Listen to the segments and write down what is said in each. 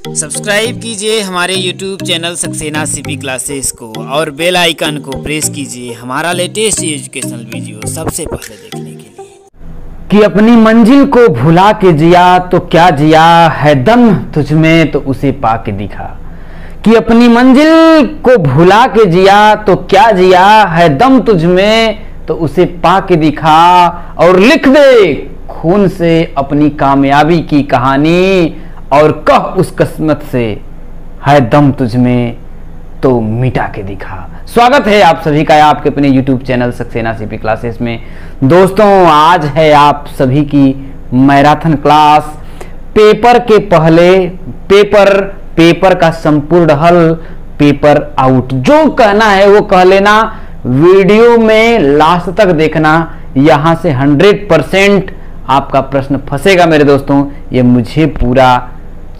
Subscribe कीजिए हमारे YouTube channel Saxena CP classes को और बेल आइकन को प्रेस कीजिए हमारा लेटेस्ट एजुकेशनल वीडियो सबसे पहले देखने के लिए। कि अपनी मंजिल को भुला के जिया तो क्या जिया है दम तुझमें तो उसे पा के दिखा। कि अपनी मंजिल को भुला के जिया तो क्या जिया है दम तुझमें तो उसे पा के दिखा। और लिख दे खून से अपनी कामयाबी की कहानी और कह उस किस्मत से है दम तुझमें तो मिटा के दिखा। स्वागत है आप सभी का आपके अपने YouTube channel Saxena CP classes में। दोस्तों आज है आप सभी की मैराथन क्लास। पेपर के पहले पेपर का संपूर्ण हल, पेपर आउट। जो कहना है वो कह लेना, वीडियो में लास्ट तक देखना। यहां से 100% आपका प्रश्न फंसेगा मेरे दोस्तों, ये मुझे पूरा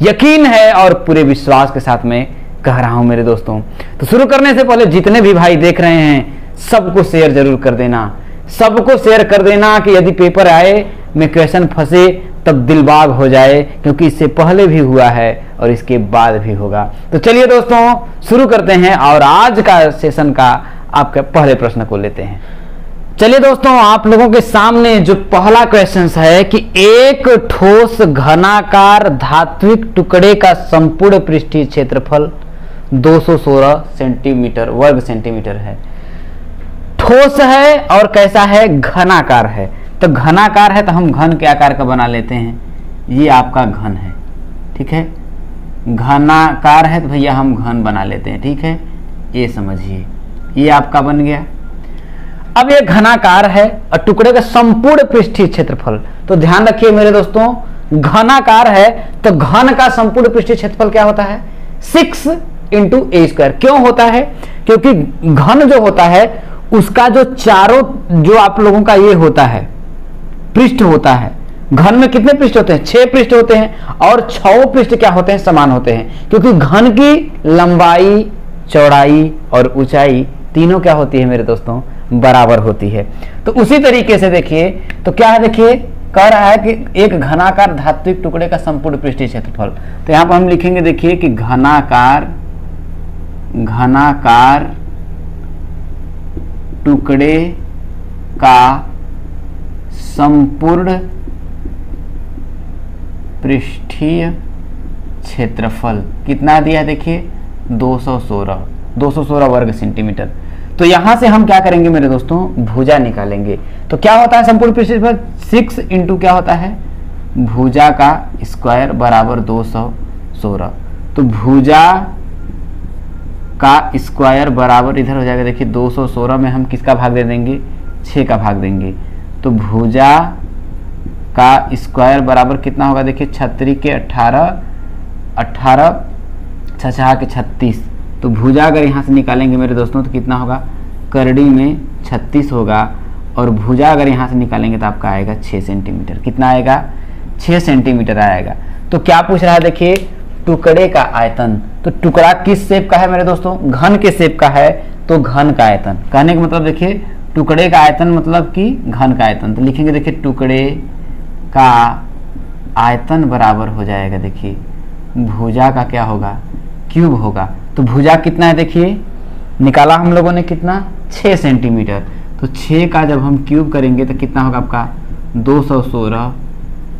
यकीन है और पूरे विश्वास के साथ मैं कह रहा हूं मेरे दोस्तों। तो शुरू करने से पहले जितने भी भाई देख रहे हैं सबको शेयर जरूर कर देना, सबको शेयर कर देना कि यदि पेपर आए में क्वेश्चन फंसे तब दिलबाग हो जाए, क्योंकि इससे पहले भी हुआ है और इसके बाद भी होगा। तो चलिए दोस्तों शुरू करते हैं और आज का सेशन का आपके पहले प्रश्न को लेते हैं। चलिए दोस्तों आप लोगों के सामने जो पहला क्वेश्चन है कि एक ठोस घनाकार धात्विक टुकड़े का संपूर्ण पृष्ठीय क्षेत्रफल 216 सेंटीमीटर वर्ग सेंटीमीटर है। ठोस है और कैसा है, घनाकार है। तो घनाकार है तो हम घन के आकार का बना लेते हैं, ये आपका घन है, ठीक है। घनाकार है तो भैया हम घन बना लेते हैं, ठीक है। ये समझिए ये आपका बन गया। अब ये घनाकार है और टुकड़े का संपूर्ण पृष्ठीय क्षेत्रफल, तो ध्यान रखिए मेरे दोस्तों, घनाकार है तो घन का संपूर्ण पृष्ठीय क्षेत्रफल क्या होता है, 6 × a²। क्यों होता है, क्योंकि घन जो होता है उसका जो चारों जो आप लोगों का ये होता है पृष्ठ होता है। घन में कितने पृष्ठ होते हैं, 6 पृष्ठ होते हैं और 6 पृष्ठ क्या होते हैं, समान होते हैं, क्योंकि घन की लंबाई चौड़ाई और ऊंचाई तीनों क्या होती है मेरे दोस्तों, बराबर होती है। तो उसी तरीके से देखिए तो क्या है, देखिए कह रहा है कि एक घनाकार धात्विक टुकड़े का संपूर्ण पृष्ठीय क्षेत्रफल। तो यहां पर हम लिखेंगे, देखिए कि घनाकार टुकड़े का संपूर्ण पृष्ठीय क्षेत्रफल कितना दिया है, देखिए 216 वर्ग सेंटीमीटर। तो यहां से हम क्या करेंगे मेरे दोस्तों, भुजा निकालेंगे। तो क्या होता है संपूर्ण पृष्ठीय क्षेत्रफल, 6 × क्या होता है, भुजा का स्क्वायर बराबर 216। तो भुजा का स्क्वायर बराबर इधर हो जाएगा, देखिए 216 में हम किसका भाग दे देंगे, 6 का भाग देंगे। तो भुजा का स्क्वायर बराबर कितना होगा, देखिए 36 के 18 6 के 36। तो भुजा अगर यहाँ से निकालेंगे मेरे दोस्तों तो कितना होगा, करड़ी में 36 होगा और भुजा अगर यहाँ से निकालेंगे तो आपका आएगा 6 सेंटीमीटर। कितना आएगा, 6 सेंटीमीटर आएगा। तो क्या पूछ रहा है, देखिए टुकड़े का आयतन। तो टुकड़ा किस शेप का है मेरे दोस्तों, घन के शेप का है, तो घन का आयतन। कहने का मतलब देखिए टुकड़े का आयतन मतलब कि घन का आयतन। तो लिखेंगे देखिए टुकड़े का आयतन बराबर हो जाएगा, देखिए भुजा का क्या होगा, क्यूब होगा। तो भुजा कितना है, देखिए निकाला हम लोगों ने कितना, 6 सेंटीमीटर। तो 6 का जब हम क्यूब करेंगे तो कितना होगा आपका 216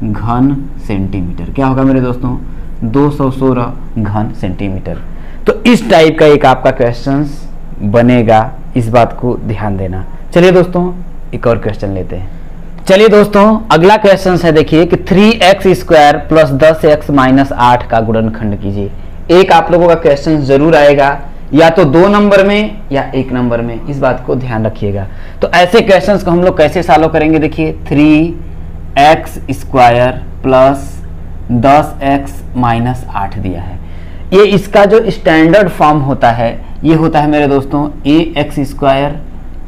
घन सेंटीमीटर। क्या होगा मेरे दोस्तों, 216 घन सेंटीमीटर। तो इस टाइप का एक आपका क्वेश्चन बनेगा, इस बात को ध्यान देना। चलिए दोस्तों एक और क्वेश्चन लेते हैं। चलिए दोस्तों अगला क्वेश्चन है, देखिए कि 3x² + 10x - 8 का गुणनखंड कीजिए। एक आप लोगों का क्वेश्चन जरूर आएगा, या तो 2 नंबर में या 1 नंबर में, इस बात को ध्यान रखिएगा। तो ऐसे क्वेश्चंस को हम लोग कैसे सॉल्व करेंगे, देखिए 3x² + 10x - 8 दिया है। ये इसका जो स्टैंडर्ड फॉर्म होता है ये होता है मेरे दोस्तों ax²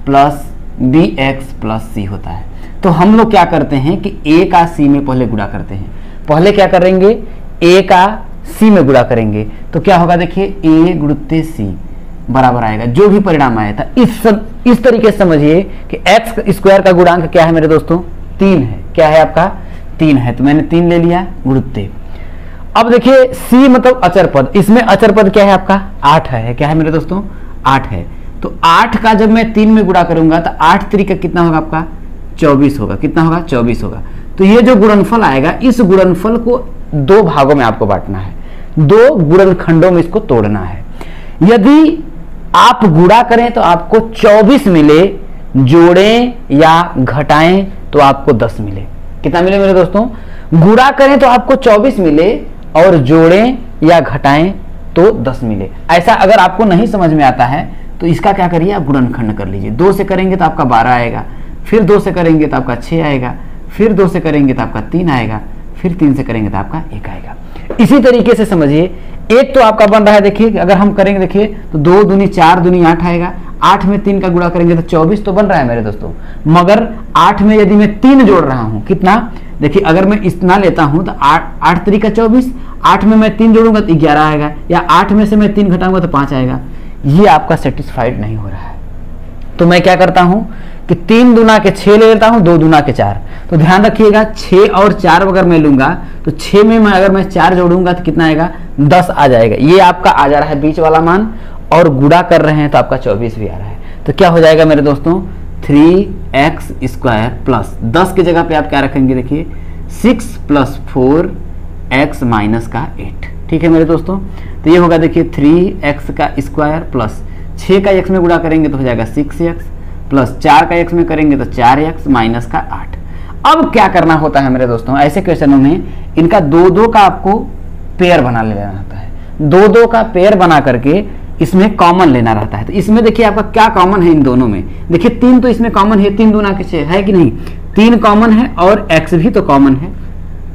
+ bx + c होता है। तो हम लोग क्या करते हैं कि a का c में पहले गुणा करते हैं। पहले क्या करेंगे, a का c में गुणा करेंगे तो क्या होगा, देखिए a × c बराबर आएगा जो भी परिणाम आया था। इस तरीके से समझिए कि x² का गुणांक क्या है मेरे दोस्तों, 3 है। क्या है आपका, 3 है, तो मैंने 3 ले लिया गुणुत्ते। अब देखिए C मतलब अचर पद, इसमें अचर पद क्या है आपका 8 है। क्या है मेरे दोस्तों 8 है। तो 8 का जब मैं 3 में गुणा करूंगा तो 8 3 का कितना होगा आपका 24 होगा। कितना होगा 24 होगा। तो ये जो गुणनफल आएगा इस गुणनफल को दो भागों में आपको बांटना है, दो गुणनखंडों में इसको तोड़ना है। यदि आप गुणा करें तो आपको 24 मिले, जोड़ें या घटाएं तो आपको 10 मिले। कितना मिले मेरे दोस्तों, गुणा करें तो आपको 24 मिले और जोड़ें या घटाएं तो 10 मिले। ऐसा अगर आपको नहीं समझ में आता है तो इसका क्या करिए आप गुणनखंड कर लीजिए। 2 से करेंगे तो आपका 12 आएगा, फिर 2 से करेंगे तो आपका 6 आएगा, फिर 2 से करेंगे तो आपका 3 आएगा, फिर 3 से करेंगे तो आपका 1 आएगा। इसी तरीके से समझिए, एक तो आपका बन रहा है, देखिए अगर हम करेंगे देखिए तो 2 दूनी 4 दूनी 8 आएगा, 8 में 3 का गुणा करेंगे तो 24 तो बन रहा है मेरे दोस्तों। मगर 8 में यदि मैं 3 जोड़ रहा हूं, कितना देखिए अगर मैं इतना लेता हूं तो 8 3 का 24, 8 में मैं 3 जोड़ूंगा तो 11 आएगा, या 8 में से मैं 3 घटाऊंगा तो 5 आएगा। ये आपका सेटिस्फाइड नहीं हो रहा है। तो मैं क्या करता हूं कि 3 दूना के 6 ले लेता हूं, 2 दूना के 4। तो ध्यान रखिएगा 6 और 4 अगर मैं लूंगा तो 6 में मैं अगर मैं 4 जोड़ूंगा तो कितना आएगा 10 आ जाएगा। ये आपका आ जा रहा है बीच वाला मान, और गुणा कर रहे हैं तो आपका 24 भी आ रहा है। तो क्या हो जाएगा मेरे दोस्तों 3x स्क्वायर प्लस 10 की जगह पे आप क्या रखेंगे देखिए 6 + 4x - का 8। ठीक है मेरे दोस्तों, तो ये होगा देखिए 3x का स्क्वायर प्लस 6 का x में गुणा करेंगे तो हो जाएगा 6x प्लस 4 का x में करेंगे तो 4x माइनस का 8। अब क्या करना होता है मेरे दोस्तों, ऐसे क्वेश्चनों में इनका 2-2 का आपको पेयर बना लेना होता है। 2-2 का पेयर बना करके इसमें कॉमन लेना रहता है। तो इसमें देखिए आपका क्या कॉमन है इन दोनों में, देखिए 3 तो इसमें कॉमन है, 3 दूना के 6 है कि नहीं, 3 कॉमन है और x भी तो कॉमन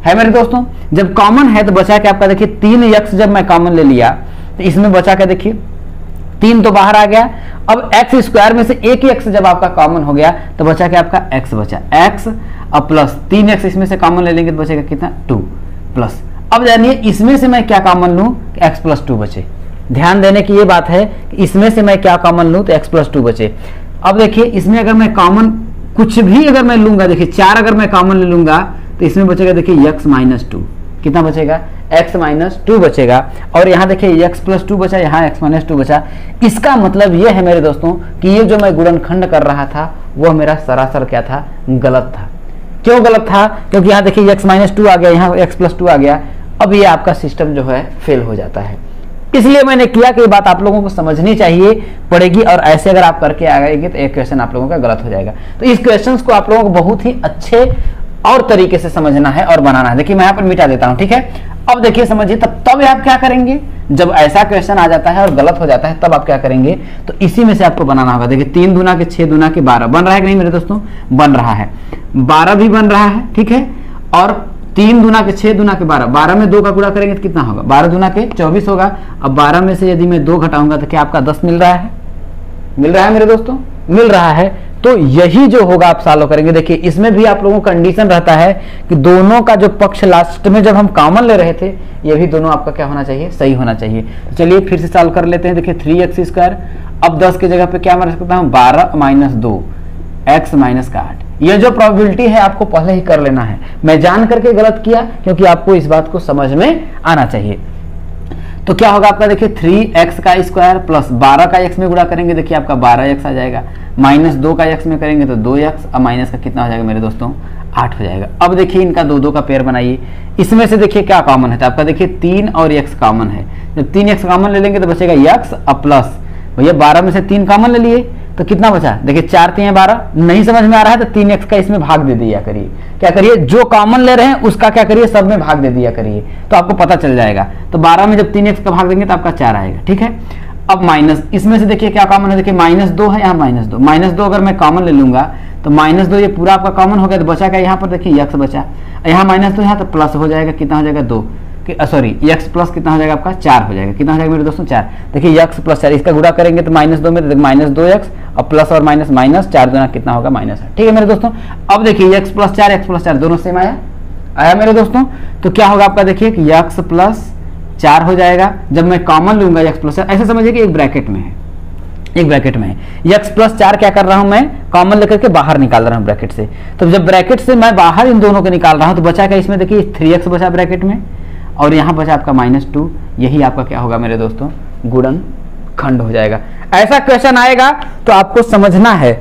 है मेरे दोस्तों। जब कॉमन है तो बचा के आपका देखिए 3x जब मैं कॉमन ले लिया तो इसमें बचा के देखिए 3 तो बाहर आ गया। अब x स्क्वायर में से एक ही x जब आपका कॉमन हो गया तो बचा के आपका x बचा, x अब प्लस 3x इसमें से कॉमन ले लेंगे तो बचेगा कितना 2 प्लस। अब जानिए इसमें से मैं क्या कॉमन लूं, x + 2 बचे। ध्यान देने की ये बात है कि इसमें से मैं क्या कॉमन लूं तो x + 2 बचे। अब देखिए इसमें अगर मैं कॉमन कुछ भी अगर मैं लूंगा, देखिए 4 अगर मैं कॉमन ले लूंगा तो इसमें बचेगा देखिए x - 2। कितना बचेगा x - 2 बचेगा। और यहाँ देखिए x + 2 बचा, यहाँ x - 2 बचा। इसका मतलब ये है मेरे दोस्तों कि ये जो मैं गुणनखंड कर रहा था वह मेरा सरासर क्या था, गलत था। क्यों गलत था, क्योंकि यहाँ देखिए x - 2 आ गया, यहाँ x + 2 आ गया। अब ये आपका सिस्टम जो है फेल हो जाता है। इसलिए मैंने किया कि ये बात आप लोगों को समझनी चाहिए पड़ेगी, और ऐसे अगर आप करके आ गएंगे तो एक क्वेश्चन आप लोगों का गलत हो जाएगा। तो इस क्वेश्चन को आप लोगों को बहुत ही अच्छे और तरीके से समझना है और बनाना है। देखिए मैं यहाँ पर मिटा देता हूँ, ठीक है। अब देखिए समझिए, तब आप क्या करेंगे, जब ऐसा क्वेश्चन आ जाता है और गलत हो जाता है तब आप क्या करेंगे, तो इसी में से आपको बनाना होगा। देखिए 3 दूना के 6 दूना के 12 बन रहा है कि नहीं मेरे दोस्तों, बन रहा है। 12 भी बन रहा है, ठीक है। और 3 दूना के 6 दूना के 12, 12 में 2 का गुणा करेंगे तो कितना होगा, 12 दूना के 24 होगा। अब 12 में से यदि मैं 2 घटाऊंगा तो क्या आपका 10 मिल रहा है, मिल रहा है मेरे दोस्तों, मिल रहा है। तो यही जो होगा आप सॉल्व करेंगे। देखिए इसमें भी आप लोगों को कंडीशन रहता है कि दोनों का जो पक्ष लास्ट में जब हम कॉमन ले रहे थे ये भी दोनों आपका क्या होना चाहिए, सही होना चाहिए। तो चलिए फिर से सॉल्व कर लेते हैं। देखिए 3x स्क्वायर, अब 10 की जगह पे क्या मैं रख सकता हूँ 12 - 2 x - 8। ये जो प्रोबेबिलिटी है आपको पहले ही कर लेना है। मैं जान करके गलत किया क्योंकि आपको इस बात को समझ में आना चाहिए। तो क्या होगा आपका, देखिए 3x का स्क्वायर प्लस 12 का x में गुणा करेंगे, देखिए आपका 12x आ जाएगा, माइनस 2 का x में करेंगे तो 2x, और माइनस का कितना हो जाएगा मेरे दोस्तों 8 हो जाएगा। अब देखिए इनका 2-2 का पेयर बनाइए। इसमें से देखिए क्या कॉमन है, तो आपका देखिए 3 और x कॉमन है। जब 3x कॉमन ले लेंगे तो बचेगा x और प्लस भैया 12 में से 3 कॉमन ले लिए तो कितना बचा, देखिए 4 3 12। नहीं समझ में आ रहा है तो 3x का इसमें भाग दे दिया करिए। क्या करिए, जो कॉमन ले रहे हैं उसका क्या करिए, सब में भाग दे दिया करिए तो आपको पता चल जाएगा। तो 12 में जब 3x का भाग देंगे तो आपका 4 आएगा, ठीक है। अब माइनस, इसमें से देखिए क्या कॉमन है, देखिए -2 है, यहाँ -2 अगर मैं कॉमन ले लूंगा तो -2 ये पूरा आपका कॉमन हो गया तो बचा क्या, यहाँ पर देखिए x बचा, यहाँ -2 यहाँ तो प्लस हो जाएगा, कितना हो जाएगा 2, सॉरी x प्लस कितना हो जाएगा आपका 4 हो जाएगा। कितना हो जाएगा मेरे दोस्तों 4। देखिए x + 4 इसका गुणा करेंगे तो -2 में तो -2x और प्लस और माइनस -, 4 दूना कितना होगा -8। ठीक है मेरे दोस्तों। अब देखिए x + 4 दोनों सेम आया मेरे दोस्तों। तो क्या होगा आपका, देखिए कि x + 4 हो जाएगा। जब मैं कॉमन लूंगा x + 4, ऐसे समझिए कि एक ब्रैकेट में है, एक ब्रैकेट में है। x + 4 क्या कर रहा हूं मैं, कॉमन लेकर के बाहर निकाल रहा हूं ब्रैकेट से। तो जब ब्रैकेट से मैं बाहर इन दोनों को निकाल रहा हूं तो बचा क्या इसमें, देखिए 3x बचा ब्रैकेट में, और यहाँ बचा आपका -2, यही आपका क्या होगा मेरे दोस्तों, गुणनखंड हो जाएगा। ऐसा क्वेश्चन आएगा तो आपको समझना है,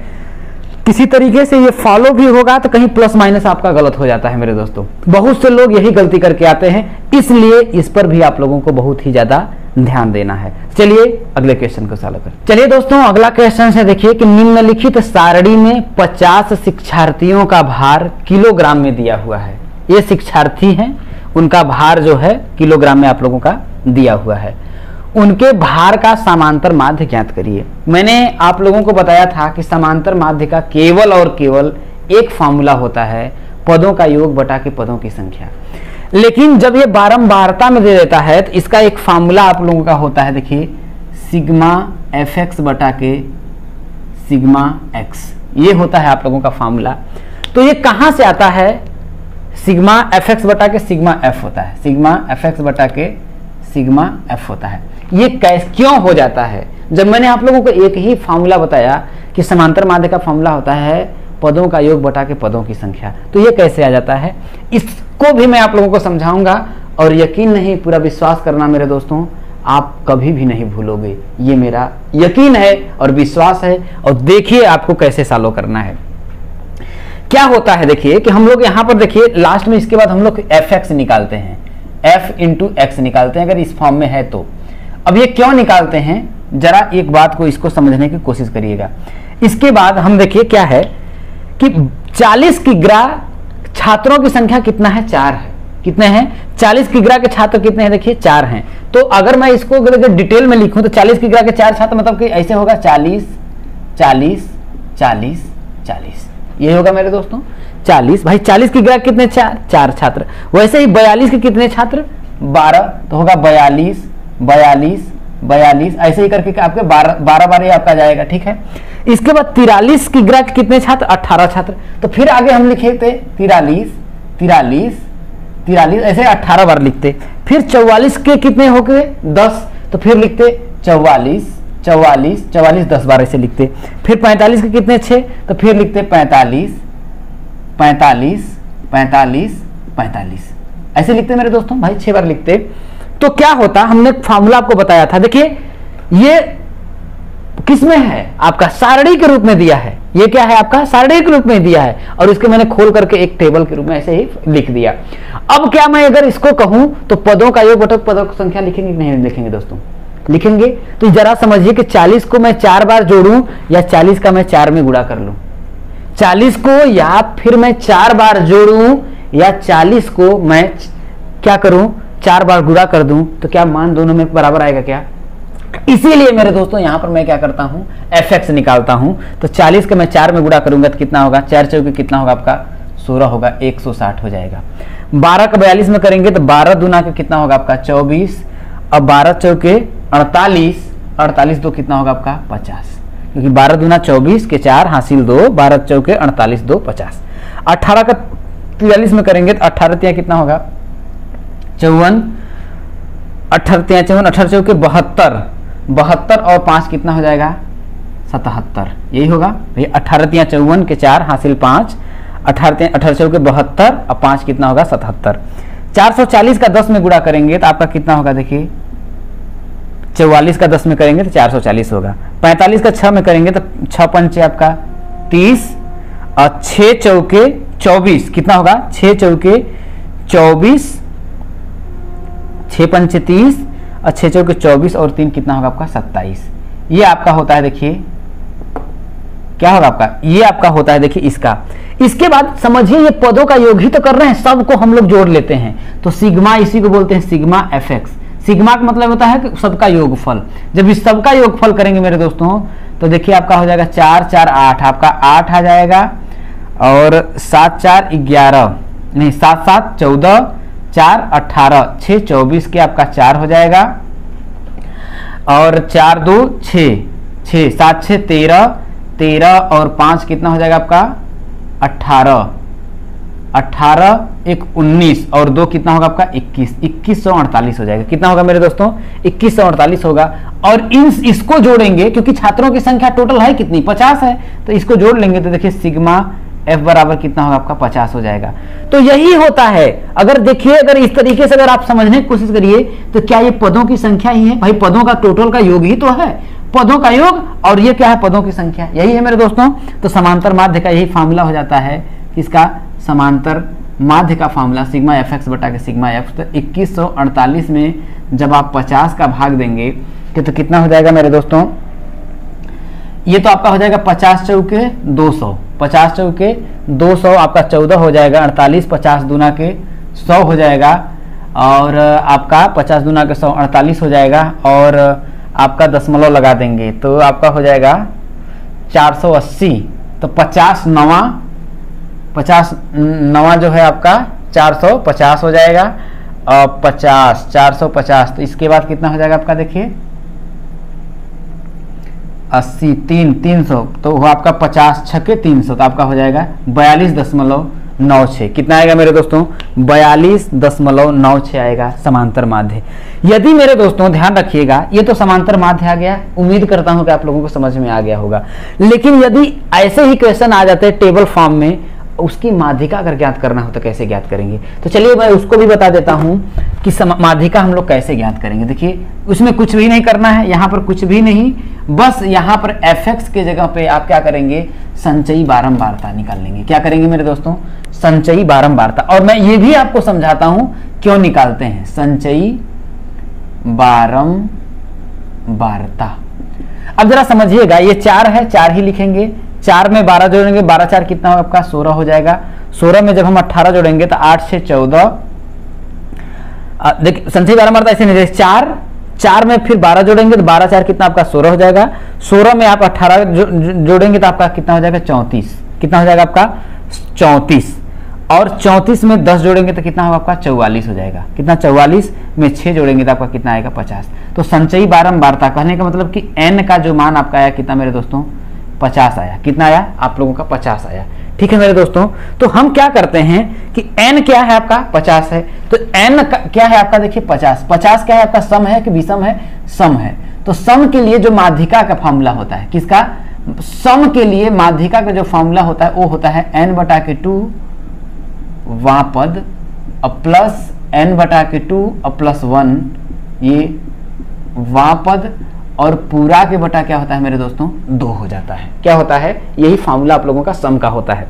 किसी तरीके से ये फॉलो भी होगा तो कहीं प्लस माइनस आपका गलत हो जाता है मेरे दोस्तों। बहुत से लोग यही गलती करके आते हैं, इसलिए इस पर भी आप लोगों को बहुत ही ज्यादा ध्यान देना है। चलिए अगले क्वेश्चन को सॉल्व करें। चलिए दोस्तों अगला क्वेश्चन से देखिए कि निम्नलिखित सारणी में 50 शिक्षार्थियों का भार किलोग्राम में दिया हुआ है। ये शिक्षार्थी हैं, उनका भार जो है किलोग्राम में आप लोगों का दिया हुआ है। उनके भार का समांतर माध्य ज्ञात करिए। मैंने आप लोगों को बताया था कि समांतर माध्य का केवल और केवल एक फॉर्मूला होता है, पदों का योग बटा के पदों की संख्या। लेकिन जब ये बारंबारता में दे देता है तो इसका एक फार्मूला आप लोगों का होता है, देखिए सिग्मा fx बटा के सिग्मा x, ये होता है आप लोगों का फार्मूला। तो ये कहां से आता है, सिग्मा fx बटा के सिग्मा f होता है, सिग्मा fx बटा के सिग्मा f होता है। ये क्यों हो जाता है, जब मैंने आप लोगों को एक ही फार्मूला बताया कि समांतर माध्य का फार्मूला होता है पदों का योग बटा के पदों की संख्या, तो ये कैसे आ जाता है इसको भी मैं आप लोगों को समझाऊंगा। और यकीन नहीं, पूरा विश्वास करना मेरे दोस्तों, आप कभी भी नहीं भूलोगे, ये मेरा यकीन है और विश्वास है। और देखिए आपको कैसे सॉल्व करना है। क्या होता है देखिए कि हम लोग यहाँ पर देखिए लास्ट में इसके बाद हम लोग fx निकालते हैं, f इंटू एक्स निकालते हैं अगर इस फॉर्म में है तो। अब ये क्यों निकालते हैं, जरा एक बात को इसको समझने की कोशिश करिएगा। इसके बाद हम देखिए क्या है कि 40 किग्रा छात्रों की संख्या कितना है, 4 है। कितने हैं, 40 किग्रा के छात्र कितने हैं, देखिए 4 हैं। तो अगर मैं इसको अगर डिटेल में लिखूं तो 40 किग्रा के 4 छात्र मतलब कि ऐसे होगा 40 40 40 40, ये होगा मेरे दोस्तों 40। भाई 40 किग्रा कितने, 4 छात्र। वैसे ही 42 के कितने छात्र, 12, तो होगा 42 42 42, ऐसे ही करके आपके 12 12 आपका जाएगा, ठीक है। इसके बाद 43 किग्रा के कितने छात्र, 18 छात्र। तो फिर आगे हम लिखे थे 43 43 43, ऐसे 18 बार लिखते। फिर 44 के कितने हो गए, 10, तो फिर लिखते 44 44 44 10 बार ऐसे लिखते। फिर 45 के कितने, 6, तो फिर लिखते 45 45 45 45, ऐसे लिखते मेरे दोस्तों, भाई 6 बार लिखते। तो क्या होता, हमने फार्मूला आपको बताया था, देखिए ये किसमें है, आपका सारणी के रूप में दिया है। ये क्या है, आपका सारणी के रूप में दिया है और इसके मैंने खोल करके एक टेबल के रूप में ऐसे ही लिख दिया। अब क्या मैं अगर इसको कहूं तो पदों का योग बटा पदों की संख्या लिखेंगे कि नहीं लिखेंगे दोस्तों, लिखेंगे। तो जरा समझिए कि 40 को मैं 4 बार जोड़ूं या 40 का मैं 4 में गुणा कर लूं, 40 को या फिर मैं 4 बार जोड़ूं या 40 को मैं क्या करूं, 4 बार गुणा कर दूं, तो क्या मान दोनों में बराबर आएगा क्या। इसीलिए मेरे दोस्तों यहां पर मैं क्या करता हूं, fx निकालता हूं। तो 40 का मैं 4 में गुणा करूंगा तो कितना होगा, 4 चौके कितना होगा आपका 16 होगा, 160 हो जाएगा। 12 का 42 में करेंगे तो 12 दूना का कितना होगा आपका 24, अब 12 चौके 48, 48 दो कितना होगा आपका 50, क्योंकि 12 दूना 24 के 4 हासिल 2, 12 चौके 48 2 50। 18 का 43 में करेंगे तो 18 तिया कितना होगा 54, 18 तिया 54, 18 चौके 72, 72 और 5 कितना हो जाएगा 77, यही होगा भाई। 18 तिया 54 के 4 हासिल 5, 18 चौके 72 और 5 कितना होगा 77। 440 का 10 में गुणा करेंगे तो आपका कितना होगा, देखिए 44 का 10 में करेंगे तो 440 होगा। 45 का 6 में करेंगे तो 6 पंचे आपका 30 और 6 चौके 24 कितना होगा, 6 चौके 24, 6 पंचे 30 और 6 चौके 24 और 3 कितना होगा आपका 27। ये आपका होता है, देखिए क्या होगा आपका, ये आपका होता है देखिए इसका। इसके बाद समझिए ये पदों का योग ही तो कर रहे हैं, सबको हम लोग जोड़ लेते हैं। तो सिग्मा, इसी को बोलते हैं सिग्मा fx। सिग्मा का मतलब होता है कि सबका योगफल। जब इस सबका योगफल करेंगे मेरे दोस्तों तो देखिए आपका हो जाएगा 4 4 8, आपका 8 आ जाएगा और 7 4 11, नहीं 7 7 14, 4 18, 6 24 के आपका 4 हो जाएगा और 4 2 6, 6 7 6 13, 13 और 5 कितना हो जाएगा आपका 18, 18 1 19 और 2 कितना होगा आपका 21, 2148 हो जाएगा। कितना होगा मेरे दोस्तों 2148 होगा। और इसको जोड़ेंगे क्योंकि छात्रों की संख्या टोटल है कितनी 50 है, तो इसको जोड़ लेंगे तो देखिए सिग्मा f बराबर कितना होगा आपका 50 हो जाएगा। तो यही होता है। अगर देखिए, अगर इस तरीके से अगर आप समझने की कोशिश करिए तो क्या ये पदों की संख्या ही है? भाई पदों का टोटल का योग ही तो है, पदों का योग, और ये क्या है? पदों की संख्या। यही है मेरे दोस्तों। तो समांतर माध्य का यही फार्मूला हो जाता है, किसका? समांतर माध्य का फार्मूला सिग्मा एफ एक्स बटा के सिग्मा एफ। तो 2148 में जब आप 50 का भाग देंगे तो कितना हो जाएगा मेरे दोस्तों? ये तो आपका हो जाएगा 50 चौके 200, 50 चौके 200 आपका 14 हो जाएगा, 48 50 दूना के 100 हो जाएगा, और आपका 50 दूना के 100 48 हो जाएगा, और आपका दशमलव लगा देंगे तो आपका हो जाएगा 480। तो 50 नवा जो है आपका 450 हो जाएगा, और 50 450, तो इसके बाद कितना हो जाएगा आपका? देखिए 80 300, तो वो आपका 50 छक्के 300, तो आपका हो जाएगा 42.96। कितना आएगा मेरे दोस्तों? 42.96 आएगा समांतर माध्य। यदि मेरे दोस्तों ध्यान रखिएगा, ये तो समांतर माध्य आ गया, उम्मीद करता हूं कि आप लोगों को समझ में आ गया होगा। लेकिन यदि ऐसे ही क्वेश्चन आ जाते हैं टेबल फॉर्म में, उसकी माध्यिका अगर ज्ञात करना हो तो कैसे ज्ञात करेंगे? तो चलिए मैं उसको भी बता देता हूं कि माध्यिका हम लोग कैसे ज्ञात करेंगे। देखिए उसमें कुछ भी नहीं करना है, यहाँ पर कुछ भी नहीं, बस यहाँ पर fx के जगह पे आप क्या करेंगे? संचयी बारंबारता निकाल लेंगे। क्या करेंगे मेरे दोस्तों? संचयी बारंबारता। और मैं ये भी आपको समझाता हूं क्यों निकालते हैं संचयी बारंबारता। अब जरा समझिएगा, ये 4 है, 4 ही लिखेंगे, 4 में 12 जोड़ेंगे, 12 4 कितना होगा आपका? 16 हो जाएगा। 16 में जब हम 18 जोड़ेंगे तो 8 से 14, देखिए संचयी बारंबारता ऐसे नहीं, 4 में फिर 12 जोड़ेंगे तो 12 4 कितना आपका? 16 हो जाएगा। 16 में आप 18 जोड़ेंगे तो आपका कितना हो जाएगा? 34। कितना हो जाएगा आपका? 34। और 34 में 10 जोड़ेंगे तो कितना होगा आपका? 44 हो जाएगा। कितना? 44 में 6 जोड़ेंगे तो आपका कितना आएगा? 50। तो संचयी बारंबारता कहने का मतलब कि n का जो मान आपका आया कितना मेरे दोस्तों? 50 आया। कितना आया? आप लोगों का 50 आया। ठीक है मेरे दोस्तों। तो हम क्या करते हैं कि n क्या है आपका? 50 है। तो n क्या है आपका? देखिए 50 क्या है आपका? सम है कि विषम है? सम है। तो सम के लिए जो माध्यिका का फॉर्मूला होता है, किसका? सम के लिए माध्यिका का जो फॉर्मूला होता है वो होता है n बटा के 2 वहां पद प्लस n बटा के 2 प्लस 1 ये वहां पद, और पूरा के बटा क्या होता है मेरे दोस्तों? 2 हो जाता है। क्या होता है? यही फार्मूला आप लोगों का सम का होता है।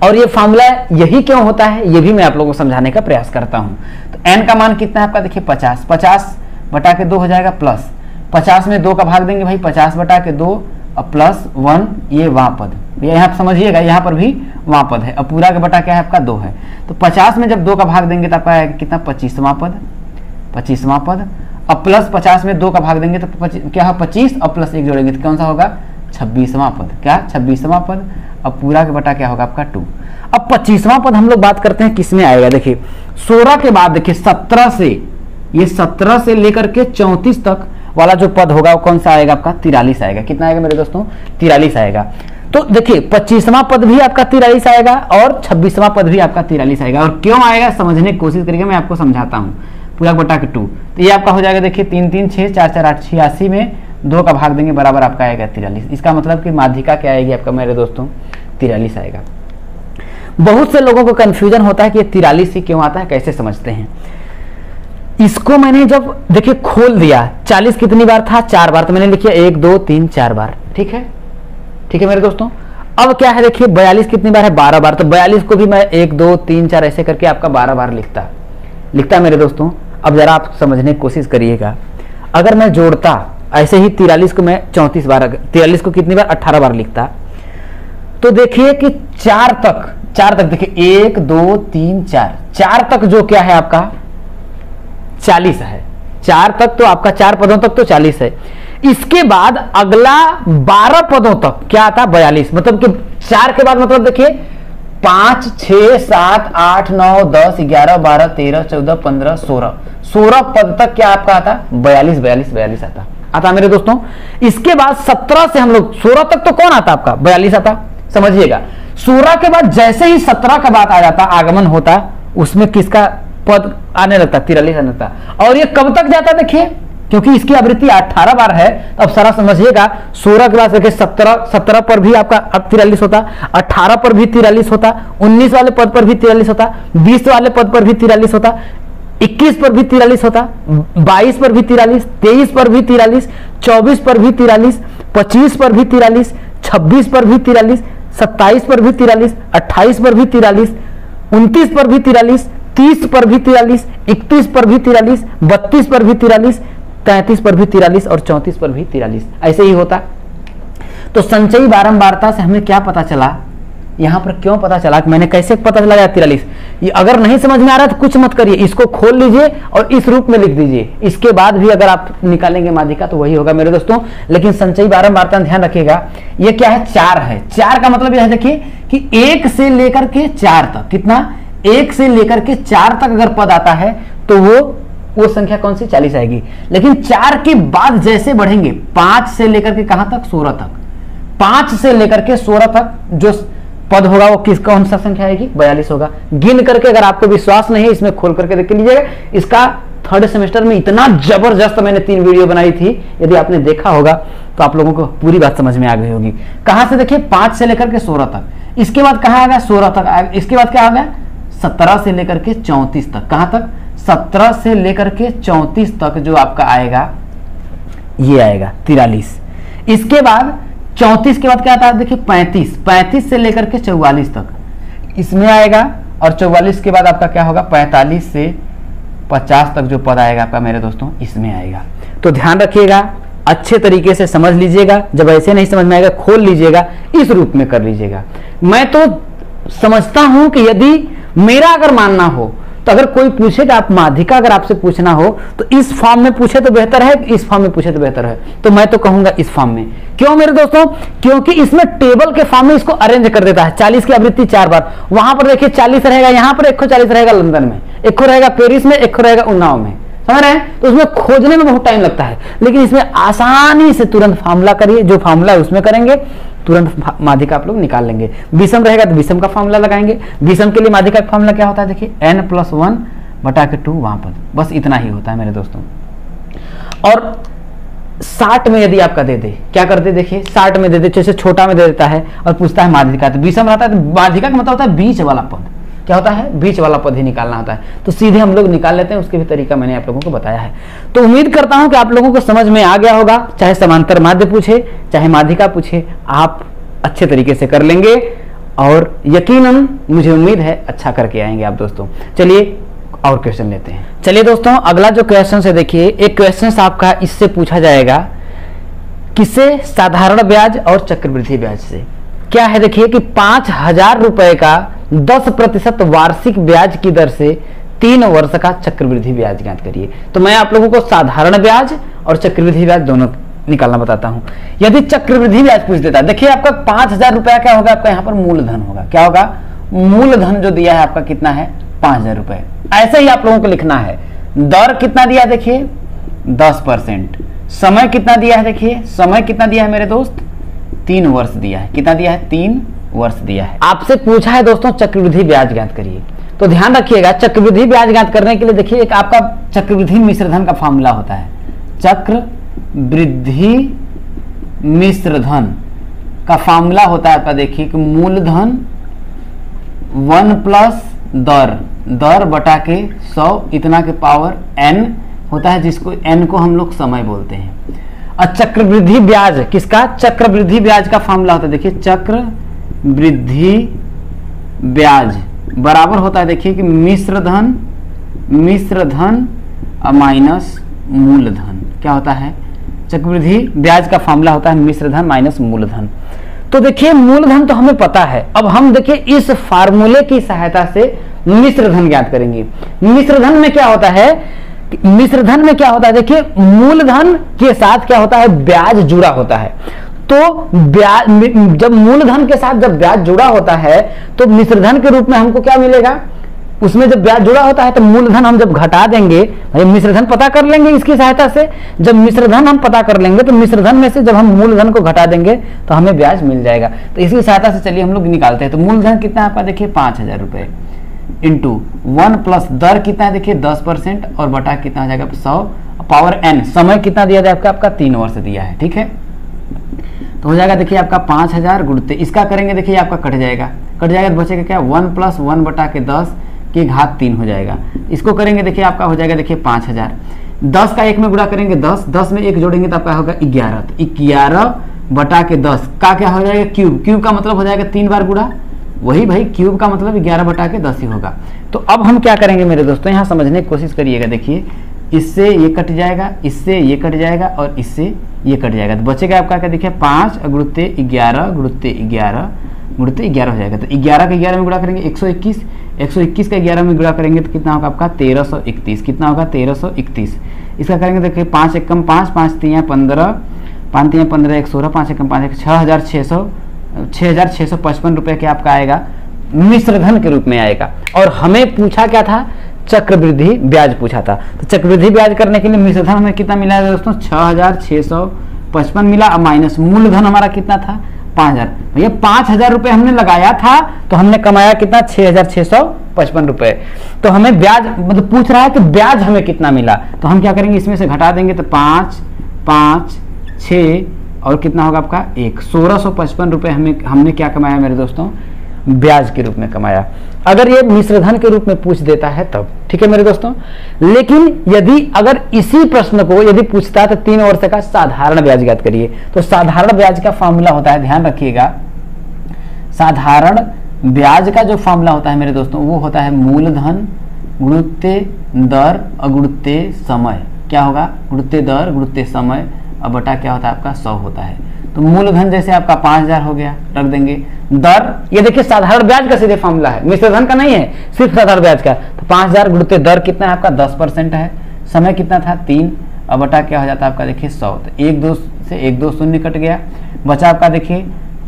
और ये फार्मूला यही क्यों होता है ये भी मैं आप लोगों को समझाने का प्रयास करता हूं। तो n का मान कितना है आपका? देखिए 50 बटा के 2 हो जाएगा, प्लस 50 में 2 का भाग देंगे भाई, 50 बटा के 2 और प्लस 1 ये वहां पद, ये यहाँ समझिएगा, यहाँ पर भी वहां पद है। अब पूरा का बटा क्या है आपका? 2 है। तो 50 में जब 2 का भाग देंगे तो आपका आएगा कितना? 25वां पद। अब प्लस 50 में 2 का भाग देंगे तो क्या है? 25 और प्लस 1 जोड़ेंगे तो कौन सा होगा? 26वां पद। क्या? 26वां पद। अब पूरा के बटा क्या होगा आपका? 2। अब 25वां पद हम लोग बात करते हैं किसमें आएगा? देखिए 16 के बाद देखिए 17 से लेकर के 34 तक वाला जो पद होगा वो कौन सा आएगा आपका? 43 आएगा। कितना आएगा मेरे दोस्तों? 43 आएगा। तो देखिए 25वां पद भी आपका 43 आएगा और 26वां पद भी आपका 43 आएगा। और क्यों आएगा समझने की कोशिश करिएगा, मैं आपको समझाता हूँ। पूरा बटा के 2, तो ये आपका हो जाएगा देखिए 3 3 6 4 4 8 86 में 2 का भाग देंगे बराबर आपका आएगा 43। इसका मतलब कि माध्यिका क्या आएगी आपका मेरे दोस्तों? 43 आएगा। बहुत से लोगों को कंफ्यूजन होता है कि ये 43 ही क्यों आता है, कैसे समझते हैं इसको? मैंने जब देखिए खोल दिया, 40 कितनी बार था? 4 बार। तो मैंने लिखा 1 2 3 4 बार। ठीक है मेरे दोस्तों। अब क्या है देखिए 42 कितनी बार है? 12 बार। तो 42 को भी मैं 1 2 3 4 ऐसे करके आपका 12 बार लिखता मेरे दोस्तों। अब जरा आप समझने की कोशिश करिएगा, अगर मैं जोड़ता ऐसे ही 43 को मैं 34 बार, 43 को कितनी बार? 18 बार लिखता, तो देखिए कि 4 तक देखिए 1 2 3 4 तक जो क्या है आपका? 40 है। 4 तक तो आपका 4 पदों तक तो 40 है। इसके बाद अगला 12 पदों तक क्या आता? 42। मतलब कि 4 के बाद मतलब देखिए 5 6 7 8 9 10 11 12 13 14 15 16 पद तक क्या आपका आता? 42 आता मेरे दोस्तों। इसके बाद 17 से हम लोग 16 तक तो कौन आता आपका? 42 आता। समझिएगा 16 के बाद जैसे ही 17 का बात आ जाता, आगमन होता, उसमें किसका पद आने लगता? 43 आने लगता। और ये कब तक जाता? देखिए क्योंकि इसकी आवृत्ति 18 बार है। तो अब सारा समझिएगा, 16 के बाद देखिए 17 पर भी आपका अब 43 होता, 18 पर भी 43 होता, 19 वाले पद पर भी 43 होता, 20 वाले पद पर भी 43 होता, 21 पर भी 43 होता, 22 पर भी 43, 23 पर भी 43, 24 पर भी 43, 25 पर भी 43, 26 पर भी 43, 27 पर भी 43, 28 पर भी 43, 29 पर भी 43, 30 पर भी 43, 31 पर भी 43, 32 पर भी 43, 33 पर भी 43 और 34 पर भी 43, ऐसे ही होता। तो संचयी बारंबारता से हमें क्या पता चला, यहां पर क्यों पता चला, मैंने कैसे पता चला 43। ये अगर नहीं समझ में आ रहा तो कुछ मत करिए, इसको खोल लीजिए और इस रूप में लिख दीजिए। इसके बाद भी अगर आप निकालेंगे माध्यिका तो वही होगा मेरे दोस्तों। लेकिन संचयी बारंबारता ध्यान रखिएगा, ये क्या है, 4 है। 4 का मतलब यह देखिए कि 1 से लेकर के 4 तक, कितना, 1 से लेकर के 4 तक अगर पद आता है तो वो संख्या कौन सी, 40 आएगी। लेकिन 4 के बाद जैसे बढ़ेंगे, 5 से लेकर के कहां तक, 16 तक, 5 से लेकर के 16 तक जो पद होगा वो कौन सा संख्या आएगी, 42 होगा। गिन करके, अगर आपको विश्वास नहीं है इसमें खोल करके देख लीजिएगा। इसका 3rd सेमेस्टर में इतना जबरदस्त मैंने 3 वीडियो बनाई थी, यदि आपने देखा होगा तो आप लोगों को पूरी बात समझ में आ गई होगी। कहां से देखिए, 5 से लेकर के 16 तक, इसके बाद कहां आ गया, 16 तक आएगा, इसके बाद क्या आ गया, 17 से लेकर के 34 तक, कहां तक, 17 से लेकर के 34 तक जो आपका आएगा ये आएगा 43। इसके बाद 34 के बाद क्या आता है देखिए, 35 से लेकर के 44 तक इसमें आएगा, और 44 के बाद आपका क्या होगा, 45 से 50 तक जो पद आएगा आपका मेरे दोस्तों इसमें आएगा। तो ध्यान रखिएगा, अच्छे तरीके से समझ लीजिएगा, जब ऐसे नहीं समझ में आएगा खोल लीजिएगा, इस रूप में कर लीजिएगा। मैं तो समझता हूं कि यदि मेरा अगर मानना हो तो अगर कोई पूछे कि आप माध्यिका अगर आपसे पूछना हो तो इस फॉर्म में पूछे तो बेहतर है, इस फॉर्म में पूछे तो बेहतर है, तो मैं तो कहूंगा इस फॉर्म में। क्यों मेरे दोस्तों, क्योंकि इसमें टेबल के फॉर्म में इसको अरेंज कर देता है। 40 की आवृत्ति 4 बार, वहां पर देखिए 40 रहेगा, यहां पर 140 रहेगा लंदन में, 1 रहेगा पेरिस में, 1 रहेगा उन्नाव में, समझ रहे हैं। तो उसमें खोजने में बहुत टाइम लगता है, लेकिन इसमें आसानी से तुरंत फार्मूला करिए, जो फार्मूला उसमें करेंगे तुरंत माध्यिका आप लोग निकाल लेंगे। विषम रहेगा तो विषम का फार्मूला लगाएंगे। विषम के लिए माध्यिका का फार्मूला क्या होता है देखिए, n+1 बटा के 2 वहां पर, बस इतना ही होता है मेरे दोस्तों। और 60 में यदि आपका दे दे, क्या कर दे देखिए, 60 में दे दे, जैसे छोटा में दे देता है और पूछता है माध्यिका, तो विषम रहता है तो माध्यिका का मतलब होता है बीच वाला पद, क्या होता है, बीच वाला पद ही निकालना होता है। तो सीधे हम लोग निकाल लेते हैं, उसके भी तरीका मैंने आप लोगों को बताया है। तो उम्मीद करता हूं कि आप लोगों को समझ में आ गया होगा, चाहे समांतर माध्य पूछे चाहे माध्यिका पूछे, आप अच्छे तरीके से कर लेंगे और यकीनन मुझे उम्मीद है अच्छा करके आएंगे आप दोस्तों। चलिए और क्वेश्चन लेते हैं। चलिए दोस्तों, अगला जो क्वेश्चन है देखिए, एक क्वेश्चन आपका इससे पूछा जाएगा, किससे, साधारण ब्याज और चक्रवृद्धि ब्याज से। क्या है देखिए कि 5000 रुपए का 10% वार्षिक ब्याज की दर से 3 वर्ष का चक्रवृद्धि ब्याज ज्ञात करिए। तो मैं आप लोगों को साधारण ब्याज और चक्रवृद्धि ब्याज दोनों निकालना बताता हूं। यदि चक्रवृद्धि ब्याज पूछ देता है, देखिए आपका 5000 रुपया क्या होगा, आपका यहाँ पर मूलधन होगा, क्या होगा, मूलधन जो दिया है आपका कितना है, 5000 रुपए। ऐसे ही आप लोगों को लिखना है। दर कितना दिया है देखिए, 10%। समय कितना दिया है देखिए, समय कितना दिया है मेरे दोस्त, 3 वर्ष दिया है, कितना दिया है, 3 वर्ष दिया है। आपसे पूछा है दोस्तों चक्रवृद्धि ब्याज ज्ञात करिए। तो ध्यान रखिएगा, चक्रवृद्धि ब्याज ज्ञात करने के लिए देखिए एक आपका चक्रवृद्धि मिश्रधन का फॉर्मूला होता है। चक्रवृद्धि मिश्रधन का फॉर्मूला होता है आपका देखिए कि मूलधन 1 प्लस दर बटा के 100 इतना के पावर n होता है, जिसको n को हम लोग समय बोलते हैं। और चक्रवृद्धि ब्याज किसका, चक्रवृद्धि ब्याज का फॉर्मूला होता है देखिए, चक्रवृद्धि ब्याज बराबर होता है देखिए कि मिश्रधन माइनस मूलधन। क्या होता है, चक्रवृद्धि ब्याज का फॉर्मूला होता है मिश्रधन माइनस मूलधन। तो देखिए मूलधन तो हमें पता है, अब हम देखिए इस फार्मूले की सहायता से मिश्रधन ज्ञात करेंगे। मिश्रधन में क्या होता है, मिश्रधन में क्या होता है देखिए, मूलधन के साथ क्या होता है, ब्याज जुड़ा होता है। तो ब्याज, जब मूलधन के साथ जब ब्याज जुड़ा होता है तो मिश्रधन के रूप में हमको क्या मिलेगा, उसमें जब ब्याज जुड़ा होता है तो मूलधन हम जब घटा देंगे, मिश्रधन पता कर लेंगे इसकी सहायता से। जब मिश्रधन हम पता कर लेंगे तो मिश्रधन में से जब हम मूलधन को घटा देंगे तो हमें ब्याज मिल जाएगा। तो इसकी सहायता से चलिए हम लोग निकालते हैं। तो मूलधन कितना है आपका देखिए, 5000 रुपए। इंटू 1 प्लस दर कितना है देखिए 10% और बटा कितना हो जाएगा 100 पावर n, समय कितना दिया जाए आपका 3 वर्ष दिया है, ठीक है। तो हो जाएगा देखिए आपका 5000 गुणते, इसका करेंगे देखिए आपका कट जाएगा तो बचेगा क्या 1 प्लस 1 बटा के 10 की घात 3 हो जाएगा। इसको करेंगे देखिए आपका हो जाएगा देखिए 5000, 10 का 1 में गुणा करेंगे 10, 10 में 1 जोड़ेंगे तो आपका होगा 11, तो 11 बटा के 10 का क्या हो जाएगा क्यूब, क्यूब का मतलब हो जाएगा 3 बार गुणा, वही भाई क्यूब का मतलब 11 बटा के 10 ही होगा। तो अब हम क्या करेंगे मेरे दोस्तों, यहाँ समझने की कोशिश करिएगा। देखिए इससे ये कट जाएगा, इससे ये कट जाएगा और इससे ये कट जाएगा, तो बचेगा आपका क्या देखिए 5 गुणुत्ते 11 गुणुत्ते 11 गुणुत्ते 11 हो जाएगा। तो 11 का 11 में गुणा करेंगे 121, 121 का 11 में गुणा करेंगे तो कितना होगा आपका 1331, कितना होगा 1331। इसका करेंगे देखिए 5 एकम 5, 5 3 15, 5 3 15 1 16, 5 एकम 5 6655 रुपये के आपका आएगा, मिश्रधन के रूप में आएगा। और हमें पूछा क्या था, चक्रवृद्धि ब्याज पूछा था। तो चक्रवृद्धि ब्याज करने के लिए मिश्रधन हमें कितना मिला है दोस्तों 6655 मिला, अब माइनस मूलधन हमारा कितना था 5000। भैया 5000 रुपये हमने लगाया था तो हमने कमाया कितना 6655 रुपये। तो हमें ब्याज मतलब पूछ रहा है कि ब्याज हमें कितना मिला, तो हम क्या करेंगे इसमें से घटा देंगे तो 5 5 6 और कितना होगा आपका 1655 रुपये हमने क्या कमाया मेरे दोस्तों, ब्याज के रूप में कमाया। अगर ये मिश्रधन के रूप में पूछ देता है तब, ठीक है मेरे दोस्तों। लेकिन यदि अगर इसी प्रश्न को यदि पूछता है तो 3 वर्ष का साधारण ब्याज ज्ञात करिए, तो साधारण ब्याज का फॉर्मूला होता है, ध्यान रखिएगा, साधारण ब्याज का जो फॉर्मूला होता है मेरे दोस्तों वो होता है मूलधन गुणुत्ते दर और गुणुत्ते समय। क्या होगा गुणुत्ते दर गुणुत्ते समय और बटा क्या होता है आपका 100 होता है। तो मूलधन जैसे आपका 5000 हो गया, रख देंगे। दर ये देखिए साधारण ब्याज का सीधे फॉर्मूला है, मिश्रधन का नहीं है, सिर्फ साधारण ब्याज का। तो 5000 गुणुत्ते दर कितना है आपका 10% है, समय कितना था 3 और बटा क्या हो जाता है आपका देखिए 100। तो 1 2 से 1 2 शून्य कट गया, बचा आपका देखिए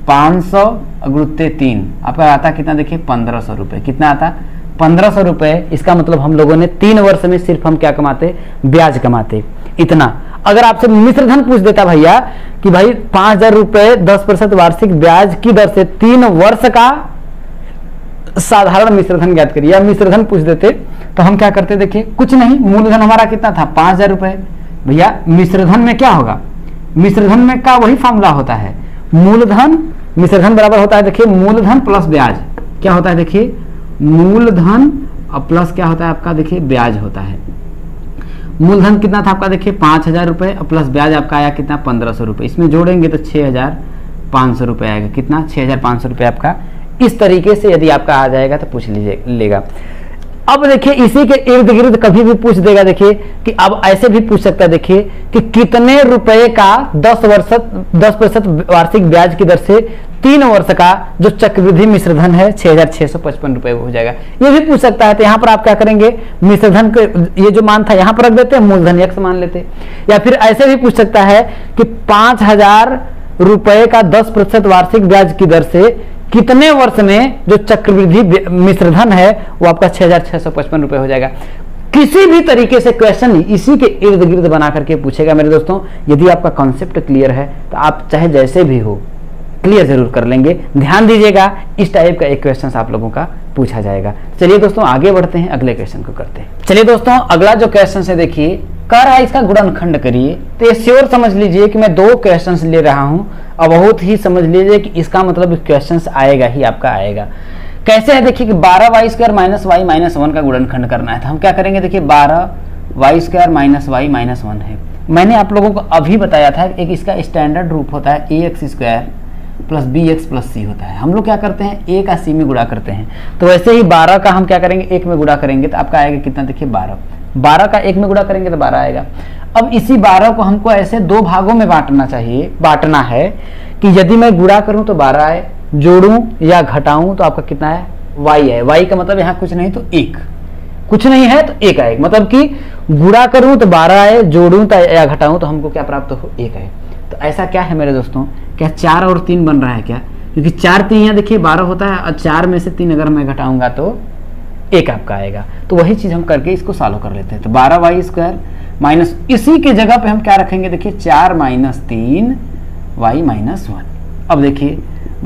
500 गुणुत्ते 3 आपका आता कितना देखिए 1500 रुपये। कितना आता 1500 रुपये। इसका मतलब हम लोगों ने 3 वर्ष में सिर्फ हम क्या कमाते, ब्याज कमाते इतना। अगर आपसे मिश्रधन पूछ देता भैया कि भाई 5000 रुपये 10% वार्षिक ब्याज की दर से 3 वर्ष का साधारण मिश्रधन ज्ञात करिए, या मिश्रधन पूछ देते तो हम क्या करते, देखिए कुछ नहीं, मूलधन हमारा कितना था 5000 रुपये। भैया मिश्रधन में क्या होगा, मिश्रधन में का वही फॉर्मूला होता है, मूलधन मिश्रधन बराबर होता है देखिए मूलधन प्लस ब्याज। क्या होता है देखिए मूलधन और प्लस क्या होता है आपका देखिए ब्याज होता है। मूलधन कितना था आपका देखिए 5000 रुपये और प्लस ब्याज आपका आया कितना 1500 रुपये। इसमें जोड़ेंगे तो 6500 रुपये आएगा, कितना 6500 रुपये आपका। इस तरीके से यदि आपका आ जाएगा तो पूछ लेगा। अब देखिए इसी के इर्द गिर्द कभी भी पूछ देगा, देखिए कि अब ऐसे भी पूछ सकता है देखिए कि कितने रुपए का 10% वार्षिक ब्याज की दर से 3 वर्ष का जो चक्रवृद्धि मिश्रधन है 6655 रुपए हो जाएगा, ये भी पूछ सकता है। तो यहाँ पर आप क्या करेंगे, मिश्रधन के ये जो मान था यहाँ पर रख देते हैं, मूलधन x मान लेते। या फिर ऐसे भी पूछ सकता है कि 5000 रुपए का 10% वार्षिक ब्याज की दर से कितने वर्ष में जो चक्रवृद्धि मिश्रधन है वो आपका 6655 रुपए हो जाएगा। किसी भी तरीके से क्वेश्चन इसी के इर्द गिर्द बना करके पूछेगा मेरे दोस्तों। यदि आपका कॉन्सेप्ट क्लियर है तो आप चाहे जैसे भी हो क्लियर जरूर कर लेंगे। ध्यान दीजिएगा, इस टाइप का एक क्वेश्चन आप लोगों का पूछा जाएगा। चलिए दोस्तों आगे बढ़ते हैं, अगले क्वेश्चन को करते हैं। चलिए दोस्तों अगला जो क्वेश्चन है देखिए, कह रहा है इसका गुणनखंड करिए। तो ये श्योर समझ लीजिए कि मैं 2 क्वेश्चन ले रहा हूं और बहुत ही समझ लीजिए कि इसका मतलब क्वेश्चन आएगा ही आपका आएगा। कैसे है देखिए कि 12y² माइनस वाई माइनस 1 का गुणनखंड करना है। तो हम क्या करेंगे देखिए 12y² माइनस वाई माइनस 1 है। मैंने आप लोगों को अभी बताया था एक इसका स्टैंडर्ड रूप होता है ax² plus bx plus c होता है। हम लोग क्या करते हैं a का c में गुणा करते हैं। तो वैसे ही 12 का हम क्या करेंगे 1 में गुणा करेंगे तो आपका आएगा कितना देखिए 12। 12 का 1 में गुणा करेंगे तो 12 आएगा। अब इसी 12 को हमको ऐसे 2 भागों में बांटना है कि यदि मैं गुणा करूं तो 12 आए, जोड़ूं या घटाऊं तो आपका कितना है y है। y का मतलब यहाँ कुछ नहीं तो 1, कुछ नहीं है तो 1 आएगा। मतलब कि गुणा करूं तो 12 आए, जोड़ूं या घटाऊं तो हमको क्या प्राप्त हो 1 आए। तो ऐसा क्या है मेरे दोस्तों, क्या 4 और 3 बन रहा है क्या, क्योंकि 4 3 यहाँ देखिए 12 होता है और 4 में से 3 अगर मैं घटाऊंगा तो 1 आपका आएगा। तो वही चीज हम करके इसको सॉल्व कर लेते हैं। तो 12y² माइनस इसी के जगह पे हम क्या रखेंगे देखिए 4 माइनस 3 y माइनस 1। अब देखिए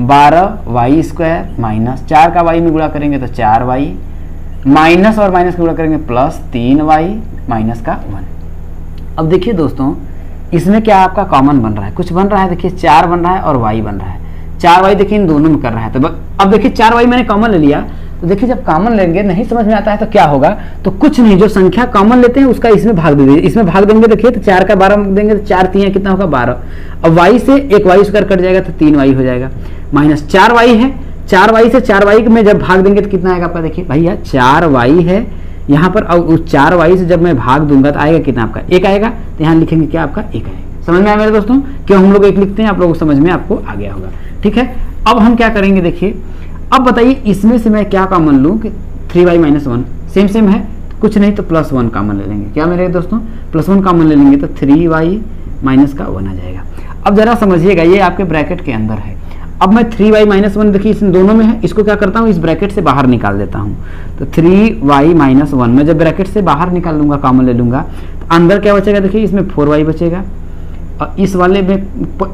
12y² माइनस 4 का y में गुणा करेंगे तो 4y माइनस और माइनस का गुणा करेंगे प्लस 3y माइनस का 1। अब देखिए दोस्तों, इसमें क्या आपका कॉमन बन रहा है, कुछ बन रहा है, देखिए 4 बन रहा है और y बन रहा है। 4y देखिए इन दोनों में कर रहा है, तो अब देखिए 4y मैंने कॉमन ले लिया, तो देखिए जब कॉमन लेंगे नहीं समझ में आता है तो क्या होगा, तो कुछ नहीं, जो संख्या कॉमन लेते हैं उसका इसमें भाग दे दीजिए। इसमें भाग देंगे, देखिए तो 4 का 12 देंगे तो 4 3 कितना होगा 12। अब y से एक y स्क्वायर कट जाएगा तो 3y हो जाएगा, माइनस 4y है, 4y से 4y में जब भाग देंगे तो कितना आएगा आपका, देखिए भैया 4y है यहाँ पर, और उस 4y से जब मैं भाग दूंगा तो आएगा कितना आपका 1 आएगा, तो यहाँ लिखेंगे क्या आपका 1 आएगा। समझ में आया मेरे दोस्तों, क्यों हम लोग 1 लिखते हैं, आप लोगों को समझ में आपको आ गया होगा। ठीक है, अब हम क्या करेंगे, देखिए अब बताइए इसमें से मैं क्या कॉमन लूँ कि 3y माइनस 1 सेम सेम है, कुछ नहीं तो प्लस 1 कॉमन ले लेंगे। क्या मेरे दोस्तों, प्लस 1 कॉमन ले लेंगे तो 3y माइनस का 1 आ जाएगा। अब जरा समझिएगा, ये आपके ब्रैकेट के अंदर है। अब मैं 3y माइनस 1 देखिए इस दोनों में है, इसको क्या करता हूँ, इस ब्रैकेट से बाहर निकाल देता हूँ। तो 3y माइनस 1 मैं जब ब्रैकेट से बाहर निकाल लूंगा, कॉमन ले लूंगा, तो अंदर क्या बचेगा, देखिए इसमें 4y बचेगा, और इस वाले में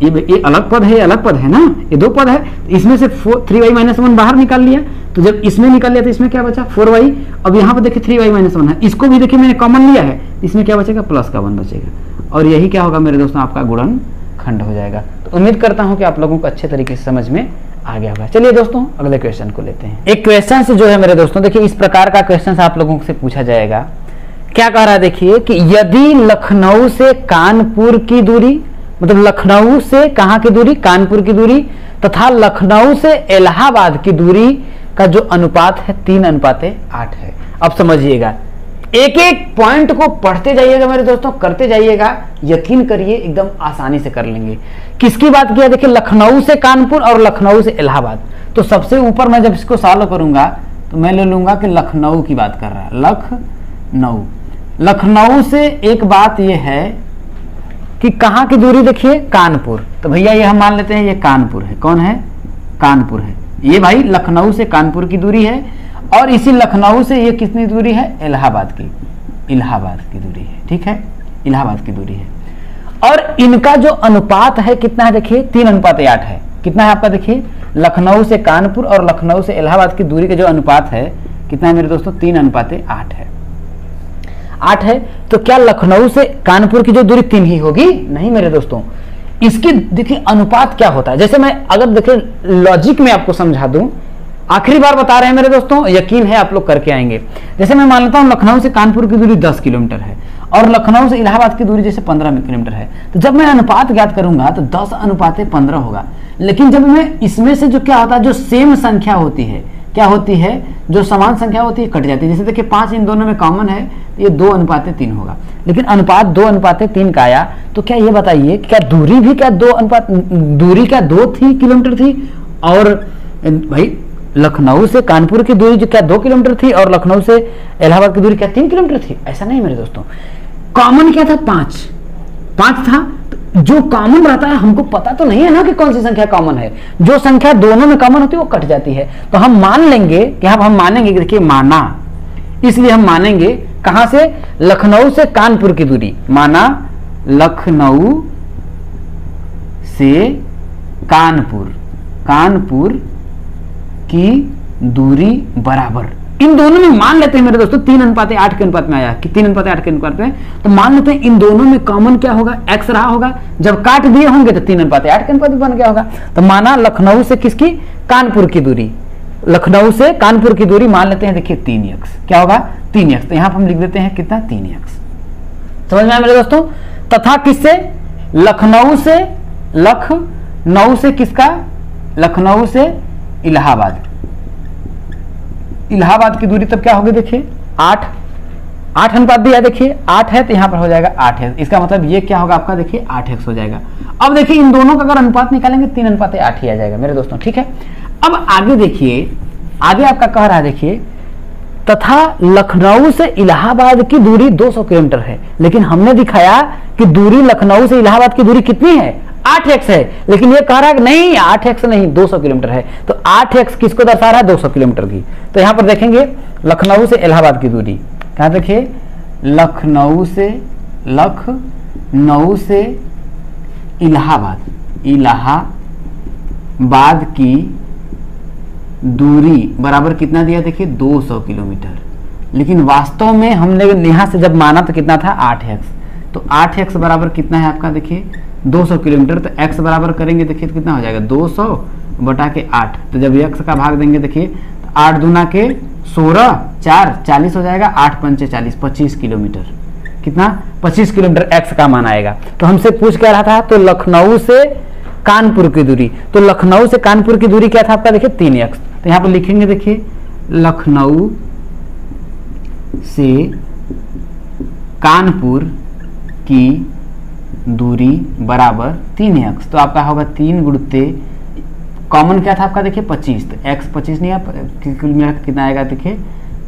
ये अलग पद है, ये अलग पद है ना, ये 2 पद है, तो इसमें से 3y माइनस 1 बाहर निकाल लिया, तो जब इसमें निकाल लिया तो इसमें क्या बचा 4y। अब यहाँ पर देखिए 3y माइनस 1 है, इसको भी देखिए मैंने कॉमन लिया है, इसमें क्या बचेगा प्लस का 1 बचेगा, और यही क्या होगा मेरे दोस्तों, आपका गुणनखंड हो जाएगा। तो उम्मीद करता हूँ कि आप लोगों को अच्छे तरीके से समझ में आ गया होगा। चलिए दोस्तों अगले क्वेश्चन को लेते हैं। एक क्वेश्चन से जो है मेरे दोस्तों, देखिए इस प्रकार का क्वेश्चन आप लोगों से पूछा जाएगा। क्या कह रहा है, देखिए कि यदि लखनऊ से कानपुर की दूरी, मतलब लखनऊ से कहां की दूरी, कानपुर की दूरी, तथा लखनऊ से इलाहाबाद की दूरी का जो अनुपात है 3:8 है। अब समझिएगा, एक एक पॉइंट को पढ़ते जाइएगा मेरे दोस्तों, करते जाइएगा, यकीन करिए एकदम आसानी से कर लेंगे। किसकी बात किया, देखिए लखनऊ से कानपुर और लखनऊ से इलाहाबाद। तो सबसे ऊपर मैं जब इसको सॉल्व करूंगा तो मैं ले लूंगा कि लखनऊ की बात कर रहा है, लखनऊ से एक बात यह है कि कहां की दूरी, देखिए कानपुर, तो भैया ये हम मान लेते हैं ये कानपुर है, कौन है, कानपुर है, ये भाई लखनऊ से कानपुर की दूरी है, और इसी लखनऊ से ये कितनी दूरी है, इलाहाबाद की दूरी है। ठीक है, इलाहाबाद की दूरी है, और इनका जो अनुपात है कितना है, देखिए 3:8 है। कितना है आपका, देखिए लखनऊ से कानपुर और लखनऊ से इलाहाबाद की दूरी का जो अनुपात है कितना है मेरे दोस्तों, 3:8 है। 8 है, तो क्या लखनऊ से कानपुर की जो दूरी 3 ही होगी, नहीं मेरे दोस्तों, इसकी देखिए अनुपात क्या होता है। जैसे मैं अगर देखिए लॉजिक में आपको समझा दूं, आखिरी बार बता रहे हैं मेरे दोस्तों, यकीन है आप लोग करके आएंगे। जैसे मैं मान लेता हूं लखनऊ से कानपुर की दूरी 10 किलोमीटर है और लखनऊ से इलाहाबाद की दूरी जैसे 15 किलोमीटर है, तो जब मैं अनुपात ज्ञात करूंगा तो 10:15 होगा। लेकिन जब मैं इसमें से जो क्या होता है, जो सेम संख्या होती है, क्या होती है, जो समान संख्या होती है कट जाती है। जैसे देखिए 5 इन दोनों में कॉमन है, ये 2:3 होगा, लेकिन अनुपात 2:3 का आया। तो क्या ये बताइए, क्या दूरी भी क्या दूरी क्या 2 किलोमीटर थी, और भाई लखनऊ से कानपुर की दूरी जो क्या 2 किलोमीटर थी, और लखनऊ से इलाहाबाद की दूरी क्या 3 किलोमीटर थी, ऐसा नहीं मेरे दोस्तों। कॉमन क्या था, 5 था। जो कॉमन रहता है हमको पता तो नहीं है ना कि कौन सी संख्या कॉमन है, जो संख्या दोनों में कॉमन होती है वो कट जाती है। तो हम मान लेंगे कि हम मानेंगे, देखिए माना, इसलिए हम मानेंगे कहां से, लखनऊ से कानपुर की दूरी, माना लखनऊ से कानपुर की दूरी बराबर, इन दोनों में मान लेते हैं मेरे दोस्तों 3:8 के अनुपात में आया कि 3:8 के अनुपात में, तो मान लेते हैं इन दोनों में कॉमन क्या होगा, x रहा होगा। जब काट दिए होंगे तो 3:8 के अनुपात में बन गया होगा। तो माना लखनऊ से किसकी, कानपुर की दूरी, लखनऊ से कानपुर की दूरी मान लेते हैं, देखिए 3x, क्या होगा 3x, तो यहां पर हम लिख देते हैं कितना 3x। समझ में आया मेरे दोस्तों। तथा किससे, लखनऊ से किसका, लखनऊ से इलाहाबाद की दूरी तब क्या होगी, देखिए 8 अनुपात दिया, देखिए 8 है तो यहां पर हो जाएगा 8x, इसका मतलब ये क्या होगा आपका, देखिए 8x हो जाएगा। अब देखिए इन दोनों का अगर अनुपात निकालेंगे 3:8 ही आ जाएगा मेरे दोस्तों। ठीक है, अब आगे देखिए, आगे आपका कह रहा है, देखिए तथा लखनऊ से इलाहाबाद की दूरी 200 किलोमीटर है, लेकिन हमने दिखाया कि दूरी लखनऊ से इलाहाबाद की दूरी कितनी है, 8x है, लेकिन ये कह रहा है कि नहीं 8x नहीं 200 किलोमीटर है। तो 8x किसको दर्शा रहा है, 200 किलोमीटर की। तो यहां पर देखेंगे लखनऊ से इलाहाबाद की दूरी, क्या देखिए लखनऊ से इलाहाबाद की दूरी बराबर कितना दिया, देखिए 200 किलोमीटर। लेकिन वास्तव में हमने यहाँ से जब माना तो कितना था 8x। तो 8x बराबर कितना है आपका, देखिए 200 किलोमीटर। तो x बराबर करेंगे देखिए तो कितना हो जाएगा 200 बटा के 8। तो जब x का भाग देंगे देखिए तो 8 दूना के 16, 4 40 हो जाएगा, 8 पंचे 40, 25 किलोमीटर। कितना 25 किलोमीटर x का मान आएगा। तो हमसे पूछ क्या रहा था, तो लखनऊ से कानपुर की दूरी, तो लखनऊ से कानपुर की दूरी क्या था आपका, देखिए 3x। तो यहाँ पर लिखेंगे देखिए लखनऊ से कानपुर की दूरी बराबर 3x। तो आपका होगा 3 गुणित कॉमन क्या था आपका, देखिए 25। तो x 25 नहीं है, कितना आएगा देखिए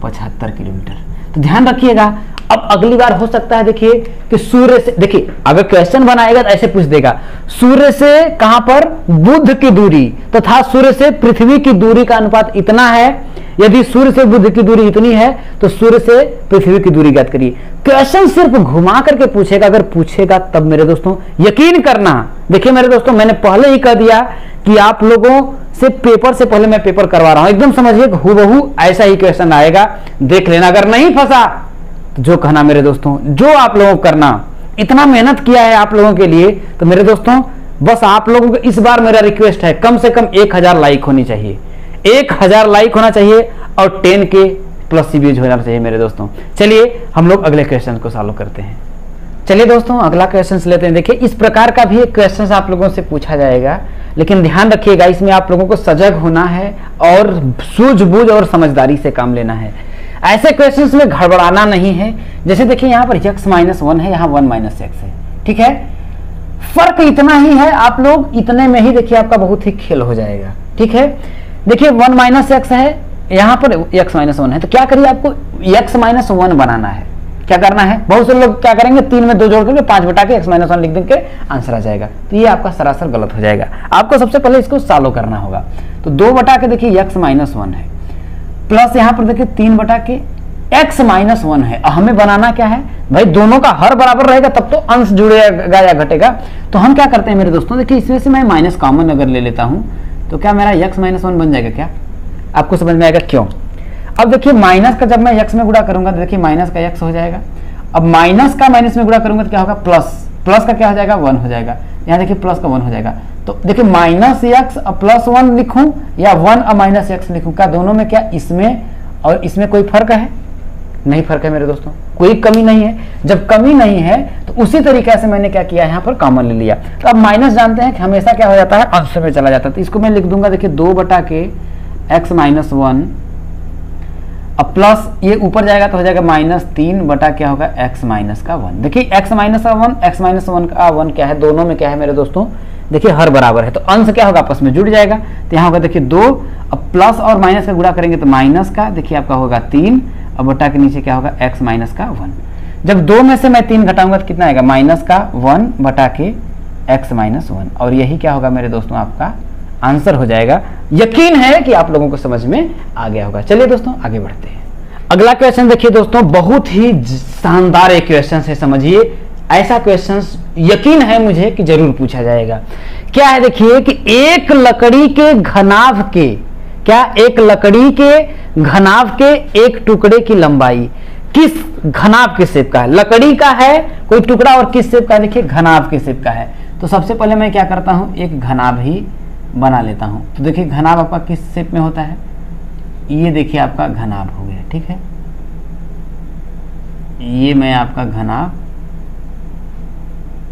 75 किलोमीटर। तो ध्यान रखिएगा। अब अगली बार हो सकता है देखिए कि सूर्य से, देखिए अगर क्वेश्चन बनाएगा तो ऐसे पूछ देगा, सूर्य से कहां पर बुध की दूरी तथा सूर्य से पृथ्वी की दूरी का अनुपात इतना है। यदि सूर्य से बुध की दूरी इतनी है तो सूर्य से पृथ्वी की दूरी ज्ञात करिए। क्वेश्चन सिर्फ घुमा करके पूछेगा, अगर पूछेगा तब मेरे दोस्तों यकीन करना। देखिए मेरे दोस्तों, मैंने पहले ही कह दिया कि आप लोगों से पेपर से पहले मैं पेपर करवा रहा हूं, एकदम समझिए हुबहू ऐसा ही क्वेश्चन आएगा, देख लेना। अगर नहीं फंसा तो जो कहना मेरे दोस्तों, जो आप लोगों को करना, इतना मेहनत किया है आप लोगों के लिए, तो मेरे दोस्तों बस आप लोगों को इस बार मेरा रिक्वेस्ट है, कम से कम 1000 लाइक होनी चाहिए, 1000 लाइक होना चाहिए और 10K प्लस व्यूज होना चाहिए मेरे दोस्तों। चलिए हम लोग अगले क्वेश्चन को सॉल्व करते हैं। चलिए दोस्तों अगला क्वेश्चन लेते हैं। देखिए इस प्रकार का भी एक क्वेश्चन आप लोगों से पूछा जाएगा, लेकिन ध्यान रखिएगा इसमें आप लोगों को सजग होना है और सूझबूझ और समझदारी से काम लेना है। ऐसे क्वेश्चंस में गड़बड़ाना नहीं है। जैसे देखिए यहाँ पर x - 1 है, यहाँ 1 - x है, ठीक है। फर्क इतना ही है, आप लोग इतने में ही देखिए आपका बहुत ही खेल हो जाएगा, ठीक है। देखिए 1 - x है, यहाँ पर x - 1 है, तो क्या करिए आपको x - 1 बनाना है। क्या करना है, बहुत से लोग क्या करेंगे 3 में 2 जोड़ करके 5 बटा के x - 1 लिख देंगे, आंसर आ जाएगा। तो ये आपका सरासर गलत हो जाएगा। आपको सबसे पहले इसको सॉल्व करना होगा। तो 2 बटा के देखिए x - 1 है, प्लस यहाँ पर देखिए 3 बटा के x - 1 है। हमें बनाना क्या है भाई, दोनों का हर बराबर रहेगा तब तो अंश जुड़ेगा या घटेगा। तो हम क्या करते हैं मेरे दोस्तों, देखिए इसमें से मैं माइनस कॉमन अगर ले लेता हूं तो क्या मेरा x - 1 बन जाएगा। क्या आपको समझ में आएगा क्यों? अब देखिए माइनस का जब मैं x में गुणा करूंगा तो देखिए माइनस का x हो जाएगा। अब माइनस का माइनस में गुणा करूंगा तो क्या होगा, प्लस का क्या हो जाएगा 1 हो जाएगा। यहाँ देखिए प्लस का 1 हो जाएगा। तो देखिए -x प्लस 1 लिखूं या 1 और -x लिखूं, क्या दोनों में क्या इसमें और इसमें कोई फर्क है? नहीं फर्क है मेरे दोस्तों, कोई कमी नहीं है। जब कमी नहीं है तो उसी तरीके से मैंने क्या किया, यहाँ पर कॉमन ले लिया। तो अब माइनस जानते हैं कि हमेशा क्या हो जाता है, अंश में चला जाता है। तो इसको मैं लिख दूंगा देखिए 2 बटा के x - 1, अब प्लस ये ऊपर जाएगा तो हो जाएगा -3 बटा क्या होगा x - 1। देखिए x - 1 x - 1 क्या है, दोनों में क्या है मेरे दोस्तों, देखिए हर बराबर है। तो अंश क्या होगा, आपस में जुड़ जाएगा। तो यहाँ होगा देखिए 2, अब प्लस और माइनस का गुणा करेंगे तो माइनस का देखिए आपका होगा 3, और बटा के नीचे क्या होगा x - 1। जब 2 में से मैं 3 घटाऊंगा तो कितना आएगा, -1 बटा के x - 1। और यही क्या होगा मेरे दोस्तों, आपका आंसर हो जाएगा। यकीन है कि आप लोगों को समझ में आ गया होगा। चलिए दोस्तों आगे बढ़ते हैं। अगला क्वेश्चन देखिए दोस्तों, बहुत ही शानदार एक क्वेश्चन है, समझिए। ऐसा क्वेश्चन यकीन है मुझे कि जरूर पूछा जाएगा। क्या है देखिए कि एक लकड़ी के घनाभ के, क्या एक लकड़ी के घनाभ के एक टुकड़े की लंबाई किस घनाभ के शेप का है? लकड़ी का है कोई टुकड़ा और किस शेप का है, देखिए घनाभ के शेप का है। तो सबसे पहले मैं क्या करता हूं, एक घनाभ ही बना लेता हूं। तो देखिए घनाभ आपका किस शेप में होता है, ये देखिए आपका घनाभ हो गया, ठीक है। ये मैं आपका घनाभ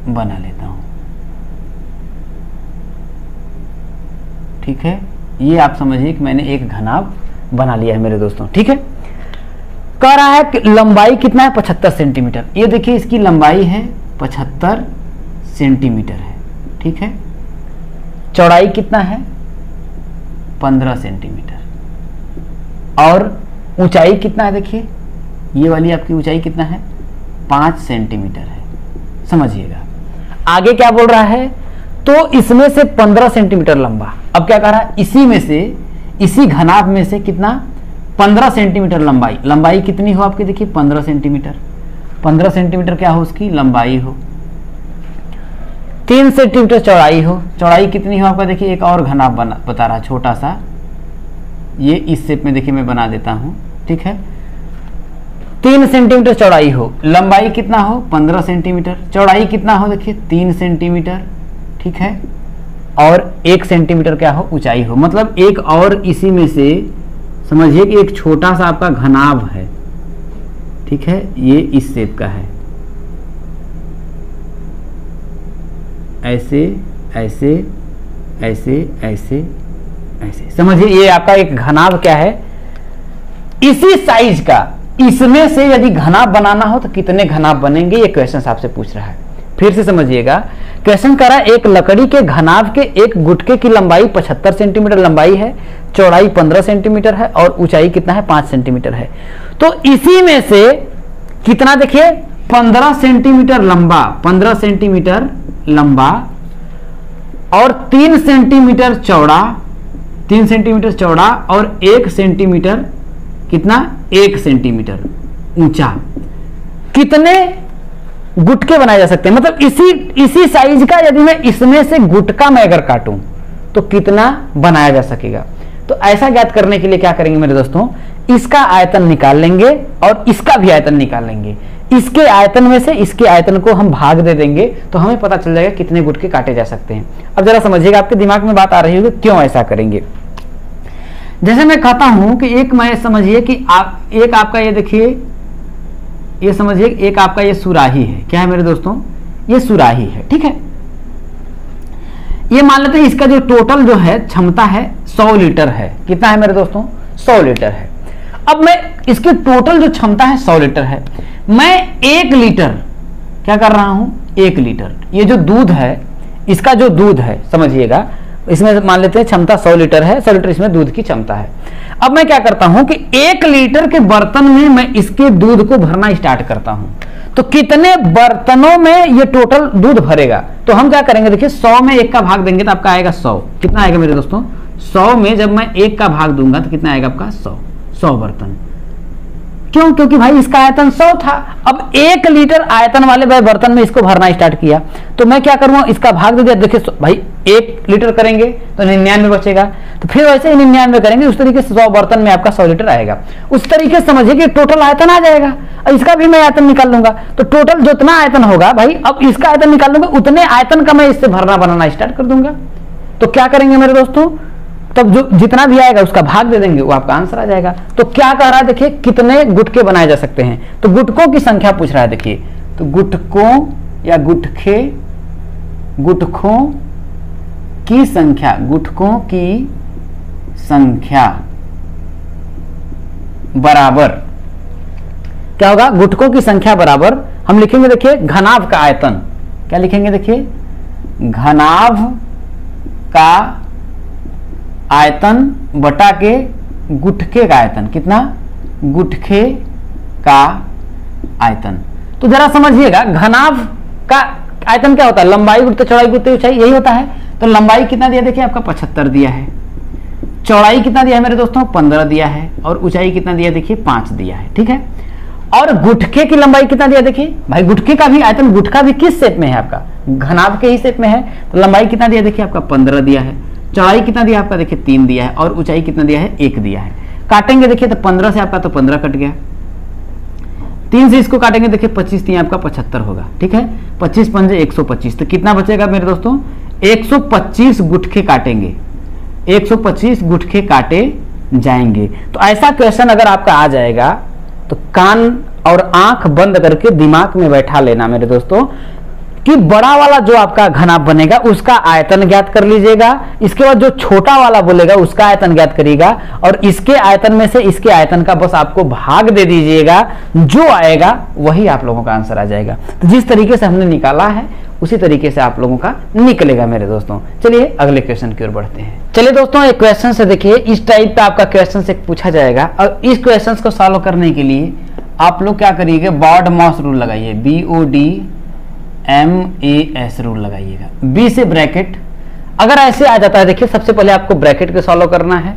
बना लेता हूं, ठीक है। ये आप समझिए कि मैंने एक घनाभ बना लिया है मेरे दोस्तों, ठीक है। कह रहा है कि लंबाई कितना है, 75 सेंटीमीटर। ये देखिए इसकी लंबाई है 75 सेंटीमीटर है, ठीक है। चौड़ाई कितना है, 15 सेंटीमीटर। और ऊंचाई कितना है, देखिए ये वाली आपकी ऊंचाई कितना है, 5 सेंटीमीटर है। समझिएगा आगे क्या बोल रहा है, तो इसमें से 15 सेंटीमीटर लंबा। अब क्या कह रहा है, इसी में से, इसी घनाभ में से कितना, 15 सेंटीमीटर लंबाई। लंबाई कितनी हो आपकी, देखिए 15 सेंटीमीटर। 15 सेंटीमीटर क्या हो उसकी लंबाई हो, 3 सेंटीमीटर चौड़ाई हो। चौड़ाई कितनी हो आपका, देखिए एक और घनाभ बता रहा छोटा सा, ये इस शेप में देखिए मैं बना देता हूं, ठीक है। 3 सेंटीमीटर चौड़ाई हो, लंबाई कितना हो 15 सेंटीमीटर, चौड़ाई कितना हो देखिए 3 सेंटीमीटर, ठीक है, और 1 सेंटीमीटर क्या हो ऊंचाई हो। मतलब एक और इसी में से समझिए कि एक छोटा सा आपका घनाभ है, ठीक है, ये इस शेप का है, ऐसे ऐसे ऐसे ऐसे ऐसे, समझिए ये आपका एक घनाभ क्या है, इसी साइज का। इसमें से यदि घनाभ बनाना हो तो कितने घनाभ बनेंगे, ये क्वेश्चन आपसे पूछ रहा है। फिर से समझिएगा, क्वेश्चन करा एक लकड़ी के घनाभ के एक गुटके की लंबाई 75 सेंटीमीटर लंबाई है, चौड़ाई 15 सेंटीमीटर है और ऊंचाई कितना है 5 सेंटीमीटर है। तो इसी में से कितना देखिए 15 सेंटीमीटर लंबा, 15 सेंटीमीटर लंबा और 3 सेंटीमीटर चौड़ा, 3 सेंटीमीटर चौड़ा और 1 सेंटीमीटर कितना 1 सेंटीमीटर ऊंचा, कितने गुटके बनाए जा सकते हैं। मतलब इसी साइज का यदि मैं इसमें से गुटका मैं अगर काटूं तो कितना बनाया जा सकेगा। तो ऐसा ज्ञात करने के लिए क्या करेंगे मेरे दोस्तों, इसका आयतन निकाल लेंगे और इसका भी आयतन निकाल लेंगे। इसके आयतन में से इसके आयतन को हम भाग दे देंगे तो हमें पता चल जाएगा कितने गुटके काटे जा सकते हैं। अब जरा समझिएगा, आपके दिमाग में बात आ रही होगी क्यों ऐसा करेंगे। जैसे मैं कहता हूं कि एक मैं समझिए कि एक आपका ये देखिए, ये समझिए एक आपका ये सुराही है, क्या है मेरे दोस्तों, ये सुराही है, ठीक है। ये मान लेते हैं इसका जो टोटल जो है क्षमता है 100 लीटर है। कितना है मेरे दोस्तों 100 लीटर है। अब मैं इसकी टोटल जो क्षमता है 100 लीटर है, मैं 1 लीटर क्या कर रहा हूं, 1 लीटर ये जो दूध है, इसका जो दूध है समझिएगा, इसमें मान लेते हैं क्षमता 100 लीटर है, 100 लीटर इसमें दूध की क्षमता है। अब मैं क्या करता हूं कि 1 लीटर के बर्तन में मैं इसके दूध को भरना स्टार्ट करता हूं, तो कितने बर्तनों में ये टोटल दूध भरेगा। तो हम क्या करेंगे देखिए 100 में 1 का भाग देंगे तो आपका आएगा 100। कितना आएगा मेरे दोस्तों 100 में जब मैं 1 का भाग दूंगा तो कितना आएगा आपका 100 बर्तन। क्यों, क्योंकि भाई इसका आयतन 100 था। अब 1 लीटर आयतन वाले बर्तन में इसको भरना स्टार्ट किया तो मैं क्या करूंगा, इसका भाग दे दिया। देखिए भाई 1 लीटर करेंगे तो 99 बचेगा, तो फिर वैसे ही 99 करेंगे, उस तरीके से 100 बर्तन में आपका 100 लीटर आएगा। उस तरीके से समझिए कि टोटल आयतन आ जाएगा और इसका भी मैं आयतन निकाल लूंगा। तो टोटल जितना आयतन होगा भाई, अब इसका आयतन निकाल लूंगा, उतने आयतन का मैं इससे भरना बनाना स्टार्ट कर दूंगा। तो क्या करेंगे मेरे दोस्तों, तब जो जितना भी आएगा उसका भाग दे देंगे, वो आपका आंसर आ जाएगा। तो क्या कह रहा है देखिए, कितने गुटके बनाए जा सकते हैं, तो गुटकों की संख्या पूछ रहा है। देखिए तो गुटकों या गुटखों की संख्या, गुटकों की संख्या बराबर क्या होगा, गुटकों की संख्या बराबर हम लिखेंगे देखिए घनाभ का आयतन। क्या लिखेंगे देखिए, घनाभ का आयतन बटा के गुटके का आयतन। कितना, गुटके का आयतन। तो जरा समझिएगा, घनाभ का आयतन क्या होता है, लंबाई गुणित चौड़ाई गुणित ऊंचाई, यही होता है। तो लंबाई कितना दिया देखिए आपका 75 दिया है, चौड़ाई कितना दिया है मेरे दोस्तों 15 दिया है, और ऊंचाई कितना दिया देखिए 5 दिया है, ठीक है। और गुटके की लंबाई कितना दिया देखिए, भाई गुटके का भी आयतन, गुटका भी किस शेप में है आपका, घनाभ के ही शेप में है। तो लंबाई कितना दिया देखिए आपका 15 दिया है, चौड़ाई कितना दिया आपका देखिए 3 दिया है, और ऊंचाई कितना दिया है 1 दिया है। काटेंगे देखिए तो 15 से आपका तो 15 कट गया, 3 से इसको काटेंगे देखिए 25 3 आपका 75 होगा, ठीक है। 25 पंजे 125, तो कितना बचेगा मेरे दोस्तों 125 गुटके काटेंगे, 125 गुटके काटे जाएंगे। तो ऐसा क्वेश्चन अगर आपका आ जाएगा तो कान और आंख बंद करके दिमाग में बैठा लेना मेरे दोस्तों कि बड़ा वाला जो आपका घनाभ बनेगा उसका आयतन ज्ञात कर लीजिएगा, इसके बाद जो छोटा वाला बोलेगा उसका आयतन ज्ञात करिएगा, और इसके आयतन में से इसके आयतन का बस आपको भाग दे दीजिएगा, जो आएगा वही आप लोगों का आंसर आ जाएगा। तो जिस तरीके से हमने निकाला है उसी तरीके से आप लोगों का निकलेगा मेरे दोस्तों। चलिए अगले क्वेश्चन की ओर बढ़ते हैं। चलिए दोस्तों, एक क्वेश्चन से देखिए, इस टाइप का आपका क्वेश्चन से पूछा जाएगा, और इस क्वेश्चन को सॉल्व करने के लिए आप लोग क्या करिएगा, BODMAS रूल लगाइए, BODMAS रूल लगाइएगा। बी से ब्रैकेट, अगर ऐसे आ जाता है देखिए, सबसे पहले आपको ब्रैकेट के सॉल्व करना है,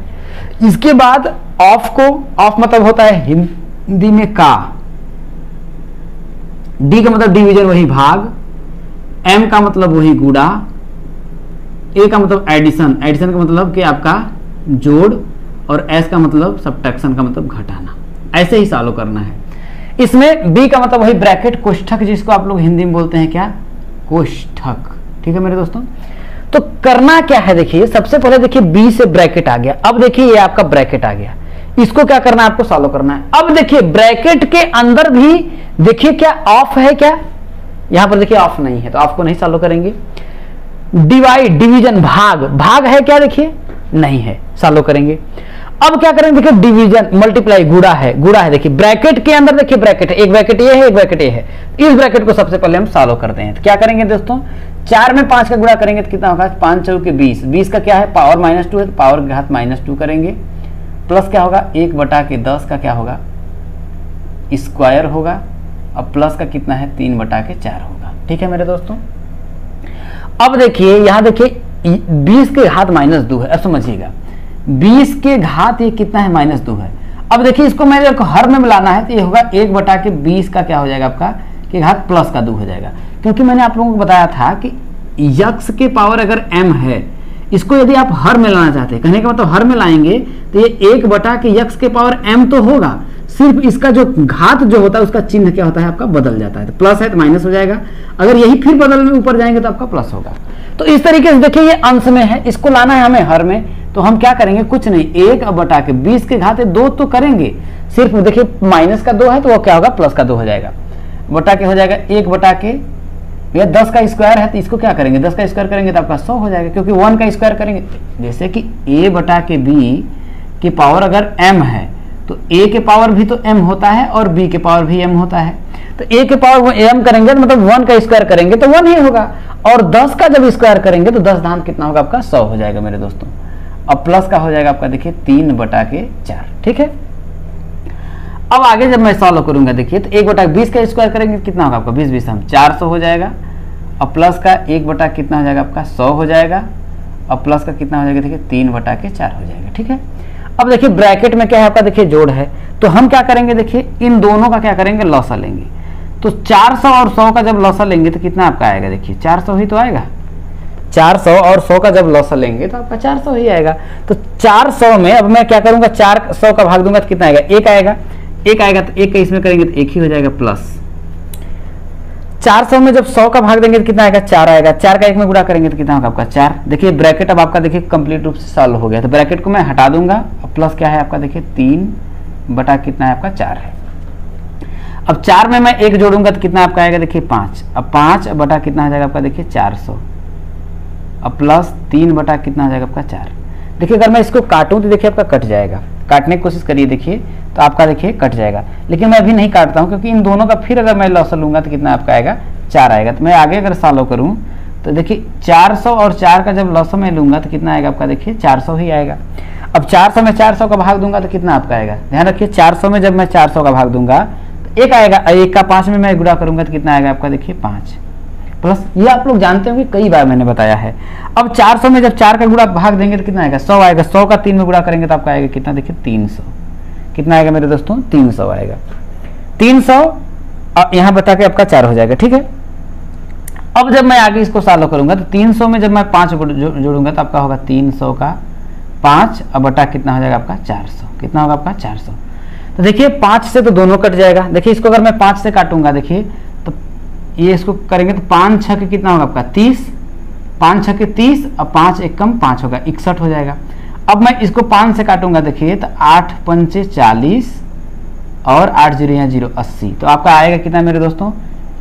इसके बाद ऑफ को, ऑफ मतलब होता है हिंदी में का, डी का मतलब डिवीजन वही भाग, एम का मतलब वही गुणा, ए का मतलब एडिशन, एडिशन का मतलब कि आपका जोड़, और एस का मतलब सब्ट्रैक्शन का मतलब घटाना। ऐसे ही सॉल्व करना है। इसमें बी का मतलब वही ब्रैकेट कोष्ठक, जिसको आप लोग हिंदी में बोलते हैं क्या, कोष्ठक। ठीक है मेरे दोस्तों, तो करना क्या है, देखिए सबसे पहले देखिए बी से ब्रैकेट आ गया, अब देखिए ये आपका ब्रैकेट आ गया, इसको क्या करना है, आपको सॉल्व करना है। अब देखिए ब्रैकेट के अंदर भी देखिए क्या ऑफ है क्या, यहां पर देखिए ऑफ नहीं है, तो ऑफ को नहीं सॉल्व करेंगे। डिवाइड डिवीजन भाग, भाग है क्या, देखिए नहीं है, सॉल्व करेंगे। अब क्या करेंगे, देखिए डिवीजन मल्टीप्लाई, गुणा है, गुणा है, देखिए ब्रैकेट के अंदर देखिए ब्रैकेट है, एक ब्रैकेट ये है, एक ब्रैकेट ये है, इस ब्रैकेट को सबसे पहले हम सॉल्व करते हैं। तो क्या करेंगे दोस्तों, 4 में 5 का गुणा करेंगे तो कितना होगा, 5 चौके 20, 20 का क्या है पावर -2 है, तो पावर के घात -2 करेंगे, प्लस क्या होगा 1/10 का क्या होगा स्क्वायर होगा, अब प्लस का कितना है 3/4 होगा। ठीक है मेरे दोस्तों, अब देखिए यहां देखिए 20 के घात -2 है, अब समझिएगा 20 के घात ये कितना है -2 है। अब देखिए इसको मेरे को हर में मिलाना है, तो ये होगा 1/20 का क्या हो जाएगा आपका के घात प्लस का 2 हो जाएगा, क्योंकि मैंने आप लोगों को बताया था कि यक्स के पावर अगर m है, इसको यदि आप हर में लाना चाहते हैं, कहने का मतलब हर में लाएंगे तो ये 1/यक्स के पावर m तो होगा, सिर्फ इसका जो घात जो होता है उसका चिन्ह क्या होता है आपका बदल जाता है, तो प्लस है तो माइनस हो जाएगा, अगर यही फिर बदल में ऊपर जाएंगे तो आपका प्लस होगा। तो इस तरीके से देखिए ये अंश में है, इसको लाना है हमें हर में, तो हम क्या करेंगे, कुछ नहीं 1/20 के घात 2 तो करेंगे, सिर्फ देखिए माइनस का 2 है तो वो क्या होगा प्लस का 2 हो जाएगा, बटा के हो जाएगा 1/के, या 10 का स्क्वायर है तो इसको क्या करेंगे 10 का स्क्वायर करेंगे तो आपका 100 हो जाएगा, क्योंकि 1 का स्क्वायर करेंगे, जैसे कि a/b की पावर अगर m है तो a के पावर भी तो m होता है और b के पावर भी m होता है, तो a के पावर m करेंगे तो मतलब 1 का स्क्वायर करेंगे तो 1 ही होगा, और 10 का जब स्क्वायर करेंगे तो 10 धाम कितना होगा आपका 100 हो जाएगा मेरे दोस्तों। अब प्लस का हो जाएगा आपका देखिए 3/4। ठीक है, अब आगे जब मैं सॉल्व करूंगा देखिए तो 1/20 का स्क्वायर करेंगे कितना होगा आपका 20 हम 400 हो जाएगा, अब प्लस का 1 कितना हो जाएगा आपका 100 हो जाएगा, अब प्लस का कितना हो जाएगा देखिए 3/4 हो जाएगा। ठीक है, अब देखिए ब्रैकेट में क्या है आपका देखिए जोड़ है, तो हम क्या करेंगे देखिए इन दोनों का क्या करेंगे लॉसा लेंगे, तो 400 और 100 का जब लॉसा लेंगे तो कितना आपका आएगा, देखिए 400 ही तो आएगा, 400 और 100 का जब लॉसा लेंगे तो आपका 400 ही आएगा। तो 400 में अब मैं क्या करूंगा 400 का भाग दूंगा तो कितना आएगा 1 आएगा, 1 आएगा तो 1 का इसमें करेंगे तो 1 ही हो जाएगा, प्लस 400 में जब 100 का भाग देंगे तो कितना आएगा 4 आएगा, 4 का 1 में गुणा करेंगे तो कितना होगा आपका 4। देखिए ब्रैकेट अब आपका देखिए कंप्लीट रूप से सॉल्व हो गया, तो ब्रैकेट को मैं हटा दूंगा, अब प्लस क्या है आपका देखिए 3 कितना है आपका 4 है, अब 4 में मैं 1 जोड़ूंगा तो कितना आपका आएगा देखिए 5, अब 5 बटा कितना हो जाएगा आपका देखिए 400, अब प्लस 3 कितना हो जाएगा आपका 4। देखिए अगर मैं इसको काटूं तो देखिए आपका कट जाएगा, काटने की कोशिश करिए देखिए तो आपका देखिए कट जाएगा, लेकिन मैं अभी नहीं काटता हूं क्योंकि इन दोनों का फिर अगर मैं लॉस लूंगा तो कितना आपका आएगा 4 आएगा। तो मैं आगे अगर सॉल्व करूं तो देखिए 400 और 4 का जब लॉस में लूंगा तो कितना आएगा आपका देखिए 400 ही आएगा। अब 400 में 400 का भाग दूंगा तो कितना आपका आएगा, ध्यान रखिए 400 में जब मैं 400 का भाग दूंगा तो 1 आएगा, 1 का 5 में मैं गुणा करूंगा तो कितना आएगा आपका देखिए 5 प्लस, ये आप लोग जानते होंगे कई बार मैंने बताया है। अब 400 में जब 4 का गुणा भाग देंगे तो कितना आएगा 100 आएगा, 100 का 3 में गुणा करेंगे तो आपका आएगा कितना देखिए 300, कितना आएगा मेरे दोस्तों 300 आएगा, 300 यहाँ बता के आपका 4 हो जाएगा। ठीक है, अब जब मैं आगे इसको सॉल्व करूंगा तो 300 में जब मैं 5 जोड़ूंगा तो आपका होगा 300 का 5, अब बटा कितना हो जाएगा आपका 400, कितना होगा आपका 400। तो देखिए 5 से तो दोनों कट जाएगा, देखिए इसको अगर मैं 5 से काटूंगा देखिए तो ये इसको करेंगे तो 5 6 के कितना होगा आपका 30, 5 6 के 30, अब 5 1 कम 5 होगा 61 हो जाएगा। अब मैं इसको 5 से काटूंगा देखिए तो 8 5 40 और 8 0 यहाँ 0 80, तो आपका आएगा कितना मेरे दोस्तों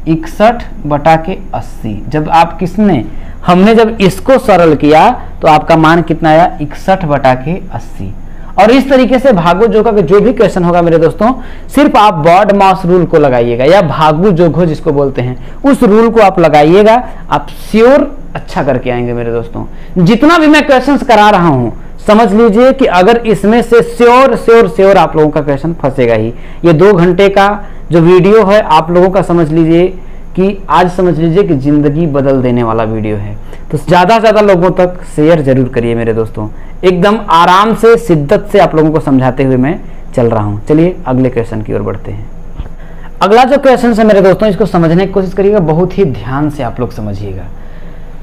61/80। जब आप किसने हमने जब इसको सरल किया तो आपका मान कितना आया 61/80। और इस तरीके से भागो जोगा का जो भी क्वेश्चन होगा मेरे दोस्तों सिर्फ आप बॉड मास रूल को लगाइएगा या भागु जोगो जिसको बोलते हैं उस रूल को आप लगाइएगा, आप श्योर अच्छा करके आएंगे मेरे दोस्तों। जितना भी मैं क्वेश्चंस करा रहा हूं समझ लीजिए कि अगर इसमें से श्योर आप लोगों का क्वेश्चन फंसेगा ही। ये 2 घंटे का जो वीडियो है आप लोगों का समझ लीजिए कि आज समझ लीजिए कि जिंदगी बदल देने वाला वीडियो है, तो ज्यादा से ज्यादा लोगों तक शेयर जरूर करिए मेरे दोस्तों। एकदम आराम से शिद्दत से आप लोगों को समझाते हुए मैं चल रहा हूं। चलिए अगले क्वेश्चन की ओर बढ़ते हैं। अगला जो क्वेश्चन है मेरे दोस्तों इसको समझने की कोशिश करिएगा, बहुत ही ध्यान से आप लोग समझिएगा,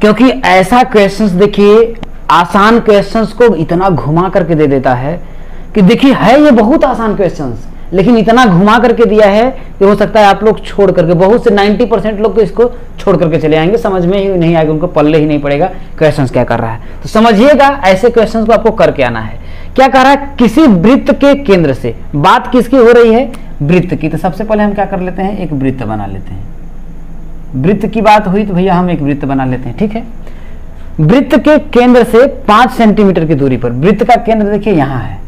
क्योंकि ऐसा क्वेश्चंस देखिए आसान क्वेश्चंस को इतना घुमा करके दे देता है कि देखिए है ये बहुत आसान क्वेश्चंस, लेकिन इतना घुमा करके दिया है कि हो सकता है आप लोग छोड़ करके, बहुत से 90% लोग तो इसको छोड़ करके चले आएंगे, समझ में ही नहीं आएगा, उनको पल्ले ही नहीं पड़ेगा क्वेश्चंस क्या कर रहा है। तो समझिएगा, ऐसे क्वेश्चंस को आपको करके आना है। क्या कह रहा है, किसी वृत्त के केंद्र से, बात किसकी हो रही है, वृत्त की। तो सबसे पहले हम क्या कर लेते हैं, एक वृत्त बना लेते हैं। वृत्त की बात हुई तो भैया हम एक वृत्त बना लेते हैं, ठीक है। वृत्त के केंद्र से 5 सेंटीमीटर की दूरी पर, वृत्त का केंद्र देखिए यहाँ है,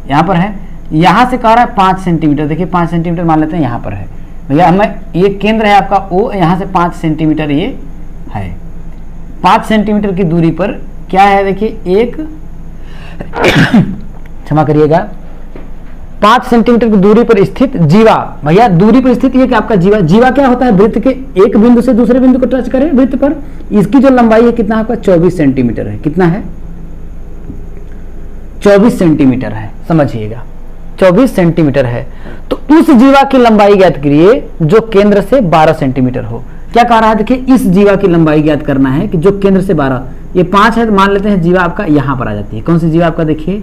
यहाँ पर है, यहाँ से कह रहा है 5 सेंटीमीटर, देखिए 5 सेंटीमीटर मान लेते हैं यहाँ पर है भैया, हमें ये केंद्र है आपका O, यहाँ से 5 सेंटीमीटर ये है। 5 सेंटीमीटर की दूरी पर क्या है, देखिए एक क्षमा करिएगा, 5 सेंटीमीटर की दूरी पर स्थित जीवा, भैया दूरी पर स्थित ये कि आपका जीवा, जीवा क्या होता है, वृत्त के एक बिंदु से दूसरे बिंदु को टच करे वृत्त पर, इसकी जो लंबाई है कितना आपका 24 सेंटीमीटर है, कितना है 24 सेंटीमीटर है, समझिएगा 24 सेंटीमीटर है। तो उस जीवा की लंबाई ज्ञात करिए जो केंद्र से 12 सेंटीमीटर हो। क्या कह रहा है, देखिए इस जीवा की लंबाई ज्ञात करना है कि जो केंद्र से 12, ये 5 है तो मान लेते हैं जीवा आपका यहां पर आ जाती है। कौन सी जीवा आपका, देखिए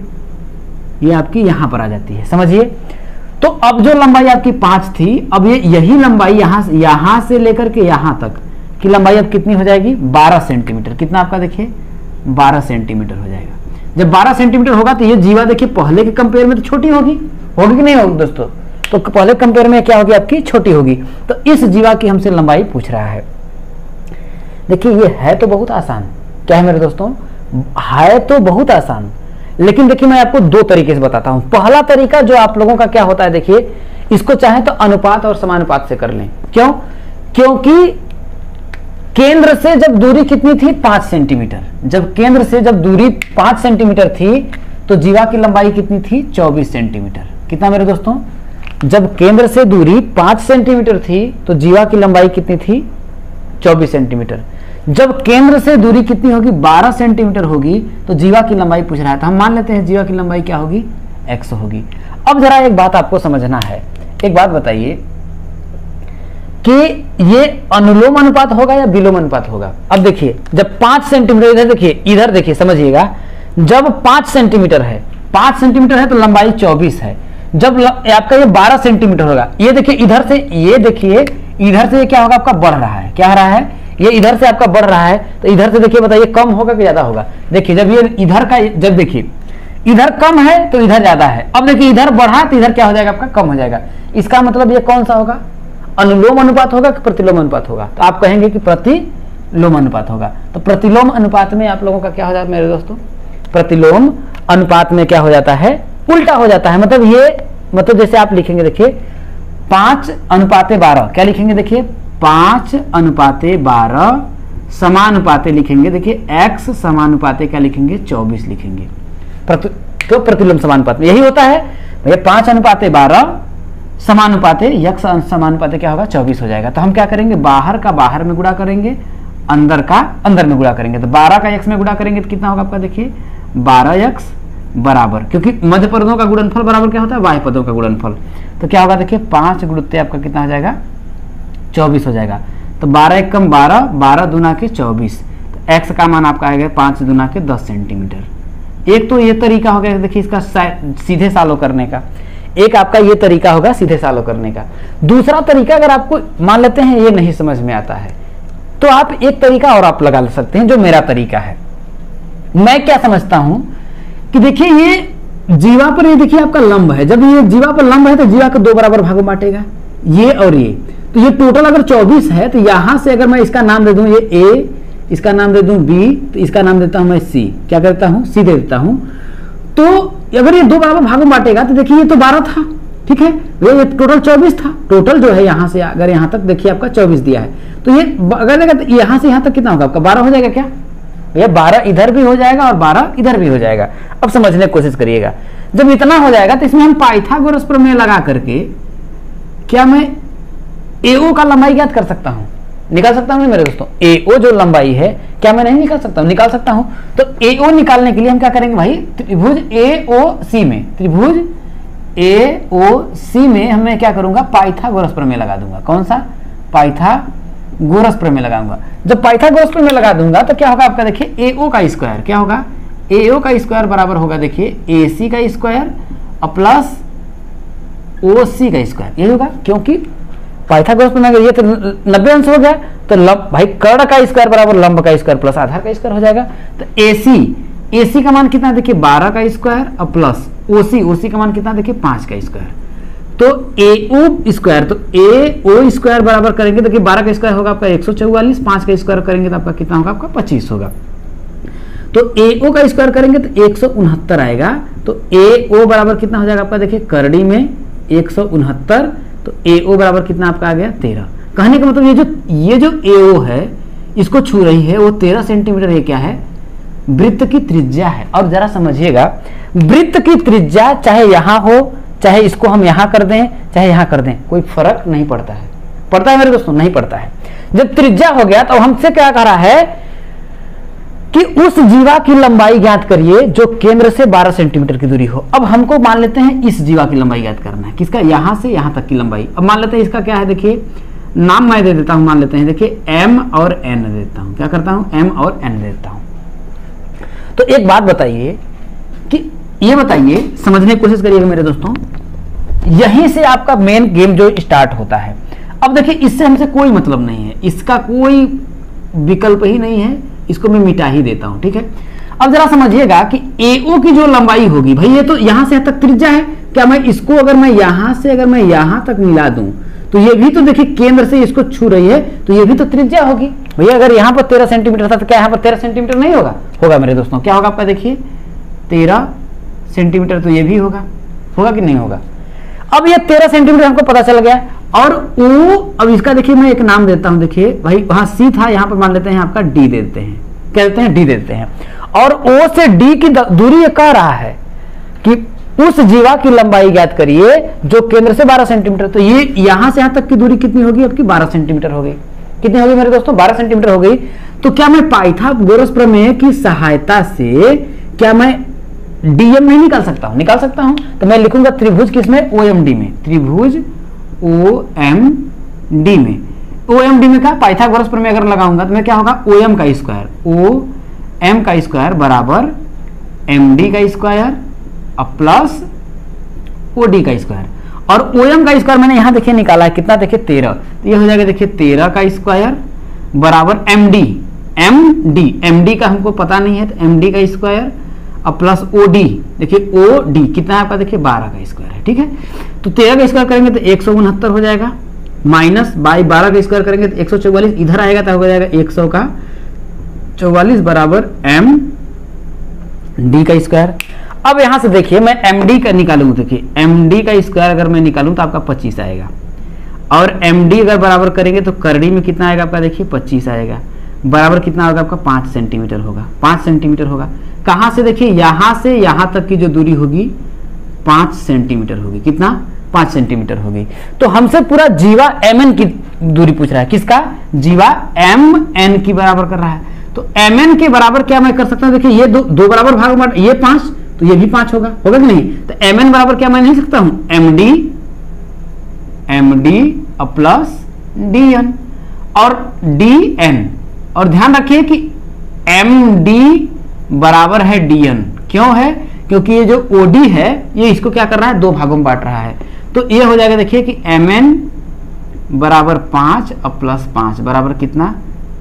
ये आपकी यहां पर आ जाती है, समझिए। तो अब जो लंबाई आपकी 5 थी, अब ये यही लंबाई यहां से लेकर के यहां तक की लंबाई अब कितनी हो जाएगी, 12 सेंटीमीटर। कितना आपका देखिए 12 सेंटीमीटर हो जाएगा। जब 12 सेंटीमीटर होगा तो ये जीवा देखिए पहले के कंपेयर में तो छोटी होगी कि नहीं होगी दोस्तों, तो पहले कंपेयर में क्या होगी आपकी, छोटी होगी। तो इस जीवा की हमसे लंबाई पूछ रहा है। देखिए ये है तो बहुत आसान, क्या है मेरे दोस्तों, है तो बहुत आसान, लेकिन देखिए मैं आपको 2 तरीके से बताता हूं। पहला तरीका जो आप लोगों का क्या होता है, देखिए इसको चाहे तो अनुपात और समानुपात से कर लें। क्यों, क्योंकि केंद्र से जब दूरी कितनी थी 5 सेंटीमीटर, जब केंद्र से जब दूरी 5 सेंटीमीटर थी तो जीवा की लंबाई कितनी थी 24 सेंटीमीटर। कितना मेरे दोस्तों, जब केंद्र से दूरी 5 सेंटीमीटर थी तो जीवा की लंबाई कितनी थी 24 सेंटीमीटर। जब केंद्र से दूरी कितनी होगी 12 सेंटीमीटर होगी तो जीवा की लंबाई पूछ रहा है, तो हम मान लेते हैं जीवा की लंबाई क्या होगी, x होगी। अब जरा एक बात आपको समझना है, एक बात बताइए कि ये अनुलोम अनुपात होगा या विलोम अनुपात होगा। अब देखिए जब 5 सेंटीमीटर, इधर देखिए, इधर देखिए, समझिएगा, जब 5 सेंटीमीटर है, 5 सेंटीमीटर है तो लंबाई 24 है। जब आपका ये 12 सेंटीमीटर होगा, ये देखिए इधर से, ये देखिए इधर से ये क्या होगा आपका बढ़ रहा है, क्या हो रहा है, ये इधर से आपका बढ़ रहा है, तो इधर से देखिए बताइए कम होगा कि ज्यादा होगा। देखिए जब ये इधर का, जब देखिए इधर कम है तो इधर ज्यादा है, अब देखिए इधर बढ़ा तो इधर क्या हो जाएगा आपका कम हो जाएगा। इसका मतलब ये कौन सा होगा, अनुलोम अनुपात होगा कि प्रतिलोम अनुपात होगा। तो आप कहेंगे कि प्रतिलोम अनुपात होगा। तो प्रतिलोम अनुपात में आप लोगों का क्या हो जाता है मेरे दोस्तों, प्रतिलोम अनुपात में क्या हो जाता है, उल्टा हो जाता है। मतलब ये, मतलब जैसे आप लिखेंगे देखिए 5:12, क्या लिखेंगे देखिए 5:12 समानुपाते लिखेंगे, देखिए x समानुपाते क्या लिखेंगे 24 लिखेंगे। तो प्रतिलोम समानुपात में यही होता है भैया, 5:12 समानुपाते x समानुपाते क्या होगा 24 हो जाएगा। तो हम क्या करेंगे, बाहर का बाहर में गुणा करेंगे, अंदर का अंदर में गुणा करेंगे। तो 12 का x में गुणा करेंगे तो कितना होगा आपका, देखिए 12x बराबर, क्योंकि मध्य पदों का गुणनफल बराबर क्या होता है, बाह्य पदों का गुणनफल। तो क्या होगा देखिए 5 गुणित आपका कितना हो जाएगा 24 हो जाएगा। तो 12 एक कम 12, 12 दूना के 24, तो x का मान आपका आएगा 5 दूना के 10 सेंटीमीटर। एक तो ये तरीका हो गया देखिए इसका सीधे सालों करने का, एक आपका ये तरीका होगा सीधे सालों करने का। दूसरा तरीका अगर आपको मान लेते हैं ये नहीं समझ में आता है तो आप एक तरीका और आप लगा सकते हैं, जो मेरा तरीका है। मैं क्या समझता हूं कि देखिए ये जीवा पर, ये देखिए आपका लंब है, जब ये जीवा पर लंब है तो जीवा को 2 बराबर भागों बांटेगा, ये और ये। तो ये टोटल अगर 24 है तो यहां से अगर मैं इसका नाम दे दूं ये A, इसका नाम दे दूं B, तो इसका नाम देता हूं मैं C। क्या करता हूं, C दे देता हूं। तो अगर ये 2 बराबर भागों बांटेगा तो देखिए ये तो 12 था, ठीक है, ये टोटल 24 था। टोटल जो है यहां से अगर यहां तक देखिए आपका 24 दिया है, तो ये अगर यहां से यहां तक कितना होगा आपका 12 हो जाएगा क्या, ये 12 इधर भी हो जाएगा और 12 इधर भी हो जाएगा। अब समझने की कोशिश करिएगा, जब इतना हो जाएगा तो इसमें हम पाइथागोरस प्रमेय लगा करके क्या मैं AO का लंबाई ज्ञात कर सकता हूं, निकाल सकता हूं मेरे दोस्तों। AO जो लंबाई है क्या मैं नहीं निकाल सकता हूं, निकाल सकता हूं। तो AO निकालने के लिए हम क्या करेंगे भाई, त्रिभुज AOC में, त्रिभुज AOC में हमें क्या करूंगा, पाइथागोरस प्रमेय लगा दूंगा। कौन सा, पाइथागोरस प्रमेय लगाऊंगा। जब पाइथागोरस प्रमेय लगा दूंगा तो क्या होगा आपका, देखिए AO का स्क्वायर क्या होगा, AO का स्क्वायर बराबर होगा देखिए AC का स्क्वायर और प्लस OC का स्क्वायर, यही होगा, क्योंकि पाइथागोरस प्रमेय ये तो 90 अंश हो गया, तो लंब भाई कर्ण का स्क्वायर बराबर लंब का स्क्वायर प्लस आधार का स्क्वायर हो जाएगा। तो AC का मान कितना देखिए 12 का स्क्वायर और प्लस OC का मान कितना देखिए 5 का स्क्वायर। तो AO स्क्वायर, तो AO स्क्वायर बराबर करेंगे देखिए 12 का स्क्वायर होगा आपका 144, 5 का स्क्वायर करेंगे तो आपका कितना होगा, आपका 25 होगा। तो AO का स्क्वायर करेंगे तो 169 आएगा। तो AO बराबर कितना हो जाएगा आपका देखिए करड़ी में 169, तो AO बराबर कितना आपका आ गया 13। कहने का मतलब ये जो AO है इसको छू रही है वो 13 सेंटीमीटर, ये क्या है, वृत्त की त्रिज्या है। और जरा समझिएगा, वृत्त की त्रिज्या चाहे यहां हो, चाहे इसको हम यहां कर दें, चाहे यहां कर दें, कोई फर्क नहीं पड़ता है। पड़ता है मेरे दोस्तों? नहीं पड़ता है। जब त्रिज्या हो गया तो हमसे क्या कह रहा है कि उस जीवा की लंबाई ज्ञात करिए जो केंद्र से 12 सेंटीमीटर की दूरी हो। अब हमको मान लेते हैं इस जीवा की लंबाई ज्ञात करना है, किसका, यहां से यहां तक की लंबाई। अब मान लेते हैं इसका क्या है, देखिए नाम मैं दे देता हूं, मान लेते हैं देखिए M और N देता हूं। क्या करता हूं, M और N देता हूं। तो एक बात बताइए कि ये बताइए, समझने की कोशिश करिएगा मेरे दोस्तों, यहीं से आपका मेन गेम जो स्टार्ट होता है। अब देखिए इससे हमसे कोई मतलब नहीं है, इसका कोई विकल्प ही नहीं है, इसको मैं मिटा ही देता हूं, ठीक है। अब जरा समझिएगा कि AO की जो लंबाई होगी, भाई ये तो यहां से यहां तक त्रिज्या है, क्या मैं इसको अगर मैं यहां से अगर मैं यहां तक मिला दूं तो ये भी तो देखिए केंद्र से इसको छू रही है, तो ये भी तो त्रिज्या होगी। भैया अगर यहां पर 13 सेंटीमीटर था तो क्या यहां पर 13 सेंटीमीटर नहीं होगा? होगा मेरे दोस्तों। क्या होगा आपका देखिए 13 सेंटीमीटर, तो ये भी होगा, होगा कि नहीं होगा? अब ये 13 सेंटीमीटर हमको पता चल गया। और O, अब इसका देखिए मैं एक नाम देता हूं, देखिए भाई वहां C था, यहां पर मान लेते हैं आपका D दे देते हैं। क्या देते हैं? D दे देते हैं। और O से D की दूरी ये कह रहा है कि उस जीवा की लंबाई ज्ञात करिए जो केंद्र से 12 सेंटीमीटर। तो ये यहां से यहां तक की दूरी कितनी होगी आपकी? 12 सेंटीमीटर हो गई। कितनी होगी मेरे दोस्तों? 12 सेंटीमीटर हो गई। तो क्या मैं पाइथागोरस प्रमेय की सहायता से क्या मैं DM नहीं निकाल सकता हूं? निकाल सकता हूं। तो मैं लिखूंगा त्रिभुज किसमें? OMD में। त्रिभुज OMD में। OMD में क्या? पाइथागोरस प्रमेय अगर लगाऊंगा तो मैं क्या होगा, OM का स्क्वायर, OM का स्क्वायर बराबर MD का स्क्वायर प्लस OD का स्क्वायर। और OM का स्क्वायर मैंने यहां देखिए निकाला है कितना, देखिए 13, तो ये हो जाएगा देखिए 13 का स्क्वायर बराबर MD का हमको पता नहीं है, तो MD का स्क्वायर प्लस OD, देखिए OD कितना है आपका, देखिए 12 का स्क्वायर है, ठीक है। तो 13 का स्क्वायर करेंगे तो 169 हो जाएगा, माइनस बाई 12 का स्क्वायर करेंगे तो 144, इधर आएगा तो हो जाएगा 100 का 44 बराबर MD का स्क्वायर। अब यहां से देखिए मैं MD का निकालूंगा, देखिए MD का स्क्वायर अगर मैं निकालूं तो आपका 25 आएगा, और MD अगर बराबर करेंगे तो करड़ी में कितना आएगा आपका, देखिए 25 आएगा, बराबर कितना होगा आपका 5 सेंटीमीटर होगा। 5 सेंटीमीटर होगा कहां से, देखिए यहां से यहां तक की जो दूरी होगी 5 सेंटीमीटर होगी। कितना? 5 सेंटीमीटर होगी। तो हमसे पूरा जीवा MN की दूरी पूछ रहा है, किसका? जीवा MN की बराबर कर रहा है। तो MN के बराबर क्या मैं कर सकता हूं, देखिए ये दो बराबर भाग बांट, ये 5 तो ये भी 5 होगा कि नहीं? तो MN बराबर क्या मैं नहीं सकता हूं, MD प्लस DN और DN। और ध्यान रखिए कि MD बराबर है DN, क्यों है? क्योंकि ये जो OD है ये इसको क्या कर रहा है, 2 भागों में बांट रहा है। तो ये हो जाएगा देखिए कि MN बराबर 5 प्लस 5 बराबर कितना,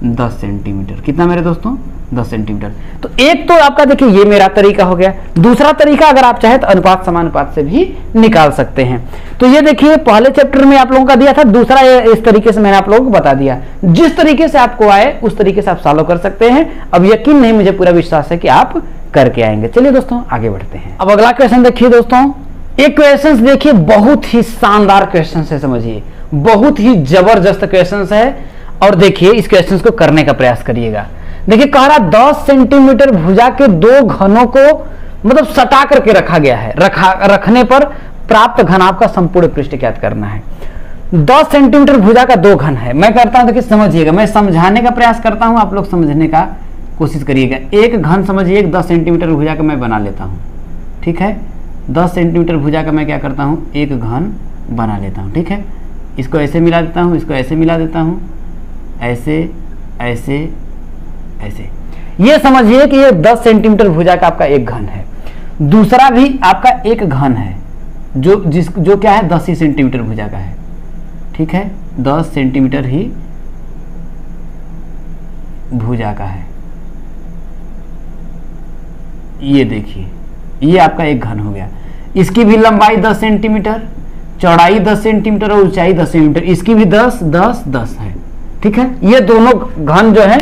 10 सेंटीमीटर। कितना मेरे दोस्तों? 10 सेंटीमीटर। तो एक तो आपका देखिए ये मेरा तरीका हो गया। दूसरा तरीका अगर आप चाहे तो अनुपात समानुपात से भी निकाल सकते हैं। तो ये देखिए पहले चैप्टर में आप लोगों का दिया था, दूसरा इस तरीके से मैंने आप लोगों को बता दिया। जिस तरीके से आपको आए उस तरीके से आप सॉल्व कर सकते हैं। अब यकीन नहीं, मुझे पूरा विश्वास है कि आप करके आएंगे। चलिए दोस्तों आगे बढ़ते हैं। अब अगला क्वेश्चन देखिए दोस्तों, एक क्वेश्चन देखिए बहुत ही शानदार क्वेश्चन है, समझिए बहुत ही जबरदस्त क्वेश्चन है। और देखिए इस क्वेश्चन को करने का प्रयास करिएगा। देखिए कह रहा 10 सेंटीमीटर भुजा के 2 घनों को मतलब सटा करके रखा गया है, रखने पर प्राप्त घनाभ का संपूर्ण पृष्ठ ज्ञात करना है। 10 सेंटीमीटर भुजा का 2 घन है। मैं करता हूं, देखिए समझिएगा, मैं समझाने का प्रयास करता हूं, आप लोग समझने का कोशिश करिएगा। एक घन समझिए 10 सेंटीमीटर भुजा का मैं बना लेता हूं, ठीक है। 10 सेंटीमीटर भुजा का मैं क्या करता हूं, एक घन बना लेता हूं, ठीक है। इसको ऐसे मिला देता हूं, इसको ऐसे मिला देता हूं, ऐसे ऐसे ऐसे। ये समझिए कि ये 10 सेंटीमीटर भुजा का आपका एक घन है। दूसरा भी आपका एक घन है, जो क्या है 10 ही सेंटीमीटर भुजा का है, ठीक है, 10 सेंटीमीटर ही भुजा का है। ये देखिए, ये आपका एक घन हो गया। इसकी भी लंबाई 10 सेंटीमीटर, चौड़ाई 10 सेंटीमीटर और ऊंचाई 10 सेंटीमीटर, इसकी भी 10 10 10 है, ठीक है। ये दोनों घन जो है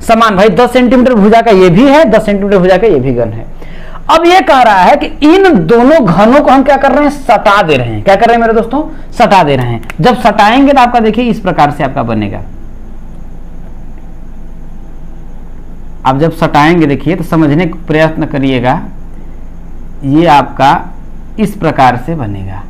समान, भाई 10 सेंटीमीटर भुजा का ये भी है, 10 सेंटीमीटर भुजा का ये भी घन है। अब ये कह रहा है कि इन दोनों घनों को हम क्या कर रहे हैं, सटा दे रहे हैं। क्या कर रहे हैं मेरे दोस्तों, सटा दे रहे हैं। जब सटाएंगे तो आपका देखिए इस प्रकार से आपका बनेगा। आप जब सटाएंगे देखिए तो समझने का प्रयत्न करिएगा, ये आपका इस प्रकार से बनेगा।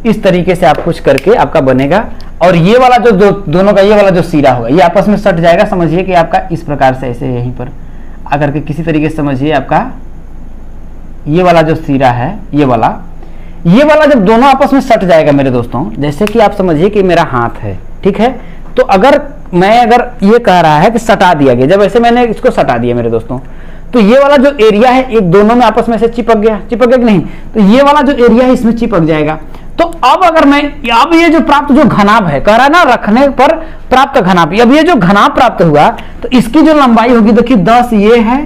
इस तरीके से आप कुछ करके आपका बनेगा। और ये वाला जो दोनों का ये वाला जो सिरा होगा ये आपस में सट जाएगा। समझिए कि आपका इस प्रकार से ऐसे यहीं पर आकर के किसी तरीके से समझिए, आपका ये वाला जो सिरा है ये वाला जब दोनों आपस में सट जाएगा मेरे दोस्तों, जैसे कि आप समझिए कि मेरा हाथ है, ठीक है, तो अगर ये कह रहा है कि सटा दिया गया, जब ऐसे मैंने इसको सटा दिया मेरे दोस्तों, तो ये वाला जो एरिया है एक दोनों में आपस में से चिपक गया कि नहीं, तो ये वाला जो एरिया है इसमें चिपक जाएगा। तो अब अगर मैं अब ये जो प्राप्त जो घनाभ है, कह रहा है ना रखने पर प्राप्त घनाभ, अब ये जो घनाभ प्राप्त हुआ तो इसकी जो लंबाई होगी देखिए 10 ये है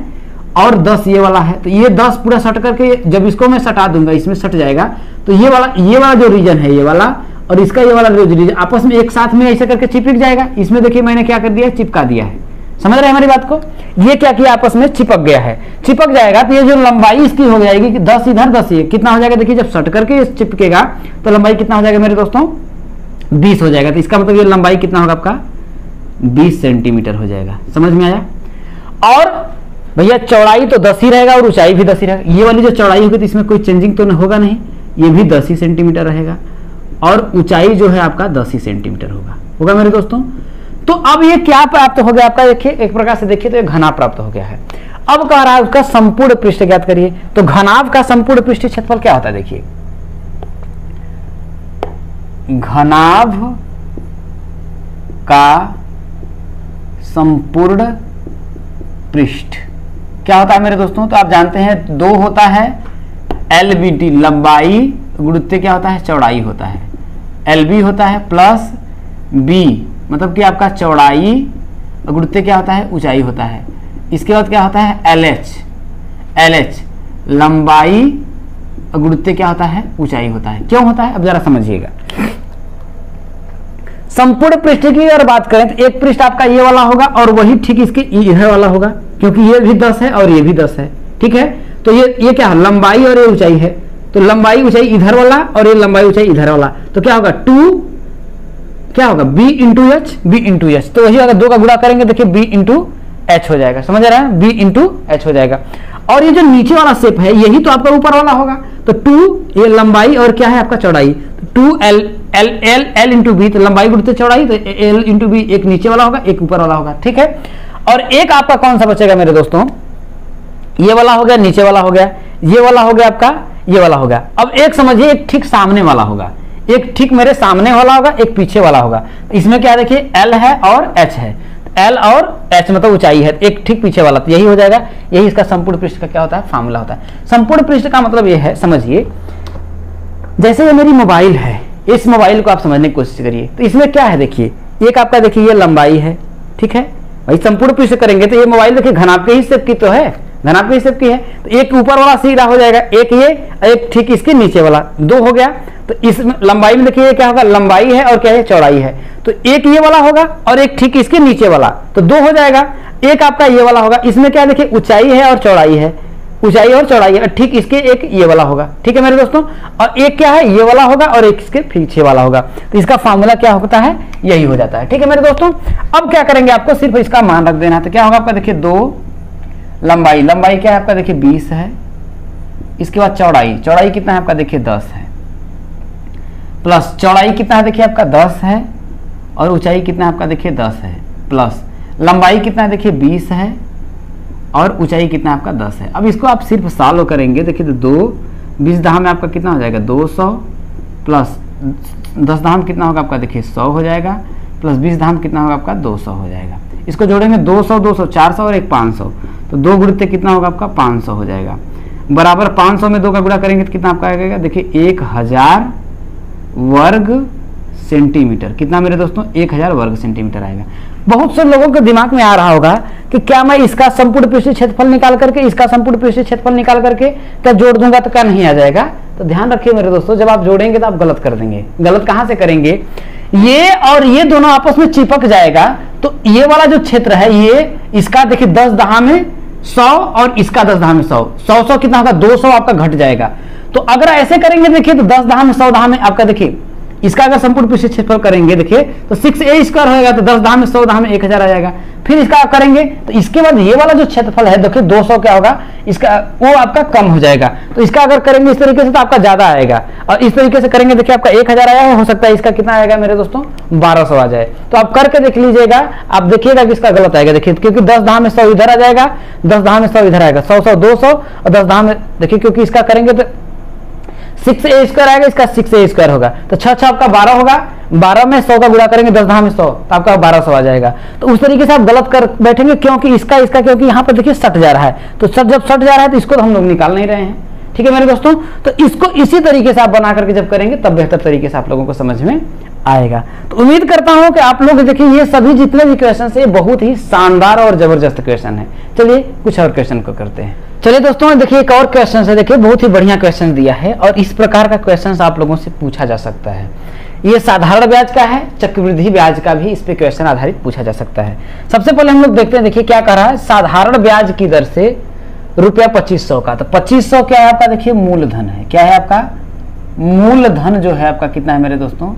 और 10 ये वाला है, तो ये 10 पूरा सट करके जब इसको मैं सटा दूंगा इसमें सट जाएगा, तो ये वाला जो रीजन है ये वाला और इसका ये वाला जो रीजन आपस में एक साथ में ऐसे करके चिपक जाएगा। इसमें देखिए मैंने क्या कर दिया, चिपका दिया है। समझ रहे हैं हमारी बात को, ये क्या किया आपस में चिपक गया है। चिपक जाएगा तो ये जो लंबाई इसकी हो जाएगी कि 10 इधर 10 ये कितना हो जाएगा, देखिए जब सट करके चिपकेगा तो लंबाई कितना हो जाएगा मेरे दोस्तों, 20 हो जाएगा। तो इसका मतलब ये लंबाई कितना होगा आपका 20 सेंटीमीटर हो जाएगा। समझ में आया। और भैया चौड़ाई तो 10 ही रहेगा और ऊंचाई भी 10 ही रहेगा। ये वाली जो चौड़ाई होगी तो इसमें कोई चेंजिंग तो होगा नहीं, ये भी 10 ही सेंटीमीटर रहेगा और ऊंचाई जो है आपका 10 ही सेंटीमीटर होगा मेरे दोस्तों। तो अब ये क्या प्राप्त हो गया आपका, देखिए एक प्रकार से देखिए तो ये घनाभ प्राप्त हो गया है। अब कह रहा है उसका संपूर्ण पृष्ठ ज्ञात करिए। तो घनाभ का संपूर्ण पृष्ठ क्षेत्रफल क्या होता है, देखिए घनाभ का संपूर्ण पृष्ठ क्या होता है मेरे दोस्तों, तो आप जानते हैं 2 होता है LBT लंबाई गुणित क्या होता है, चौड़ाई होता है। LB होता है प्लस B मतलब कि आपका चौड़ाई गुणित क्या होता है, ऊंचाई होता है। इसके बाद क्या होता है LH लंबाई गुणित क्या होता है, ऊंचाई होता है। क्यों होता है अब जरा समझिएगा। संपूर्ण पृष्ठ की अगर बात करें तो एक पृष्ठ आपका ये वाला होगा और वही ठीक इसके इधर वाला होगा, क्योंकि ये भी 10 है और ये भी 10 है, ठीक है। तो ये क्या है, लंबाई और ये ऊंचाई है, तो लंबाई ऊंचाई इधर वाला और ये लंबाई ऊंचाई इधर वाला, तो क्या होगा 2 क्या होगा B इंटू एच, तो वही अगर 2 का गुणा करेंगे देखिए B इंटू एच हो जाएगा। समझ रहे हैं, B इंटू एच हो जाएगा। और ये जो नीचे वाला शेप है यही तो आपका ऊपर वाला होगा, तो 2 ये लंबाई और क्या है आपका चौड़ाई, 2L इंटू बी, तो लंबाई गुणित चौड़ाई, तो L इंटू बी एक नीचे वाला होगा एक ऊपर वाला होगा, ठीक है। और एक आपका कौन सा बचेगा मेरे दोस्तों, ये वाला हो गया, नीचे वाला हो गया, ये वाला हो गया आपका, ये वाला हो गया। अब एक समझिए एक ठीक सामने वाला होगा, एक ठीक मेरे सामने वाला होगा, एक पीछे वाला होगा। इसमें क्या देखिए L है और H है, L और H मतलब ऊंचाई है, एक ठीक पीछे वाला, तो यही हो जाएगा। यही इसका संपूर्ण पृष्ठ का क्या होता है, फार्मूला होता है। संपूर्ण पृष्ठ का मतलब ये है, समझिए जैसे ये मेरी मोबाइल है, इस मोबाइल को आप समझने की कोशिश करिए। तो इसमें क्या है देखिए, एक आपका देखिए ये लंबाई है, ठीक है भाई। संपूर्ण पृष्ठ करेंगे तो ये मोबाइल देखिए घनाभ के ही शेप की तो है, घनाभ के शेप की है, तो एक ऊपर वाला सीधा हो जाएगा, एक ये एक ठीक इसके नीचे वाला, 2 हो गया। तो इस लंबाई में देखिए क्या होगा, लंबाई है और क्या है चौड़ाई है, तो एक ये वाला होगा और एक ठीक इसके नीचे वाला, तो 2 हो जाएगा। एक आपका ये वाला होगा, इसमें क्या देखिए ऊंचाई है और चौड़ाई है, ऊंचाई और चौड़ाई है, ठीक इसके एक ये वाला होगा, ठीक है मेरे दोस्तों। और एक क्या है ये वाला होगा और एक इसके पीछे वाला होगा, तो इसका फार्मूला क्या होता है, यही हो जाता है, ठीक है मेरे दोस्तों। अब क्या करेंगे, आपको सिर्फ इसका मान रख देना है। तो क्या होगा आपका देखिए 2 लंबाई क्या है आपका देखिए 20 है, इसके बाद चौड़ाई कितना है आपका देखिए 10 है, प्लस चौड़ाई कितना है देखिए आपका 10 है और ऊंचाई कितना है आपका देखिए 10 है, प्लस लंबाई कितना है देखिए 20 है और ऊंचाई कितना आपका 10 है। अब इसको आप सिर्फ सॉल्व करेंगे देखिए, तो 2 20 दाम में आपका कितना हो जाएगा 200 प्लस 10 दाम कितना होगा आपका देखिए 100 हो जाएगा। प्लस 20 धाम कितना होगा आपका 200 हो जाएगा। इसको जोड़ेंगे 200 200 400 और एक 500, तो 2 गुणित कितना होगा आपका 500 हो जाएगा। बराबर 500 में 2 का गुणा करेंगे तो कितना आपका आएगा, देखिए 1000 वर्ग सेंटीमीटर। कितना मेरे दोस्तों 1000 वर्ग सेंटीमीटर आएगा। बहुत से लोगों के दिमाग में आ रहा होगा कि क्या मैं इसका संपूर्ण पृष्ठीय क्षेत्रफल निकाल करके इसका संपूर्ण पृष्ठीय क्षेत्रफल निकाल करके क्या जोड़ दूंगा तो क्या नहीं आ जाएगा। तो ध्यान रखिए मेरे दोस्तों, जब आप जोड़ेंगे तो आप गलत कर देंगे। गलत कहां से करेंगे, ये और ये दोनों आपस में चिपक जाएगा, तो ये वाला जो क्षेत्र है ये इसका देखिए 10 दहा में 100 और इसका 10 दहा में 100, 100 कितना होगा 200 आपका घट जाएगा। तो अगर ऐसे करेंगे देखिए तो 10 दहा में 100 दहा में आपका देखिए इसका अगर संपूर्ण पृष्ठीय क्षेत्रफल करेंगे देखिए तो 6a² होगा, तो 10 दहा में 100 दहा में 1000 आ जाएगा। फिर इसका करेंगे तो इसके बाद ये वाला जो क्षेत्रफल है देखिए 200 क्या होगा, इसका वो आपका कम हो जाएगा। तो इसका अगर करेंगे इस तरीके से तो आपका ज्यादा आएगा, और इस तरीके से करेंगे देखिए आपका 1000 आया, हो सकता है इसका कितना आएगा मेरे दोस्तों 1200 आ जाए। तो आप करके देख लीजिएगा, आप देखिएगा कि इसका गलत आएगा। देखिए क्योंकि 10 दहा में 100 इधर आ जाएगा, 10 दहा में 100 इधर आएगा, 100 100 200 और 10 दहा में देखिए क्योंकि इसका करेंगे तो 6a² आएगा, इसका 6a² होगा, तो 6 आपका 12 होगा। 12 में 100 का गुणा करेंगे 10 दहा में 100 तो आपका 1200 आ जाएगा। तो उस तरीके से आप गलत कर बैठेंगे, क्योंकि इसका क्योंकि यहाँ पर देखिए सट जा रहा है, तो जब सट जा रहा है तो इसको तो हम लोग निकाल नहीं रहे हैं। ठीक है मेरे दोस्तों, तो इसको इसी तरीके से आप बना करके जब करेंगे तब बेहतर तरीके से आप लोगों को समझ में आएगा। तो उम्मीद करता हूं कि आप लोग देखिए ये सभी जितने भी क्वेश्चन है बहुत ही शानदार और जबरदस्त क्वेश्चन है। चलिए कुछ और क्वेश्चन को करते हैं। चलिए दोस्तों देखिए एक और क्वेश्चन है, देखिए बहुत ही बढ़िया क्वेश्चन दिया है और इस प्रकार का क्वेश्चन आप लोगों से पूछा जा सकता है। ये साधारण ब्याज का है, चक्रवृद्धि ब्याज का भी इस पे क्वेश्चन आधारित पूछा जा सकता है। सबसे पहले हम लोग देखते हैं, देखिए क्या कह रहा है, साधारण ब्याज की दर से रुपया 2500 का। तो 2500 क्या है आपका, देखिए मूलधन है। क्या है आपका मूलधन जो है आपका कितना है मेरे दोस्तों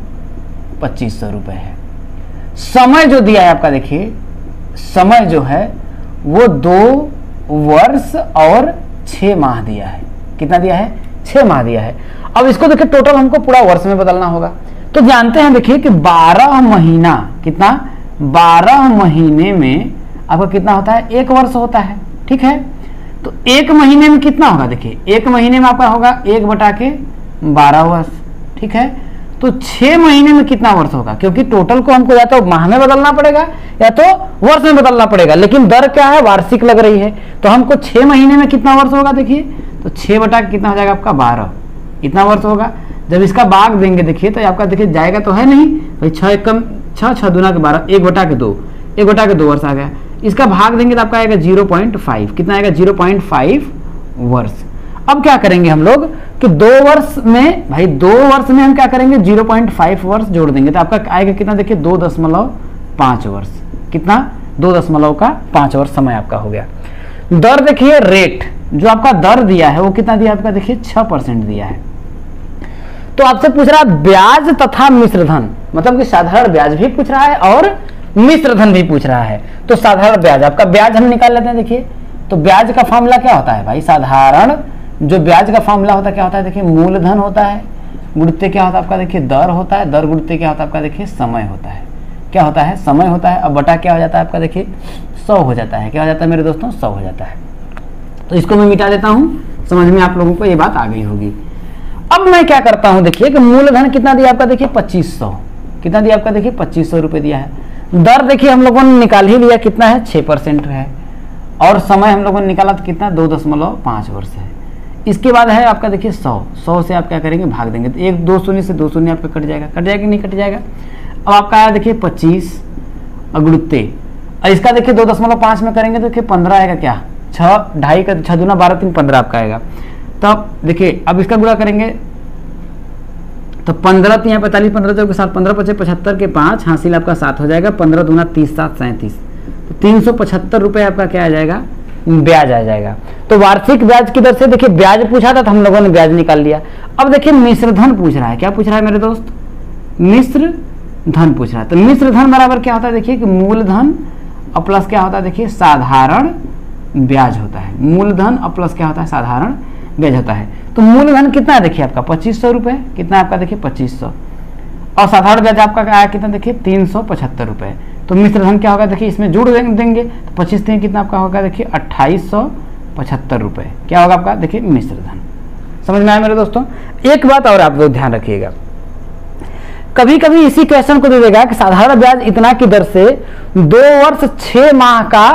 2500 रुपए है। समय जो दिया है आपका, देखिए समय जो है वो 2 वर्ष और 6 माह दिया है। कितना दिया है 6 माह दिया है। अब इसको देखिए टोटल हमको पूरा वर्ष में बदलना होगा। तो जानते हैं देखिए कि 12 महीना कितना 12 महीने में आपका कितना होता है 1 वर्ष होता है। ठीक है, तो 1 महीने में कितना होगा, देखिए 1 महीने में आपका होगा 1/12 वर्ष। ठीक है, तो 6 महीने में कितना वर्ष होगा, क्योंकि टोटल को हमको या तो माह में बदलना पड़ेगा या तो वर्ष में बदलना पड़ेगा, लेकिन दर क्या है वार्षिक लग रही है। तो हमको 6 महीने में कितना वर्ष होगा, देखिए तो 6 बटा कितना हो जाएगा आपका 12, इतना वर्ष होगा। जब इसका भाग देंगे देखिए तो आपका देखिए जाएगा तो है नहीं भाई, 6 कम 6 6 दूना के 12, 1/2 1/2 वर्ष आ गया। इसका भाग देंगे तो आपका आएगा 0.5, कितना आएगा 0.5 वर्ष। अब क्या करेंगे हम लोग कि 2 वर्ष में भाई 2 वर्ष में हम क्या करेंगे 0.5 वर्ष जोड़ देंगे तो आपका आएगा कितना, देखिए 2.5 वर्ष। कितना 2.5 वर्ष समय आपका हो गया। दर देखिए रेट जो आपका दर दिया है वो कितना दिया आपका, देखिए 6% दिया है। तो आपसे पूछ रहा है ब्याज तथा मिश्र धन, मतलब कि साधारण ब्याज भी पूछ रहा है और मिश्र धन भी पूछ रहा है। तो साधारण ब्याज आपका ब्याज हम निकाल लेते हैं। देखिए तो ब्याज का फॉर्मूला क्या होता है भाई, साधारण जो ब्याज का फॉर्मूला होता है क्या होता है, देखिए मूलधन होता है, गुणित क्या होता है आपका, देखिए दर होता है, दर गुणित क्या होता है आपका, देखिए समय होता है। क्या होता है समय होता है, अब बटा क्या हो जाता है आपका, देखिए 100 हो जाता है। क्या हो जाता है मेरे दोस्तों 100 हो जाता है। तो इसको मैं मिटा देता हूं, समझ में आप लोगों को ये बात आ गई होगी। अब मैं क्या करता हूं, देखिए कि मूलधन कितना दिया आपका, देखिए 2500। कितना दिया आपका, देखिए 2500 रुपए दिया है। दर देखिए हम लोगों ने निकाल ही लिया, कितना है 6% है, और समय हम लोगों ने निकाला तो कितना 2.5 वर्ष है। इसके बाद है आपका देखिए 100 से आप क्या करेंगे भाग देंगे तो 1 2 शून्य से 2 शून्य आपका कट जाएगा नहीं कट जाएगा। अब आपका आया देखिए 25 अगुणित, और इसका देखिए 2.5 में करेंगे तो देखिए 15 आएगा। क्या 6 ढाई का 6 दूना 12 3 15 आपका आएगा। तब देखिए अब इसका गुणा करेंगे तो 15 3 45 15 चौके 7 15 25 75 के 5 हासिल आपका 7 हो जाएगा। 15 दूना 30 7 37, तो 375 रुपए आपका क्या आ जाएगा ब्याज आ जाएगा। तो वार्षिक ब्याज की दर से देखिए ब्याज पूछा था तो हम लोगों ने ब्याज निकाल लिया। अब देखिए मिश्र धन पूछ रहा है। क्या पूछ रहा है मेरे दोस्त, मिश्र धन पूछ रहा है। तो मिश्र धन बराबर क्या होता है, देखिए कि मूलधन और प्लस क्या होता है, देखिए साधारण ब्याज होता है। मूलधन और प्लस क्या होता है, साधारण ब्याज होता है। तो मूलधन कितना है, देखिए आपका 2500 रुपए। कितना आपका, देखिए 2500, और साधारण ब्याज आपका आया कितना, देखिए 375 रुपए। तो मिश्र धन क्या होगा, देखिए इसमें जुड़ देंगे तो 25 3 कितना आपका होगा, देखिए 2875 रुपए। क्या होगा आपका, देखिए मिश्र धन। समझ में आया मेरे दोस्तों। एक बात और आप लोग ध्यान रखिएगा, कभी कभी इसी क्वेश्चन को दे देगा कि साधारण ब्याज इतना की दर से 2 वर्ष 6 माह का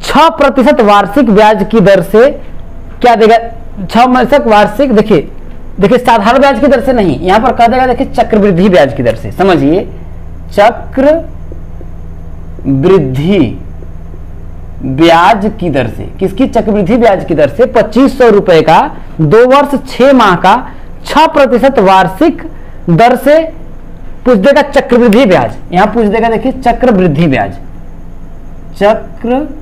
6% वार्षिक ब्याज की दर से क्या देगा, 6% वार्षिक। देखिए साधारण ब्याज की दर से नहीं, यहां पर कह देगा देखिए चक्रवृद्धि ब्याज की दर से। समझिए, चक्रवृद्धि ब्याज की दर से, किसकी, चक्रवृद्धि ब्याज की दर से 2500 रुपए का 2 वर्ष 6 माह का 6% वार्षिक दर से पूछ देगा चक्रवृद्धि ब्याज। यहां पूछ देगा देखिए चक्रवृद्धि ब्याज, चक्रवृद्धि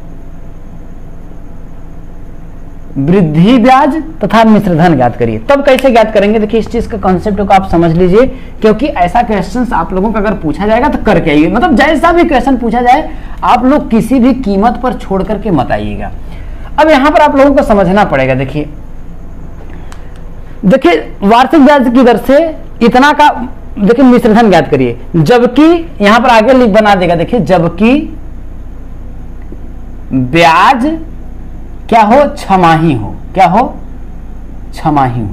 ब्याज तथा मिश्रधन ज्ञात करिए। तब कैसे ज्ञात करेंगे, देखिए इस चीज का कॉन्सेप्ट को आप समझ लीजिए, क्योंकि ऐसा क्वेश्चन आप लोगों का अगर पूछा जाएगा तो करके आइए। मतलब जैसा भी क्वेश्चन पूछा जाए आप लोग किसी भी कीमत पर छोड़ करके मत आइएगा। अब यहां पर आप लोगों को समझना पड़ेगा। देखिए वार्षिक ब्याज की दर से इतना का, देखिए मिश्रधन ज्ञात करिए, जबकि यहां पर आगे लिख बना देगा, देखिए जबकि ब्याज क्या हो, छमाही हो। क्या हो, छमाही हो।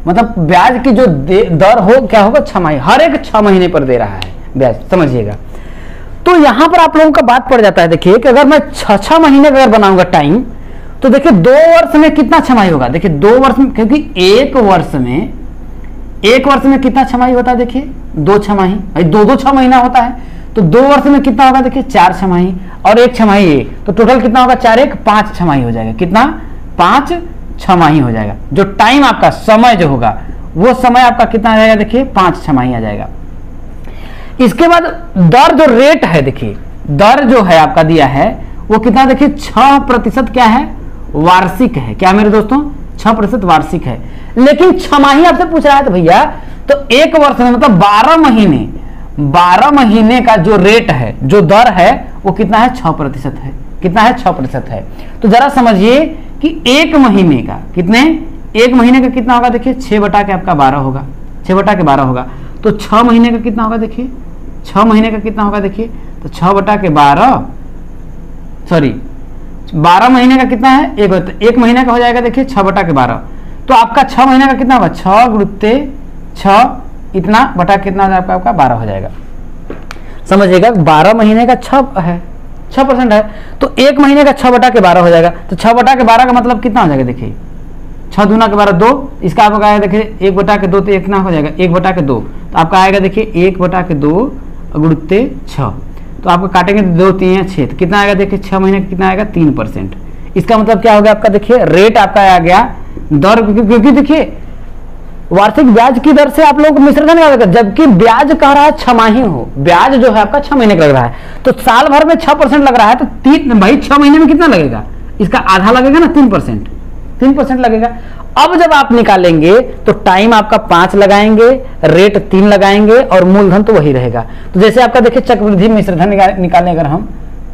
मतलब ब्याज की जो दर हो क्या होगा, छमाही, हर एक 6 महीने पर दे रहा है ब्याज। समझिएगा, तो यहां पर आप लोगों का बात पड़ जाता है। देखिए कि अगर मैं 6 महीने का अगर बनाऊंगा टाइम, तो देखिए 2 वर्ष में कितना छमाही होगा। देखिए 2 वर्ष में, क्योंकि एक वर्ष में कितना छमाही होता है, देखिए 2 छमाही, 2 6 महीना होता है, तो 2 वर्ष में कितना होगा, देखिए 4 छमाही और 1 छमाही, तो टोटल कितना होगा, 4 1 5 छमाही हो जाएगा। कितना, 5 छमाही हो जाएगा। जो टाइम आपका समय जो होगा वो समय आपका कितना आ जाएगा, देखिए 5 छमाही आ जाएगा। इसके बाद दर जो रेट है, देखिए दर जो है आपका दिया है वो कितना, देखिए 6% क्या है, वार्षिक है। क्या मेरे दोस्तों, 6% वार्षिक है। लेकिन छमाही आपसे पूछ रहा है तो भैया, तो एक वर्ष में मतलब 12 महीने का जो रेट है, जो दर है वो कितना है, 6% है। कितना है, 6% है। तो जरा समझिए कि एक महीने का कितना होगा, देखिए 6 बटा के आपका 12 होगा, 6 बटा के 12 होगा। तो 6 महीने का कितना होगा, देखिए 6 महीने का कितना होगा, देखिए तो 6 बटा के 12, सॉरी 12 महीने का कितना है, एक महीने का हो जाएगा, देखिए 6 बटा के 12। तो आपका 6 महीने का कितना होगा, 6 गुणित 6 इतना बटा कितना आपका 12 हो जाएगा। समझिएगा, 12 महीने का 6 है, 6% है, तो एक महीने का 6 बटा के 12 हो जाएगा। तो 6 बटा के 12 का मतलब कितना हो जाएगा, देखिए 6 दूना के 12 2, इसका आपका आएगा देखिए 1 बटा के 2, तो कितना हो जाएगा, 1 बटा के 2, तो आपका आएगा देखिए 1 बटा के 2 गुणित 6, तो आपको काटेंगे 2 3 6, तो कितना आएगा, देखिए 6 महीने का कितना आएगा, 3%। इसका मतलब क्या हो गया आपका, देखिए रेट आपका आ गया दर, क्योंकि देखिए वार्षिक ब्याज की दर से आप लोग मिश्रधन क्या होगा, जबकि ब्याज कह रहा है छमाही हो, ब्याज जो है आपका 6 महीने का लग रहा है, तो साल भर में 6% लग रहा है, तो 6 महीने में कितना लगेगा, इसका आधा लगेगा ना, 3% लगेगा। अब जब आप निकालेंगे तो टाइम आपका 5 लगाएंगे, रेट 3 लगाएंगे और मूलधन तो वही रहेगा। तो जैसे आपका देखिए चक्रवृद्धि मिश्रधन निकालें अगर हम,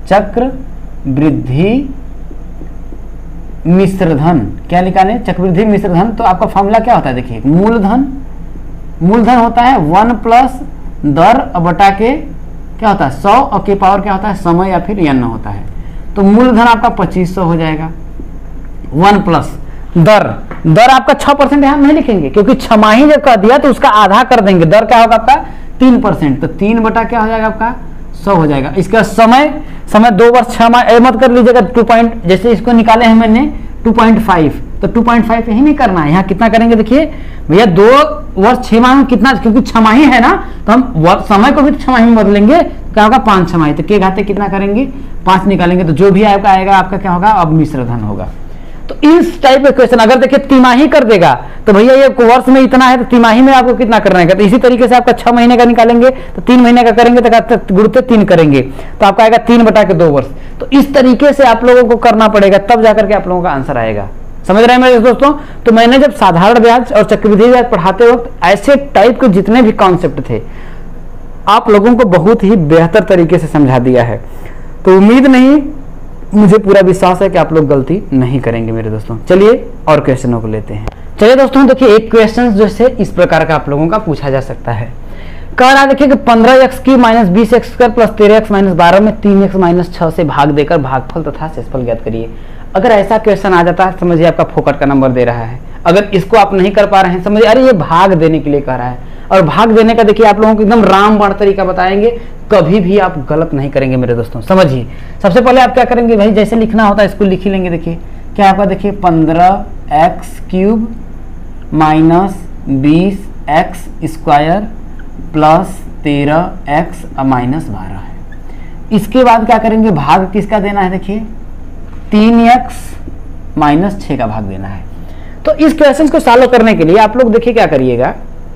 चक्रवृद्धि मिश्रधन क्या निकालें, चक्रवृद्धि मिश्रधन, तो आपका फॉर्मूला क्या होता है, देखिए मूलधन होता है 1 प्लस दर बटा के क्या होता है 100 और के पावर क्या होता है समय या फिर n होता है। तो मूलधन आपका 2500 हो जाएगा, 1 प्लस दर आपका 6% यहां नहीं लिखेंगे, क्योंकि छमाही जब कह दिया तो उसका आधा कर देंगे। दर क्या होगा आपका 3%, तो 3 बटा क्या हो जाएगा आपका 100 हो जाएगा। इसका समय 2 वर्ष 6 माह मत कर लीजिएगा, 2 पॉइंट, जैसे इसको निकाले हैं मैंने 2.5, तो 2.5 यही नहीं करना है, यहाँ कितना करेंगे, देखिए भैया 2 वर्ष 6 माह में कितना, क्योंकि छमाही है ना, तो हम समय को भी 6 माही में बदलेंगे, क्या होगा 5 छमाही, तो के घाते कितना करेंगे 5 निकालेंगे, तो जो भी आपका आएगा आपका क्या होगा, अब मिश्रधन होगा। तो इस टाइप के क्वेश्चन अगर देखिए तिमाही कर देगा तो भैया ये वर्ष में इतना है, तो तिमाही में आपको कितना करना है, तो इसी तरीके से आपका 6 महीने का निकालेंगे, तो 3 महीने का करेंगे तो गुणित 3 करेंगे, तो आपका आएगा 3 बटा के 2 वर्ष। तो इस तरीके से आप लोगों को करना पड़ेगा, तब जाकर के आप लोगों का आंसर आएगा। समझ रहे हैं मेरे दोस्तों। तो मैंने जब साधारण ब्याज और चक्रवृद्धि ब्याज पढ़ाते वक्त ऐसे टाइप के जितने भी कॉन्सेप्ट थे आप लोगों को बहुत ही बेहतर तरीके से समझा दिया है। तो उम्मीद नहीं, मुझे पूरा विश्वास है कि आप लोग गलती नहीं करेंगे मेरे दोस्तों। चलिए और क्वेश्चनों को लेते हैं। चलिए दोस्तों देखिए, एक क्वेश्चन जो है इस प्रकार का आप लोगों का पूछा जा सकता है। कह रहा है देखिए कि 15x की minus 20x square plus 13x minus 12 में 3x माइनस 6 से भाग देकर भागफल तथा शेषफल ज्ञात करिए। अगर ऐसा क्वेश्चन आ जाता है समझिए आपका फोकट का नंबर दे रहा है। अगर इसको आप नहीं कर पा रहे हैं समझिए अरे ये भाग देने के लिए कह रहा है, और भाग देने का देखिए आप लोगों को एकदम रामबाण तरीका बताएंगे, कभी भी आप गलत नहीं करेंगे मेरे दोस्तों। समझिए, सबसे पहले आप क्या करेंगे भाई, जैसे लिखना होता है इसको लिख ही लेंगे। देखिए क्या आपका, देखिए 15x³ minus 20x² plus 13x minus 12 है। इसके बाद क्या करेंगे, भाग किसका देना है, देखिए 3x माइनस 6 का भाग देना है। तो इस क्वेश्चन को सॉल्व करने के लिए आप लोग देखिए क्या करिएगा,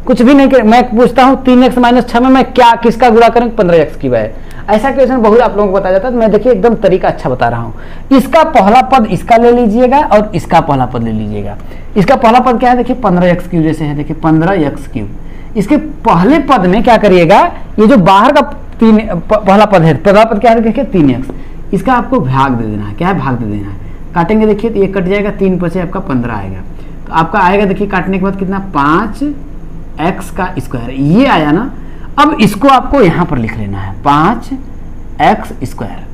कुछ भी नहीं कर, मैं पूछता हूँ 3x माइनस 6 में मैं क्या किसका गुणा करें, 15x की वजह। ऐसा क्वेश्चन बहुत आप लोगों को बताया जाता है, तो मैं देखिए एकदम तरीका अच्छा बता रहा हूँ। इसका पहला पद इसका ले लीजिएगा और इसका पहला पद ले लीजिएगा। इसका पहला पद क्या है, देखिए 15x³ जैसे है, देखिए 15x³। इसके पहले पद में क्या करिएगा, ये जो बाहर का पहला पद है, पहला पद क्या है, देखिए 3x, इसका आपको भाग दे देना है। क्या है, भाग दे देना है। काटेंगे देखिए तो ये कट जाएगा, 3 बचे आपका 15 आएगा। तो आपका आएगा देखिए काटने के बाद कितना, 5x² ये आया ना। अब इसको आपको यहाँ पर लिख लेना है 5x²।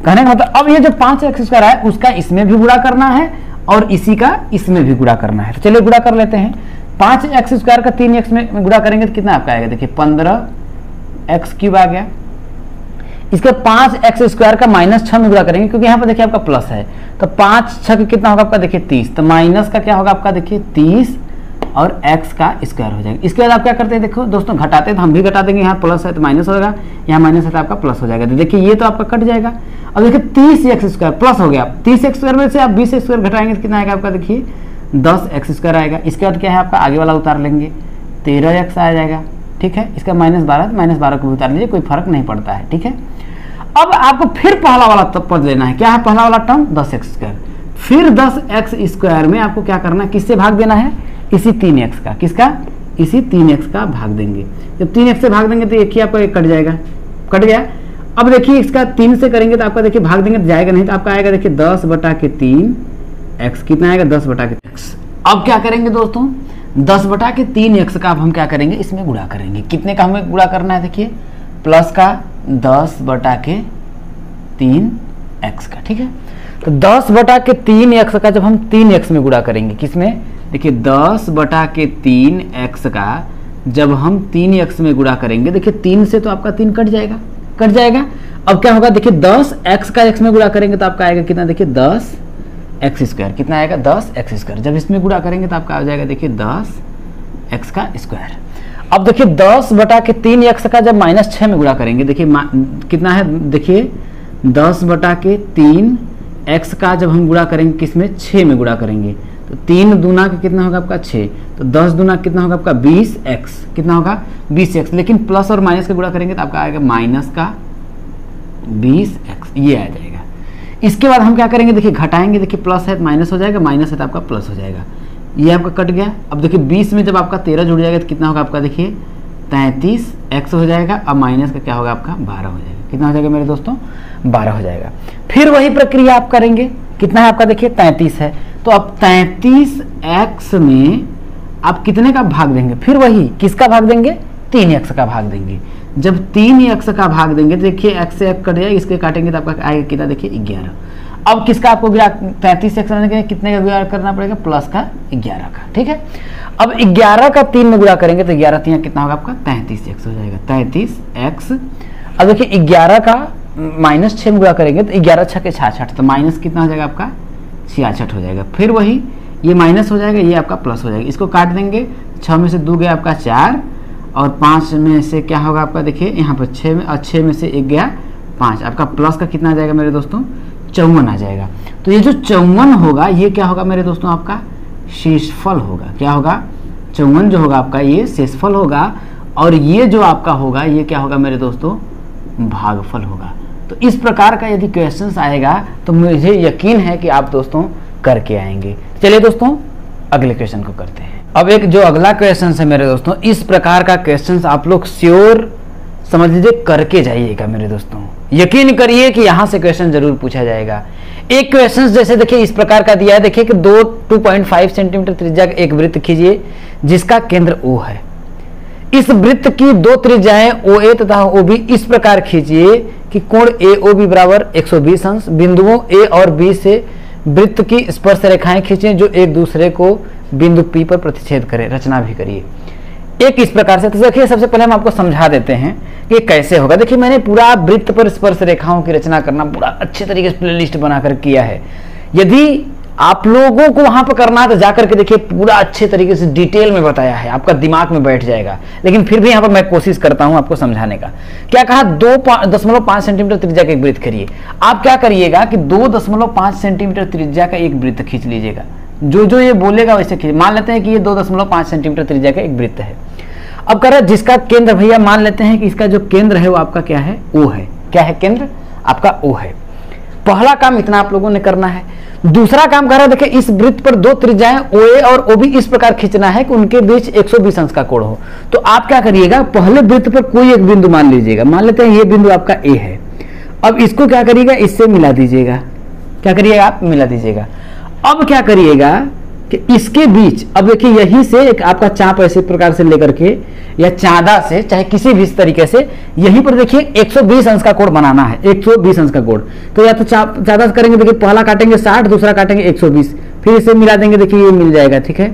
कहने का मतलब अब ये जो 5x² है उसका इसमें भी गुणा करना है और इसी का इसमें भी गुणा करना है। तो चलिए गुणा कर लेते हैं। 5x² का 3x में गुणा करेंगे तो कितना आपका आएगा, देखिए 15x³ आ गया। इसके 5x² का -6 में गुणा करेंगे क्योंकि यहाँ पर देखिए आपका प्लस है, तो 5 6 कितना होगा आपका, देखिए 30। तो माइनस का क्या होगा आपका, देखिए 30 और x² हो जाएगा। इसके बाद आप क्या करते हैं, देखो दोस्तों घटाते हैं तो हम भी घटा देंगे, यहाँ प्लस है तो माइनस होगा, यहाँ माइनस है तो आपका प्लस हो जाएगा। तो देखिए ये तो आपका कट जाएगा। अब देखिए 30x² प्लस हो गया, 30x² में से आप 20x² घटाएंगे तो कितना आएगा आपका, देखिए 10x² आएगा। इसके बाद क्या है आपका, आगे वाला उतार लेंगे 13x आ जाएगा। ठीक है, इसका -12 तो -12 को भी उतार लीजिए, कोई फर्क नहीं पड़ता है। ठीक है, अब आपको फिर पहला वाला पद लेना है। क्या है पहला वाला टर्म, 10x²। फिर 10x² में आपको क्या करना है, किससे भाग देना है, इसी 3x का, किसका, इसी 3x का भाग देंगे। जब 3x से भाग देंगे तो एक ही आपका एक कट जाएगा, कट गया। अब देखिए इसका 3 से करेंगे तो आपका देखिए भाग देंगे तो जाएगा नहीं, तो आपका आएगा देखिए 10/3x। कितना आएगा, 10/3x। अब क्या करेंगे दोस्तों, 10/3x का अब हम क्या करेंगे, इसमें गुणा करेंगे। कितने का हमें गुणा करना है, देखिए प्लस का 10/3x का। ठीक है, तो 10/3x का जब हम 3x में गुणा करेंगे, किसमें, देखिए 10/3x का जब हम 3x में गुणा करेंगे, देखिए 3 से तो आपका 3 कट जाएगा, कट जाएगा। अब क्या होगा, देखिए 10x का x में गुणा करेंगे तो आपका आएगा कितना, देखिए 10x²। कितना आएगा, 10x²। जब इसमें गुणा करेंगे तो आपका आ जाएगा देखिए 10x²। अब देखिए 10/3x का जब -6 में गुणा करेंगे, देखिए कितना है, देखिए 10/3x का जब हम गुणा करेंगे किसमें, 6 में गुणा करेंगे, तो 3 दूना का कितना होगा आपका 6, तो 10 दूना कितना होगा आपका 20x। कितना होगा 20x, लेकिन प्लस और माइनस का गुणा करेंगे तो आपका आएगा माइनस का 20x, ये आ जाएगा। इसके बाद हम क्या करेंगे, देखिए घटाएंगे, देखिए प्लस है तो माइनस हो जाएगा, माइनस है तो आपका प्लस हो जाएगा, ये आपका कट गया। अब देखिए 20 में जब आपका 13 जुड़ जाएगा तो कितना होगा आपका, देखिए 33x हो जाएगा। अब माइनस का क्या होगा आपका 12 हो जाएगा। कितना हो जाएगा मेरे दोस्तों, 12 हो जाएगा। फिर वही प्रक्रिया आप करेंगे, कितना है आपका, देखिए 33 है, तो अब 33x में आप कितने का भाग देंगे, फिर वही किसका भाग देंगे, 3x का भाग देंगे। जब 3x का भाग देंगे तो देखिए x से x कट जाएगा, इसके काटेंगे तो आपका आएगा कितना, देखिए 11। अब किसका आपको 33x रहने के लिए कितने का गुणा करना पड़ेगा, प्लस का 11 का। ठीक है, अब 11 का 3 में गुणा करेंगे तो 11 3 कितना होगा आपका, 33x हो जाएगा, 33x। अब देखिए 11 का -6 में गुणा करेंगे तो 11 6 के 66, तो माइनस कितना हो जाएगा आपका 66 हो जाएगा। फिर वही ये माइनस हो जाएगा, ये आपका प्लस हो जाएगा। इसको काट देंगे, 6 में से 2 गया आपका 4 और 5 में से क्या होगा आपका, देखिए यहाँ पर 6 में और 6 में से 1 गया 5, आपका प्लस का कितना आ जाएगा मेरे दोस्तों, 54 आ जाएगा। तो ये जो 54 होगा ये क्या होगा मेरे दोस्तों, आपका शेषफल होगा। क्या होगा, 54 जो होगा आपका ये शेषफल होगा, और ये जो आपका होगा ये क्या होगा मेरे दोस्तों, भागफल होगा। तो इस प्रकार का यदि क्वेश्चंस आएगा तो मुझे यकीन है कि आप दोस्तों करके आएंगे। चलिए दोस्तों अगले क्वेश्चन को करते हैं। अब एक जो अगला क्वेश्चन है मेरे दोस्तों, इस प्रकार का क्वेश्चन आप लोग श्योर समझ लीजिए करके जाइएगा मेरे दोस्तों, यकीन करिए कि यहाँ से क्वेश्चन जरूर पूछा जाएगा। एक क्वेश्चन जैसे देखिए इस प्रकार का दिया है, देखिए कि 2.5 सेंटीमीटर त्रिज्या का एक वृत्त खींचिए जिसका केंद्र O है। इस वृत्त की 2 त्रिज्याएं OA तथा OB इस प्रकार खींचिए कि कोण AOB बराबर 120 अंश। बिंदुओं A और B से वृत्त की स्पर्श रेखाएं खींचें जो एक दूसरे को बिंदु P पर प्रतिच्छेद करें। रचना भी करिए। एक इस प्रकार से। तो देखिए सबसे पहले हम आपको समझा देते हैं कि कैसे होगा। देखिए मैंने पूरा वृत्त पर स्पर्श रेखाओं की रचना करना पूरा अच्छे तरीके से प्लेलिस्ट बनाकर किया है। यदि आप लोगों को वहां पर करना है तो जाकर के देखिए, पूरा अच्छे तरीके से डिटेल में बताया है, आपका दिमाग में बैठ जाएगा। लेकिन फिर भी यहाँ पर मैं कोशिश करता हूं आपको समझाने का। क्या कहा, 2.5 सेंटीमीटर त्रिज्या का एक वृत्त करिए। आप क्या करिएगा कि 2.5 सेंटीमीटर त्रिज्या का एक वृत्त खींच लीजिएगा। जो ये बोलेगा वैसे खींच। मान लेते हैं कि ये 2.5 सेंटीमीटर त्रिज्या का एक वृत्त है। अब कर जिसका केंद्र, भैया मान लेते हैं कि इसका जो केंद्र है वो आपका क्या है, ओ है। क्या है केंद्र आपका, ओ है। पहला काम इतना आप लोगों ने करना है। दूसरा काम कर रहा है, देखिए इस वृत्त पर दो त्रिज्याएं OA और OB इस प्रकार खींचना है कि उनके बीच 120 अंश का कोण हो। तो आप क्या करिएगा, पहले वृत्त पर कोई एक बिंदु मान लीजिएगा। मान लेते हैं ये बिंदु आपका A है। अब इसको क्या करिएगा, इससे मिला दीजिएगा। क्या करिएगा आप, मिला दीजिएगा। अब क्या करिएगा कि इसके बीच, अब देखिए यहीं से एक आपका चाप ऐसे प्रकार से लेकर के या चांदा से, चाहे किसी भी तरीके से, यहीं पर देखिए 120 अंश का कोण बनाना है। 120 अंश का कोण। तो या तो चांदा से करेंगे, देखिए पहला काटेंगे 60, दूसरा काटेंगे 120, फिर इसे मिला देंगे, देखिए ये मिल जाएगा। ठीक है,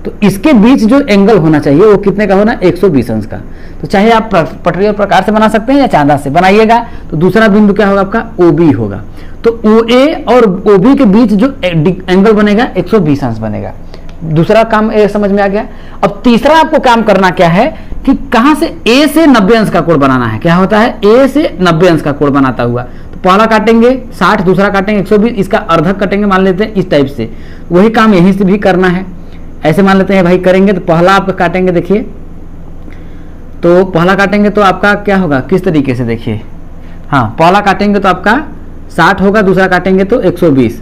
तो इसके बीच जो एंगल होना चाहिए वो कितने का होना, 120 अंश का। तो चाहे आप पटरी और प्रकार से बना सकते हैं या चांदा से बनाइएगा। तो दूसरा बिंदु क्या होगा आपका, OB होगा। तो OA और OB के बीच जो एंगल बनेगा 120 अंश बनेगा। दूसरा काम समझ में आ गया। अब तीसरा आपको काम करना क्या है कि कहां से, A से 90 अंश का कोण बनाना है। क्या होता है, A से 90 अंश का कोण बनाता हुआ। तो पहला काटेंगे 60, दूसरा काटेंगे 120, इसका अर्धक कटेंगे, मान लेते हैं इस टाइप से। वही काम यहीं से भी करना है। ऐसे मान लेते हैं भाई करेंगे, तो पहला आप काटेंगे, देखिए तो पहला काटेंगे तो आपका क्या होगा, किस तरीके से, देखिए हाँ, पहला काटेंगे तो आपका 60 होगा, दूसरा काटेंगे तो 120।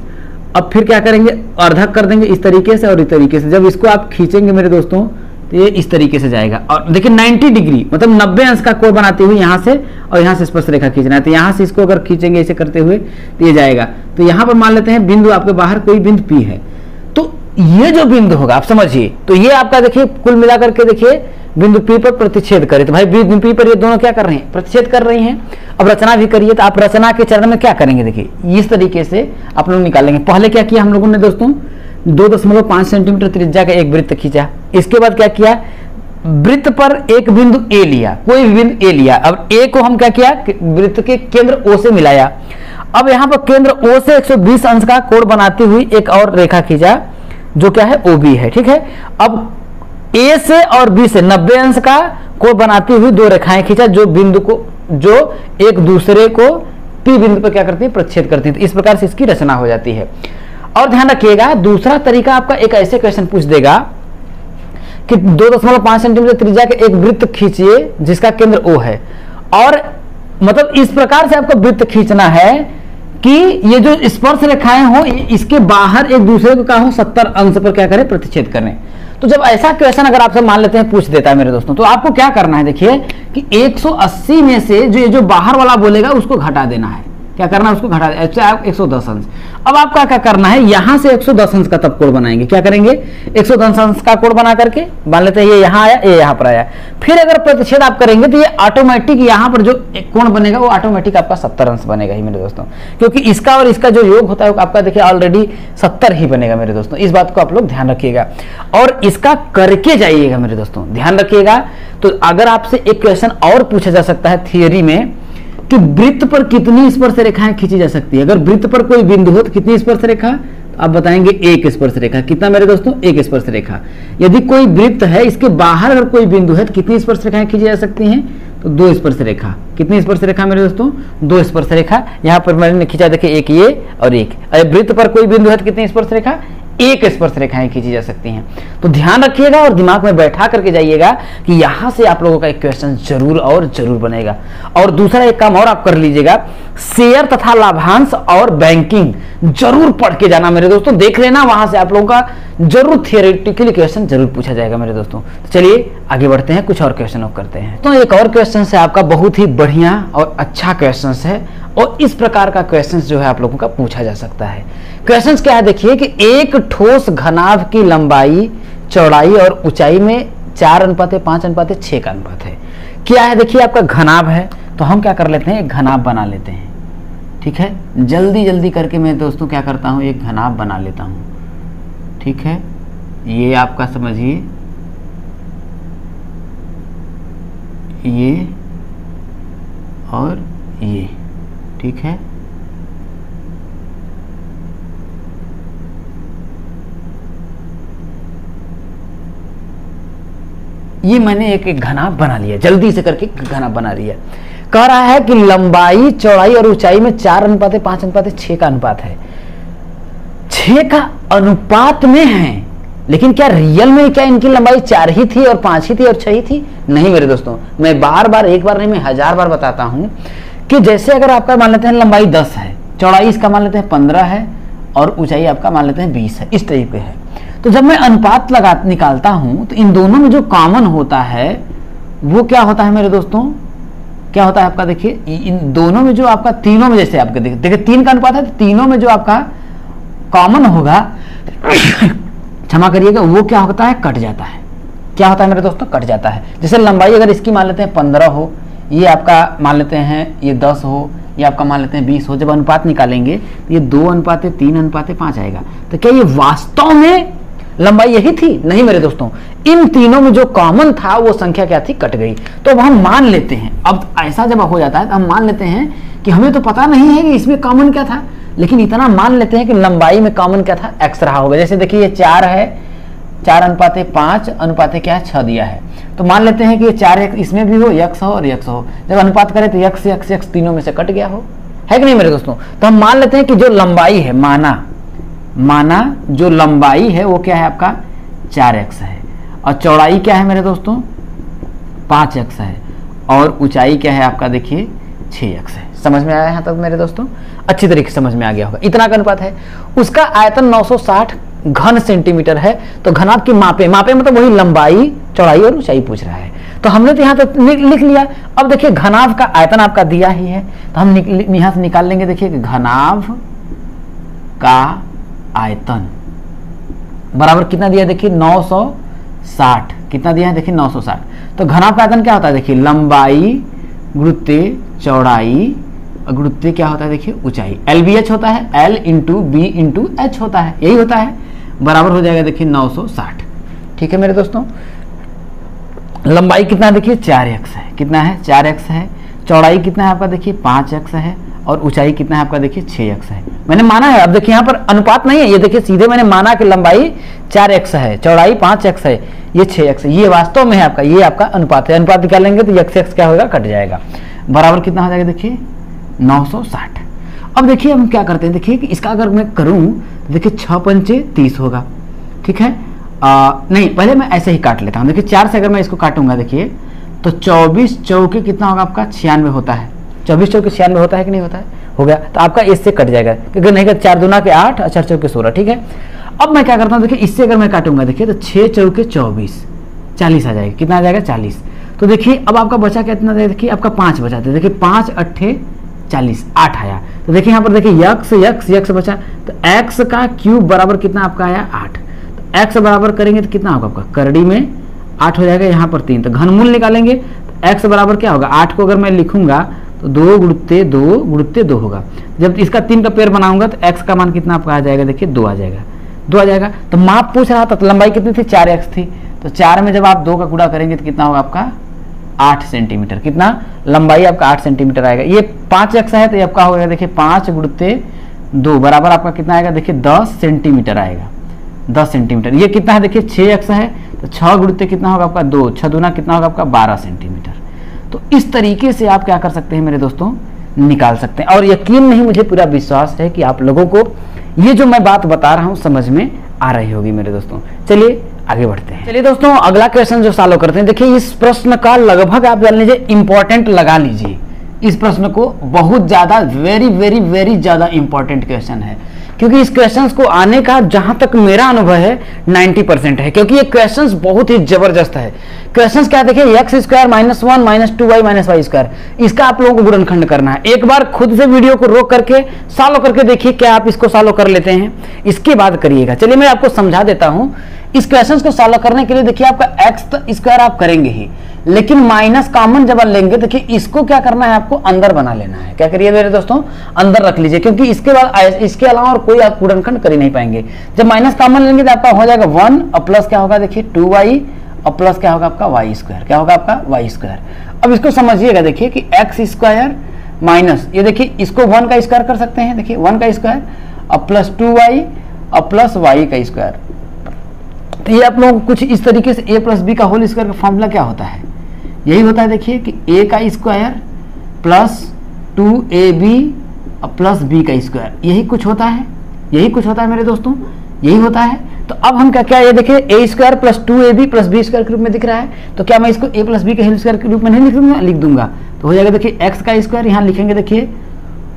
अब फिर क्या करेंगे, अर्धक कर देंगे इस तरीके से और इस तरीके से। जब इसको आप खींचेंगे मेरे दोस्तों तो ये इस तरीके से जाएगा। और देखिए 90 डिग्री मतलब 90 अंश का कोण बनाते हुए यहाँ से और यहाँ से स्पर्श रेखा खींचना है। तो यहाँ से इसको अगर खींचेंगे ऐसे करते हुए तो ये जाएगा। तो यहाँ पर मान लेते हैं बिंदु आपके बाहर कोई बिंदु P है। तो ये जो बिंदु होगा आप समझिए, तो ये आपका देखिए कुल मिलाकर के देखिए बिंदु P पर प्रतिच्छेद करे। तो भाई बिंदु P पर ये दोनों क्या कर रहे हैं, प्रतिच्छेद कर रही हैं। अब रचना भी करिए। तो आप रचना के चरण में क्या करेंगे, देखिए इस तरीके से आप लोग निकालेंगे। पहले क्या किया हम लोगों ने दोस्तों, 2.5 सेंटीमीटर त्रिज्या का एक वृत्त खींचा। इसके बाद क्या किया, वृत्त पर एक बिंदु A लिया, कोई भी बिंदु A लिया। अब A को हम क्या किया, वृत्त के केंद्र O से मिलाया। अब यहाँ पर केंद्र O से 120 अंश का कोण बनाती हुई एक और रेखा खींचा जो क्या है, OB है। ठीक है, अब A से और B से 90 अंश का कोण बनाती हुई दो रेखाएं खींचा जो बिंदु को, जो एक दूसरे को P बिंदु पर क्या करती है, प्रतिच्छेद करती है। तो इस प्रकार से इसकी रचना हो जाती है। और ध्यान रखिएगा, दूसरा तरीका आपका एक ऐसे क्वेश्चन पूछ देगा कि 2.5 सेंटीमीटर त्रिज्या के एक वृत्त खींचिए जिसका केंद्र O है। और मतलब इस प्रकार से आपको वृत्त खींचना है कि ये जो स्पर्श रेखाएं हो इसके बाहर एक दूसरे को क्या हो, 70 अंश पर क्या करें, प्रतिच्छेद करें। तो जब ऐसा क्वेश्चन अगर आपसे मान लेते हैं पूछ देता है मेरे दोस्तों, तो आपको क्या करना है, देखिए कि 180 में से जो बाहर वाला बोलेगा उसको घटा देना है। क्या करना है, उसको घटा देना, आप 110 अंश। अब आपका क्या करना है, यहां से 110 अंश का तब कोण बनाएंगे। क्या करेंगे, 110 अंश का कोण बना करके मान लेते हैं ये यहां आया, ये यहां पर आया। फिर अगर प्रतिच्छेद आप करेंगे तो ये ऑटोमेटिक यहां पर जो कोण बनेगा वो ऑटोमेटिक आपका 70 अंश बनेगा ही मेरे दोस्तों, क्योंकि इसका और इसका जो योग होता है आपका देखिए ऑलरेडी 70 ही बनेगा मेरे दोस्तों। इस बात को आप लोग ध्यान रखिएगा और इसका करके जाइएगा मेरे दोस्तों, ध्यान रखिएगा। तो अगर आपसे एक क्वेश्चन और पूछा जा सकता है थियरी में कि वृत्त पर कितनी स्पर्श रेखाएं खींची जा सकती है, अगर वृत्त पर कोई बिंदु हो तो कितनी स्पर्श रेखा, तो आप बताएंगे एक स्पर्श रेखा। कितना मेरे दोस्तों, एक स्पर्श रेखा। यदि कोई वृत्त है इसके बाहर अगर कोई बिंदु है तो कितनी स्पर्श रेखाएं खींची जा सकती हैं, तो 2 स्पर्श रेखा। कितनी स्पर्श रेखा मेरे दोस्तों, 2 स्पर्श रेखा। यहाँ पर मैंने खींचा देखिए एक ये और एक। वृत्त पर कोई बिंदु है तो कितनी स्पर्श रेखा, एक स्पर्श रेखाएं खींची जा सकती हैं। तो ध्यान रखिएगा और दिमाग में बैठा करके जाइएगा कि यहां से आप लोगों का एक क्वेश्चन जरूर और जरूर बनेगा। और दूसरा एक काम और आप कर लीजिएगा, शेयर तथा लाभांश और बैंकिंग जरूर पढ़ के जाना मेरे दोस्तों, देख लेना, वहां से आप लोगों का जरूर थियोरेटिकली क्वेश्चन जरूर पूछा जाएगा मेरे दोस्तों। तो चलिए आगे बढ़ते हैं, कुछ और क्वेश्चन करते हैं। तो एक और क्वेश्चन है आपका बहुत ही बढ़िया और अच्छा क्वेश्चन है और इस प्रकार का क्वेश्चन जो है आप लोगों का पूछा जा सकता है। क्वेश्चन क्या है, देखिए कि एक ठोस घनाभ की लंबाई, चौड़ाई और ऊंचाई में 4:5:6 का अनुपात है। क्या है, देखिए आपका घनाभ है, तो हम क्या कर लेते हैं, एक घनाभ बना लेते हैं। ठीक है, जल्दी जल्दी करके मैं दोस्तों क्या करता हूं, एक घनाभ बना लेता हूं। ठीक है, ये आपका समझिए ये और ये, ठीक है। ये मैंने एक घनाभ बना लिया, जल्दी से करके घनाभ बना लिया। कह रहा है कि लंबाई, चौड़ाई और ऊंचाई में 4:5:6 का अनुपात है। 6 का अनुपात में है, लेकिन क्या रियल में क्या इनकी लंबाई 4 ही थी और 5 ही थी और 6 ही थी? नहीं मेरे दोस्तों, मैं बार बार, एक बार नहीं मैं 1000 बार बताता हूं कि जैसे अगर आपका मान लेते हैं लंबाई 10 है, चौड़ाई इसका मान लेते हैं 15 है और ऊंचाई आपका मान लेते हैं 20 है, इस टाइप के है। तो जब मैं अनुपात निकालता हूं तो इन दोनों में जो कॉमन होता है वो क्या होता है मेरे दोस्तों, क्या होता है आपका, देखिए इन दोनों में जो आपका, तीनों में जैसे आपके देखिए 3 का अनुपात है, तो तीनों में जो आपका कॉमन होगा क्षमा करिएगा, वो क्या होता है, कट जाता है। क्या होता है मेरे दोस्तों, कट जाता है। जैसे लंबाई अगर इसकी मान लेते हैं 15 हो, ये आपका मान लेते हैं ये 10 हो, ये आपका मान लेते हैं 20 हो, जब अनुपात निकालेंगे तो ये 2:3:5 आएगा। तो क्या ये वास्तव में लंबाई यही थी? नहीं मेरे दोस्तों, इन तीनों में जो कॉमन था वो संख्या क्या थी, कट गई। तो अब हम मान लेते हैं, अब ऐसा जब हो जाता है तो हम मान लेते हैं कि हमें तो पता नहीं है कि इसमें कॉमन क्या था, लेकिन इतना मान लेते हैं कि लंबाई में कॉमन क्या था, x रहा होगा। जैसे देखिए ये 4 है, 4:5 अनुपात क्या है, 6 दिया है, तो मान लेते हैं कि ये 4 इसमें भी हो, x हो और x हो। जब अनुपात करें तो x तीनों में से कट गया हो, है कि नहीं मेरे दोस्तों। तो हम मान लेते हैं कि जो लंबाई है, माना जो लंबाई है वो क्या है आपका 4x है, और चौड़ाई क्या है मेरे दोस्तों 5x है, और ऊंचाई क्या है आपका देखिए 6x है। समझ में आया यहाँ तक मेरे दोस्तों? अच्छी तरीके से समझ में आ गया होगा। इतना का अनुपात है। उसका आयतन 960 घन सेंटीमीटर है। तो घनाभ की मापे मतलब वही लंबाई, चौड़ाई और ऊंचाई पूछ रहा है, तो हमने तो यहाँ तक लिख लिया। अब देखिए घनाभ का आयतन आपका दिया ही है, तो हम यहाँ से निकाल लेंगे। देखिए घनाभ का आयतन बराबर कितना दिया, देखिए 960। कितना दिया है देखिए 960। तो घनाभ का आयतन क्या होता है, देखिए लंबाई गुणित चौड़ाई गुणित क्या होता है देखिए ऊंचाई, LBH होता है, L into B into H होता है, यही होता है, बराबर हो जाएगा देखिए 960। ठीक है मेरे दोस्तों। लंबाई कितना देखिए 4x है, कितना है 4x है। चौड़ाई कितना है आपका देखिए 5x है, और ऊंचाई कितना है आपका देखिए 6x है। मैंने माना है, अब देखिए यहाँ पर अनुपात नहीं है, ये देखिए सीधे मैंने माना कि लंबाई 4x है, चौड़ाई 5x है, ये 6x है। ये वास्तव में है आपका, ये आपका अनुपात है। अनुपात निकालेंगे तो x क्या होगा, कट जाएगा। बराबर कितना हो जाएगा देखिए 960। अब देखिए हम क्या करते हैं, देखिए कि इसका अगर मैं करूं तो देखिए 6×5 30 होगा, ठीक है। नहीं, पहले मैं ऐसे ही काट लेता हूं। देखिए 4 से अगर मैं इसको काटूंगा देखिए तो 24 चौके कितना होगा आपका 96 होता है। 24 चौके 96 होता है कि नहीं होता है, हो गया। तो आपका इससे कट जाएगा, क्योंकि नहीं 4 दूना के 8 और 4 चौके 16, ठीक है। अब मैं क्या करता हूँ, देखिए इससे अगर मैं काटूंगा देखिए तो 6 चौके 24 40 आ जाएगा। कितना आ जाएगा 40। तो देखिए अब आपका बचा कितना, देखिए आपका 5 बचा, देखिए 5 8 40, 8 आया। तो देखिए यहाँ पर देखिए यक्स बचा, तो x का क्यूब बराबर कितना आपका आया 8। तो x बराबर करेंगे तो कितना होगा आपका, करड़ी में 8 हो जाएगा, यहाँ पर 3, तो घनमूल निकालेंगे तो x बराबर क्या होगा, 8 को अगर मैं लिखूंगा तो 2 गुणित 2 होगा। जब इसका 3 का पेड़ बनाऊंगा तो x का मान कितना आपका आ जाएगा, देखिए 2 आ जाएगा। तो माप पूछ रहा था, तो लंबाई कितनी थी 4x थी, तो 4 में जब आप 2 का गुणा करेंगे तो कितना होगा आपका 8 सेंटीमीटर। कितना, लंबाई आपका 8 सेंटीमीटर आएगा। ये 5x है तो ये आपका होगा देखिए 5 गुणित 2 बराबर आपका कितना आएगा, देखिए 10 सेंटीमीटर आएगा, 10 सेंटीमीटर। ये कितना है देखिए 6x है, तो 6 गुणित कितना होगा आपका 2, 6 दूना कितना होगा आपका 12 सेंटीमीटर। तो इस तरीके से आप क्या कर सकते हैं मेरे दोस्तों, निकाल सकते हैं। और यकीन नहीं, मुझे पूरा विश्वास है कि आप लोगों को ये जो मैं बात बता रहा हूँ समझ में आ रही होगी मेरे दोस्तों। चलिए आगे बढ़ते हैं। चलिए दोस्तों, अगला क्वेश्चन जो सॉल्व करते हैं, देखिए इस प्रश्न का लगभग आप जान लीजिए इंपॉर्टेंट लगा लीजिए। इस प्रश्न को बहुत ज्यादा वेरी ज्यादा इंपॉर्टेंट क्वेश्चन है, क्योंकि इस क्वेश्चन को आने का जहां तक मेरा अनुभव है 90% है, क्योंकि ये क्वेश्चन बहुत ही जबरदस्त है। क्वेश्चन क्या देखिए, x² - 1 - 2y - y², इसका आप लोगों को गुणनखंड करना है। एक बार खुद से वीडियो को रोक करके सॉल्व करके देखिए, क्या आप इसको सॉल्व कर लेते हैं, इसके बाद करिएगा। चलिए मैं आपको समझा देता हूं। इस क्वेश्चन को सॉल्व करने के लिए देखिए आपका x² आप करेंगे ही, लेकिन माइनस कॉमन जब लेंगे देखिए इसको क्या करना है, आपको अंदर बना लेना है। क्या करिए मेरे दोस्तों, अंदर रख लीजिए, क्योंकि इसके बाद इसके अलावा और कोई आप गुणनखंड कर ही नहीं पाएंगे। जब माइनस कॉमन लेंगे तो आपका हो जाएगा 1 और प्लस क्या होगा देखिए 2y और प्लस क्या होगा आपका वाई स्क्वायर, क्या होगा आपका वाई स्क्वायर। अब इसको समझिएगा, देखिए कि एक्स स्क्वायर माइनस, ये देखिए इसको 1 का स्क्वायर कर सकते हैं, देखिए 1 का स्क्वायर और प्लस 2y और प्लस वाई का स्क्वायर। तो ये आप लोगों को कुछ इस तरीके से a प्लस बी का होल स्क्वायर का फॉर्मूला क्या होता है, यही होता है देखिए कि a का स्क्वायर प्लस 2ab और प्लस b का स्क्वायर, यही कुछ होता है, यही कुछ होता है मेरे दोस्तों, यही होता है। तो अब हम क्या क्या ये देखिए a square plus 2ab plus b square के रूप में दिख रहा है, तो क्या मैं इसको a प्लस बी के होल स्क्वायर के रूप में नहीं लिख दूंगा, तो हो जाएगा देखिए x का स्क्वायर, यहाँ लिखेंगे देखिए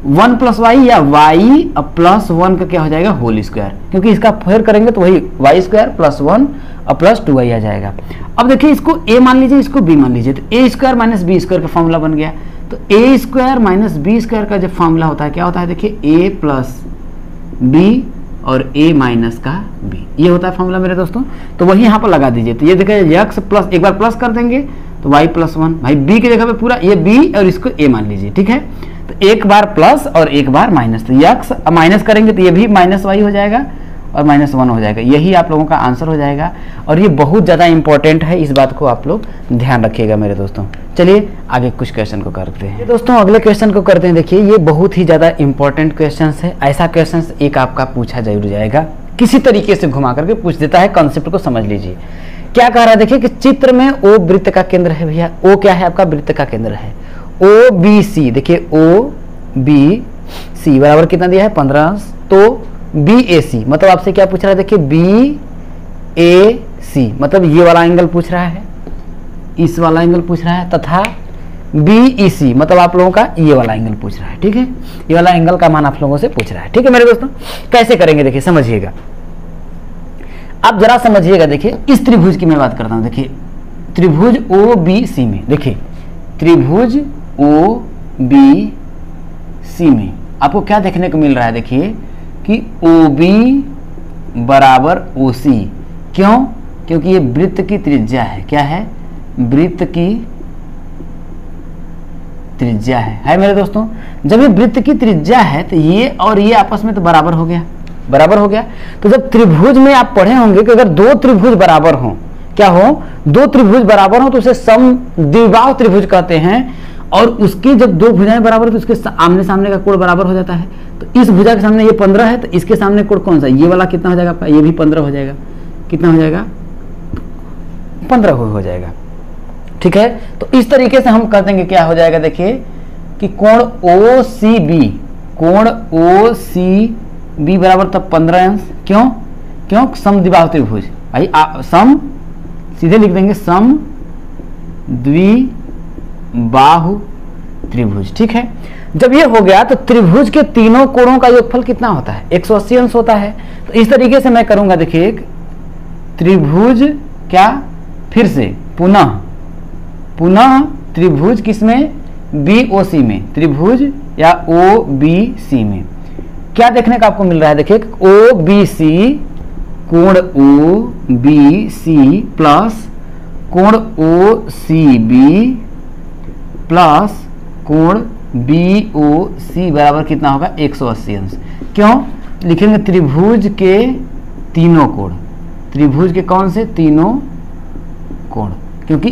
1 प्लस वाई या y और प्लस 1 का क्या हो जाएगा होल स्क्वायर, क्योंकि इसका फेर करेंगे तो वही y स्क्वायर प्लस 1 और प्लस 2y आ जाएगा। अब देखिए इसको a मान लीजिए, इसको b मान लीजिए, तो a square minus B square का फॉर्मूला बन गया। तो a square minus B square का जब फॉर्मूला होता है क्या होता है, देखिए a प्लस बी और a माइनस का b, ये होता है फॉर्मूला मेरे दोस्तों। तो वही यहाँ पर लगा दीजिए, तो ये देखिए x प्लस, एक बार प्लस कर देंगे तो y प्लस 1, भाई b की जगह पे पूरा ये b और इसको a मान लीजिए, ठीक है। तो एक बार प्लस और एक बार माइनस, तो x माइनस करेंगे तो ये भी माइनस वाई हो जाएगा और माइनस 1 हो जाएगा, यही आप लोगों का आंसर हो जाएगा। और ये बहुत ज़्यादा इंपॉर्टेंट है, इस बात को आप लोग ध्यान रखिएगा मेरे दोस्तों। चलिए आगे कुछ क्वेश्चन को करते हैं। दोस्तों अगले क्वेश्चन को करते हैं, देखिए ये बहुत ही ज़्यादा इंपॉर्टेंट क्वेश्चन है, ऐसा क्वेश्चन एक आपका पूछा जरूर जाएगा, किसी तरीके से घुमा करके पूछ देता है, कॉन्सेप्ट को समझ लीजिए। क्या कह रहा है, देखिए कि चित्र में ओ वृत्त का केंद्र है भैया, ओ क्या है आपका वृत्त का केंद्र है, ओ बी सी, देखिए ओ बी सी बराबर कितना दिया है 15 अंश, तो बी ए सी मतलब आपसे क्या पूछ रहा है, देखिए बी ए सी मतलब ये वाला एंगल पूछ रहा है, इस वाला एंगल पूछ रहा है, तथा बी ई सी मतलब आप लोगों का ये वाला एंगल पूछ रहा है, ठीक है, ये वाला एंगल का मान आप लोगों से पूछ रहा है, ठीक है मेरे दोस्तों। कैसे करेंगे देखिए समझिएगा, आप जरा समझिएगा, देखिए इस त्रिभुज की मैं बात करता हूं, देखिए त्रिभुज ओ बी सी में, देखिए त्रिभुज ओ बी सी में आपको क्या देखने को मिल रहा है, देखिए कि ओ बी बराबर ओ सी, क्यों, क्योंकि ये वृत्त की त्रिज्या है, क्या है, वृत्त की त्रिज्या है मेरे दोस्तों। जब ये वृत्त की त्रिज्या है तो ये और ये आपस में तो बराबर हो गया, बराबर हो गया। तो जब त्रिभुज में आप पढ़े होंगे कि अगर दो त्रिभुज बराबर हो, क्या हो, दो त्रिभुज बराबर हो तो उसे समद्विबाहु त्रिभुज कहते हैं, और उसकी जब दो भुजाएं बराबर तो उसके आमने सामने का कोण बराबर हो जाता है। तो इस भुजा के सामने ये 15 है तो इसके सामने कोण कौन सा, ये वाला कितना हो जाएगा आपका, ये भी 15 हो जाएगा, कितना हो जाएगा 15 हो जाएगा, ठीक है। तो इस तरीके से हम कह देंगे क्या हो जाएगा, देखिए कि कोण ओ सी बी, कोण ओ सी बी बराबर तब 15 अंश, क्यों, क्यों, समद्विबाहु त्रिभुज, भाई सम सीधे लिख देंगे सम द्विबाहु त्रिभुज, ठीक है। जब ये हो गया तो त्रिभुज के तीनों कोणों का योगफल कितना होता है, 180 अंश होता है। तो इस तरीके से मैं करूंगा, देखिए त्रिभुज क्या, फिर से पुनः त्रिभुज किसमें, बी ओ सी में, त्रिभुज या ओ बी सी में क्या देखने का आपको मिल रहा है, देखिए ओ बी सी, कोण ओ बी सी प्लस कोण ओ सी बी प्लस कोण बी ओ सी बराबर कितना होगा 180 अंश। क्यों लिखेंगे, त्रिभुज के तीनों कोण, त्रिभुज के कौन से तीनों कोण, क्योंकि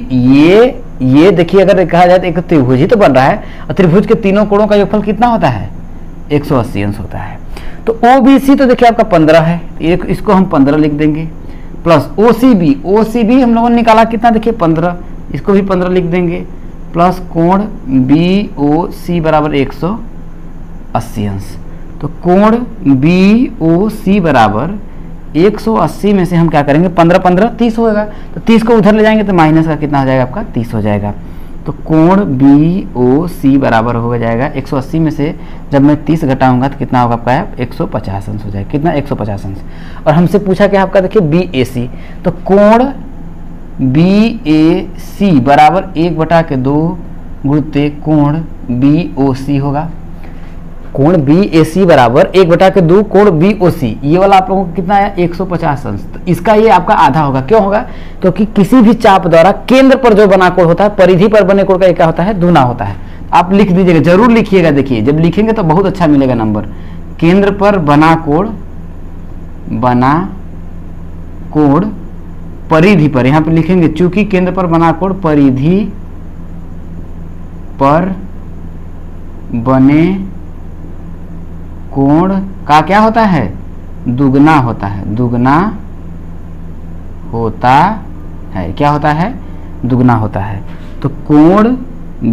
ये देखिए अगर कहा जाए तो एक त्रिभुज ही तो बन रहा है, और त्रिभुज के तीनों कोणों का योगफल कितना होता है 180 अंश होता है। तो ओ बी सी तो देखिए आपका 15 है, इसको हम 15 लिख देंगे, प्लस ओ सी बी हम लोगों ने निकाला कितना, देखिए 15, इसको भी 15 लिख देंगे, प्लस कोण बी ओ सी बराबर 180 अंश। तो कोण बी ओ सी बराबर 180 में से हम क्या करेंगे, 15 30 होगा, तो 30 को उधर ले जाएंगे तो माइनस का कितना हो जाएगा आपका 30 हो जाएगा। तो कोण बी ओ सी बराबर हो जाएगा 180 में से जब मैं 30 घटाऊंगा तो कितना होगा आपका 150 अंश हो जाएगा, कितना 150 अंश। और हमसे पूछा क्या आपका, देखिए बी ए सी, तो कोण बी ए सी बराबर 1/2 गुणित कोण बी ओ सी होगा, कोण बी ए सी बराबर 1/2 कोण बी ओ सी, ये वाला आप लोगों को कितना है 150 अंश। तो इसका ये आपका आधा होगा, क्यों होगा, क्योंकि किसी भी चाप द्वारा केंद्र पर जो बना कोण होता है परिधि पर बने कोण का क्या होता है, दुना होता है। आप लिख दीजिएगा, जरूर लिखिएगा, देखिए जब लिखेंगे तो बहुत अच्छा मिलेगा नंबर। केंद्र पर बना कोण परिधि पर, यहां पे लिखेंगे चूंकि केंद्र पर बना कोण परिधि पर बने कोण का क्या होता है, दुगना होता है, दुगना होता है, क्या होता है, दुगना होता है। तो कोण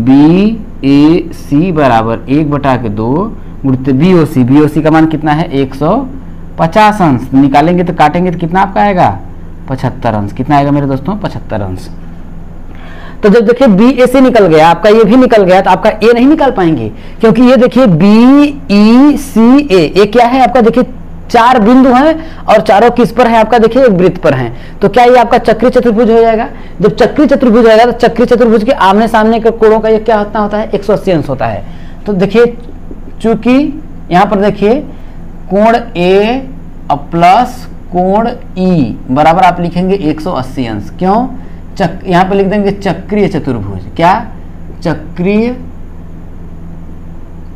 BAC बराबर 1/2 गुणित BOC, BOC का मान कितना है 150 अंश, निकालेंगे तो काटेंगे तो कितना आपका आएगा 75 अंश, कितना आएगा मेरे दोस्तों 75 अंश। तो जब देखिए BAC निकल गया, आपका ये भी निकल गया, तो आपका A नहीं निकाल पाएंगे, क्योंकि ये देखिए BECA ये क्या है आपका, देखिए 4 बिंदु हैं और चारों किस पर है आपका, देखिए एक वृत्त पर हैं। तो क्या ये आपका चक्रीय चतुर्भुज हो जाएगा। जब चक्रीय चतुर्भुज हो जाएगा तो चक्रीय चतुर्भुज के आमने सामने के कोणों का ये क्या होता है 180 अंश होता है। तो देखिए चूंकि यहाँ पर देखिए कोण A प्लस कोण E बराबर आप लिखेंगे 180 अंश, क्यों यहाँ पे लिख देंगे चक्रीय चतुर्भुज, क्या चक्रीय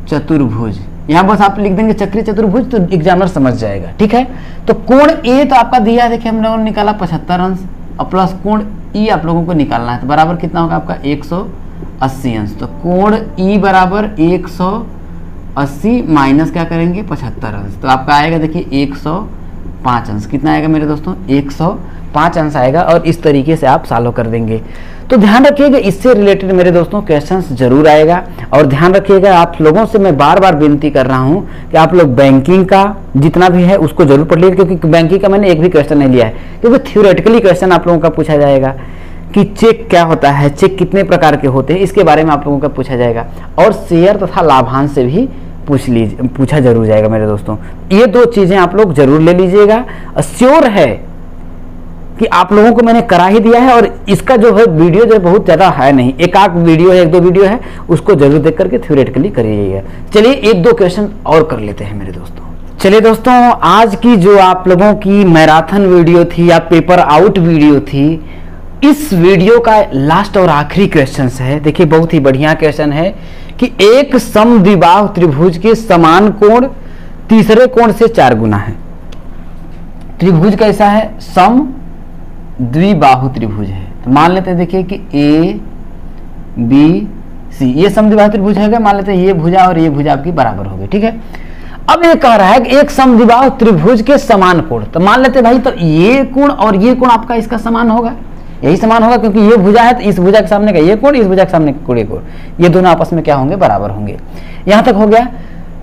चतुर्भुज, यहां बस आप लिख देंगे चक्रीय चतुर्भुज तो एग्जामिनर समझ जाएगा, ठीक है। तो कोण A तो आपका दिया है, देखिए हम लोगों ने निकाला 75 अंश और प्लस कोण E आप लोगों को निकालना है, तो बराबर कितना होगा आपका 180 अंश। तो कोण E बराबर 180 माइनस क्या करेंगे 75 अंश, तो आपका आएगा देखिए 105 अंश, कितना आएगा मेरे दोस्तों 105 अंश आएगा। और इस तरीके से आप सॉल्व कर देंगे। तो ध्यान रखिएगा, इससे रिलेटेड मेरे दोस्तों क्वेश्चंस जरूर आएगा। और ध्यान रखिएगा, आप लोगों से मैं बार बार विनती कर रहा हूं कि आप लोग बैंकिंग का जितना भी है उसको जरूर पढ़ लीजिए, क्योंकि बैंकिंग का मैंने एक भी क्वेश्चन नहीं लिया है, क्योंकि थ्योरेटिकली क्वेश्चन आप लोगों का पूछा जाएगा कि चेक क्या होता है, चेक कितने प्रकार के होते हैं, इसके बारे में आप लोगों का पूछा जाएगा। और शेयर तथा लाभांश से भी पूछा जरूर जाएगा मेरे दोस्तों। ये 2 चीजें आप लोग जरूर ले लीजिएगा। श्योर है कि आप लोगों को मैंने करा ही दिया है, और इसका जो है वीडियो जो बहुत ज्यादा है नहीं, एक आध वीडियो है, 1-2 वीडियो है, उसको जरूर देख करके थ्योरेटिकली करिएगा। चलिए 1-2 क्वेश्चन और कर लेते हैं मेरे दोस्तों। चलिए दोस्तों, आज की जो आप लोगों की मैराथन वीडियो थी या पेपर आउट वीडियो थी, इस वीडियो का लास्ट और आखिरी क्वेश्चन है। देखिए बहुत ही बढ़िया क्वेश्चन है कि एक समद्विबाहु त्रिभुज के समान कोण तीसरे कोण से 4 गुना है। त्रिभुज कैसा है, सम द्विबाहु त्रिभुज है। तो मान लेते हैं देखिए कि ABC ये समद्विबाहु त्रिभुज है, मान लेते हैं ये भुजा और ये भुजा आपकी बराबर होगी, ठीक है। अब ये कह रहा है कि एक समद्विबाहु त्रिभुज के समान कोण, तो मान लेते हैं भाई तो ये कोण और ये कोण आपका इसका समान होगा, यही समान होगा, क्योंकि ये भुजा है तो इस भुजा के सामने का ये कोण, इस भुजा के सामने का ये कोण, ये दोनों आपस में क्या होंगे बराबर होंगे। यहां तक हो गया।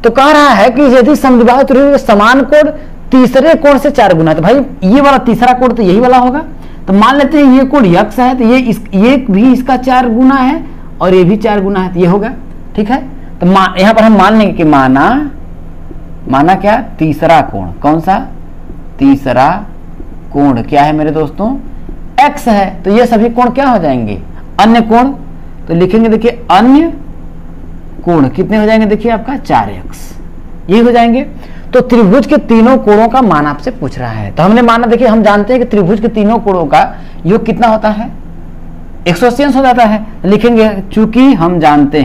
तो कह रहा है कि यदि समद्विबाहु त्रिभुज के समान कोण तीसरे कोण से 4 गुना, तो भाई ये वाला तीसरा कोण तो यही वाला होगा। तो मान लेते हैं ये कोण यक्ष है, तो ये भी इसका 4 गुना है और ये भी 4 गुना है, तो ये होगा, ठीक है। तो यहां पर हम मान लेंगे कि माना क्या तीसरा कोण, कौन सा तीसरा कोण क्या है मेरे दोस्तों x है, तो ये सभी कोण क्या हो जाएंगे अन्य कोण। तो लिखेंगे देखिए अन्य कोण कितने हो जाएंगे, देखिए आपका 4x ये हो जाएंगे। तो त्रिभुज के तीनों कोणों का मान आपसे पूछ रहा है। तो हमने माना, देखिए हम जानते हैं कि त्रिभुज के तीनों कोणों का योग कितना होता है 180 अंश हो जाता है। लिखेंगे चूंकि हम जानते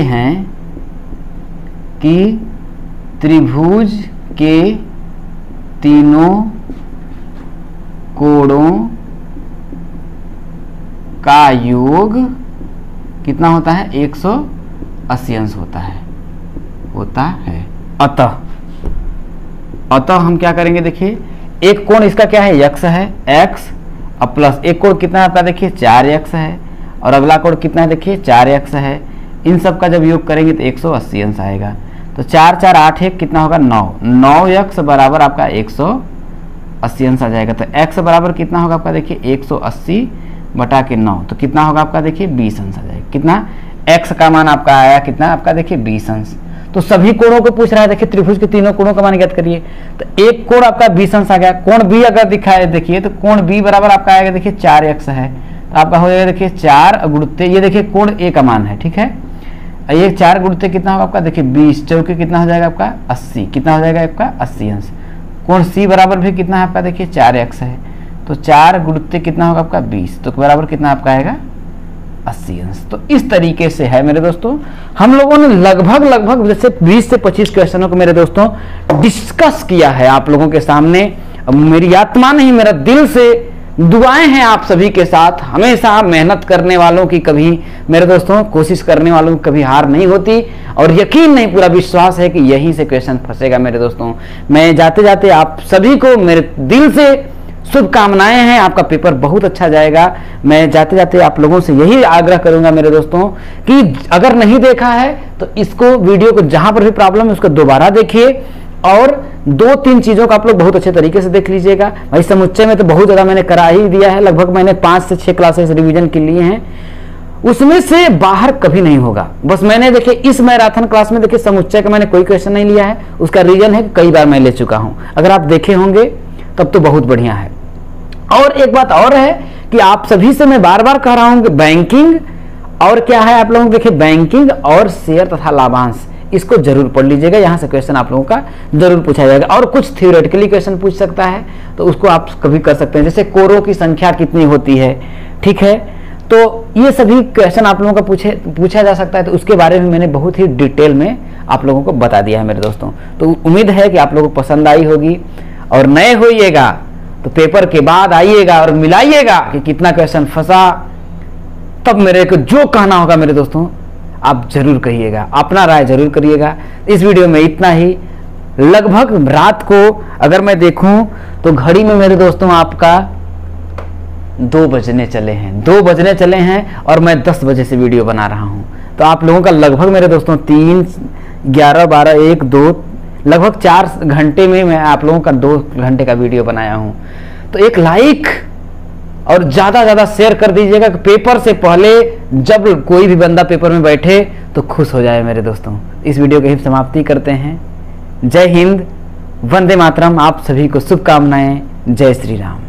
हैं कि त्रिभुज के तीनों कोणों का योग कितना होता है 180 अंश होता है। अतः हम क्या करेंगे, देखिए एक कोण इसका क्या है x है, x और प्लस एक कोण कितना है आपका देखिए 4x है, और अगला कोण कितना है देखिए 4x है। इन सब का जब योग करेंगे तो 180 अंश आएगा। तो 4 4 8 1 कितना होगा 9x बराबर आपका 180 अंश आ जाएगा। तो x बराबर कितना होगा आपका देखिए 180/9, तो कितना होगा आपका देखिए 20 अंश आ जाएगा। कितना x का मान आपका आया, कितना आपका देखिए 20 अंश। तो सभी कोणों को पूछ रहा है, देखिए त्रिभुज के तीनों कोणों का मान ज्ञात करिए। तो एक कोण आपका 20 अंश आ गया। कोण B अगर दिखाए देखिए, तो कोण B बराबर आपका आएगा देखिए 4x है, तो आपका हो जाएगा देखिए 4 गुणित ये देखिए कोण A का मान है, ठीक है। ये 4 गुणित कितना होगा आपका देखिए 20 चौके कितना हो जाएगा आपका 80, कितना हो जाएगा आपका 80 अंश। कोण C बराबर भी कितना है आपका देखिए 4x है, तो 4 गुणित कितना होगा आपका 20, तो बराबर कितना आपका आएगा 80 अंश। तो इस तरीके से है मेरे दोस्तों, हम लोगों ने लगभग जैसे 20 से 25 क्वेश्चनों को मेरे दोस्तों डिस्कस किया है आप लोगों के सामने। अब मेरी आत्मा नहीं, मेरा दिल से दुआएं हैं आप सभी के साथ। हमेशा मेहनत करने वालों की कभी, मेरे दोस्तों, कोशिश करने वालों की कभी हार नहीं होती, और यकीन नहीं, पूरा विश्वास है कि यहीं से क्वेश्चन फंसेगा मेरे दोस्तों। मैं जाते जाते आप सभी को मेरे दिल से शुभकामनाएं हैं, आपका पेपर बहुत अच्छा जाएगा। मैं जाते जाते आप लोगों से यही आग्रह करूंगा मेरे दोस्तों कि अगर नहीं देखा है तो इसको, वीडियो को जहां पर भी प्रॉब्लम है उसको दोबारा देखिए, और 2-3 चीजों को आप लोग बहुत अच्छे तरीके से देख लीजिएगा। भाई समुच्चय में तो बहुत ज्यादा मैंने करा ही दिया है, लगभग मैंने 5 से 6 क्लासेस रिवीजन के लिए हैं, उसमें से बाहर कभी नहीं होगा। बस मैंने देखिए इस मैराथन क्लास में देखिए समुच्चय का मैंने कोई क्वेश्चन नहीं लिया है, उसका रीजन है कई बार मैं ले चुका हूं। अगर आप देखे होंगे तब तो बहुत बढ़िया है। और एक बात और है कि आप सभी से मैं बार बार कह रहा हूं कि बैंकिंग और क्या है, आप लोग देखिए बैंकिंग और शेयर तथा लाभांश, इसको जरूर पढ़ लीजिएगा। यहां से क्वेश्चन आप लोगों का जरूर पूछा जाएगा, और कुछ थ्योरेटिकली क्वेश्चन पूछ सकता है तो उसको आप कभी कर सकते हैं, जैसे कोरों की संख्या कितनी होती है, ठीक है। तो ये सभी क्वेश्चन आप लोगों का पूछा जा सकता है, तो उसके बारे में मैंने बहुत ही डिटेल में आप लोगों को बता दिया है मेरे दोस्तों। तो उम्मीद है कि आप लोगों को पसंद आई होगी, और नए होइएगा तो पेपर के बाद आइएगा और मिलाइएगा कि कितना क्वेश्चन फंसा, तब मेरे को जो कहना होगा मेरे दोस्तों आप जरूर कहिएगा, अपना राय जरूर करिएगा। इस वीडियो में इतना ही। लगभग रात को अगर मैं देखूं तो घड़ी में मेरे दोस्तों आपका 2 बजने चले हैं, 2 बजने चले हैं, और मैं 10 बजे से वीडियो बना रहा हूं। तो आप लोगों का लगभग मेरे दोस्तों 3, 11, 12, 1, 2, लगभग 4 घंटे में मैं आप लोगों का 2 घंटे का वीडियो बनाया हूं। तो एक लाइक और ज्यादा ज्यादा शेयर कर दीजिएगा कि पेपर से पहले जब कोई भी बंदा पेपर में बैठे तो खुश हो जाए मेरे दोस्तों। इस वीडियो की समाप्ति करते हैं। जय हिंद, वंदे मातरम। आप सभी को शुभकामनाएं। जय श्री राम।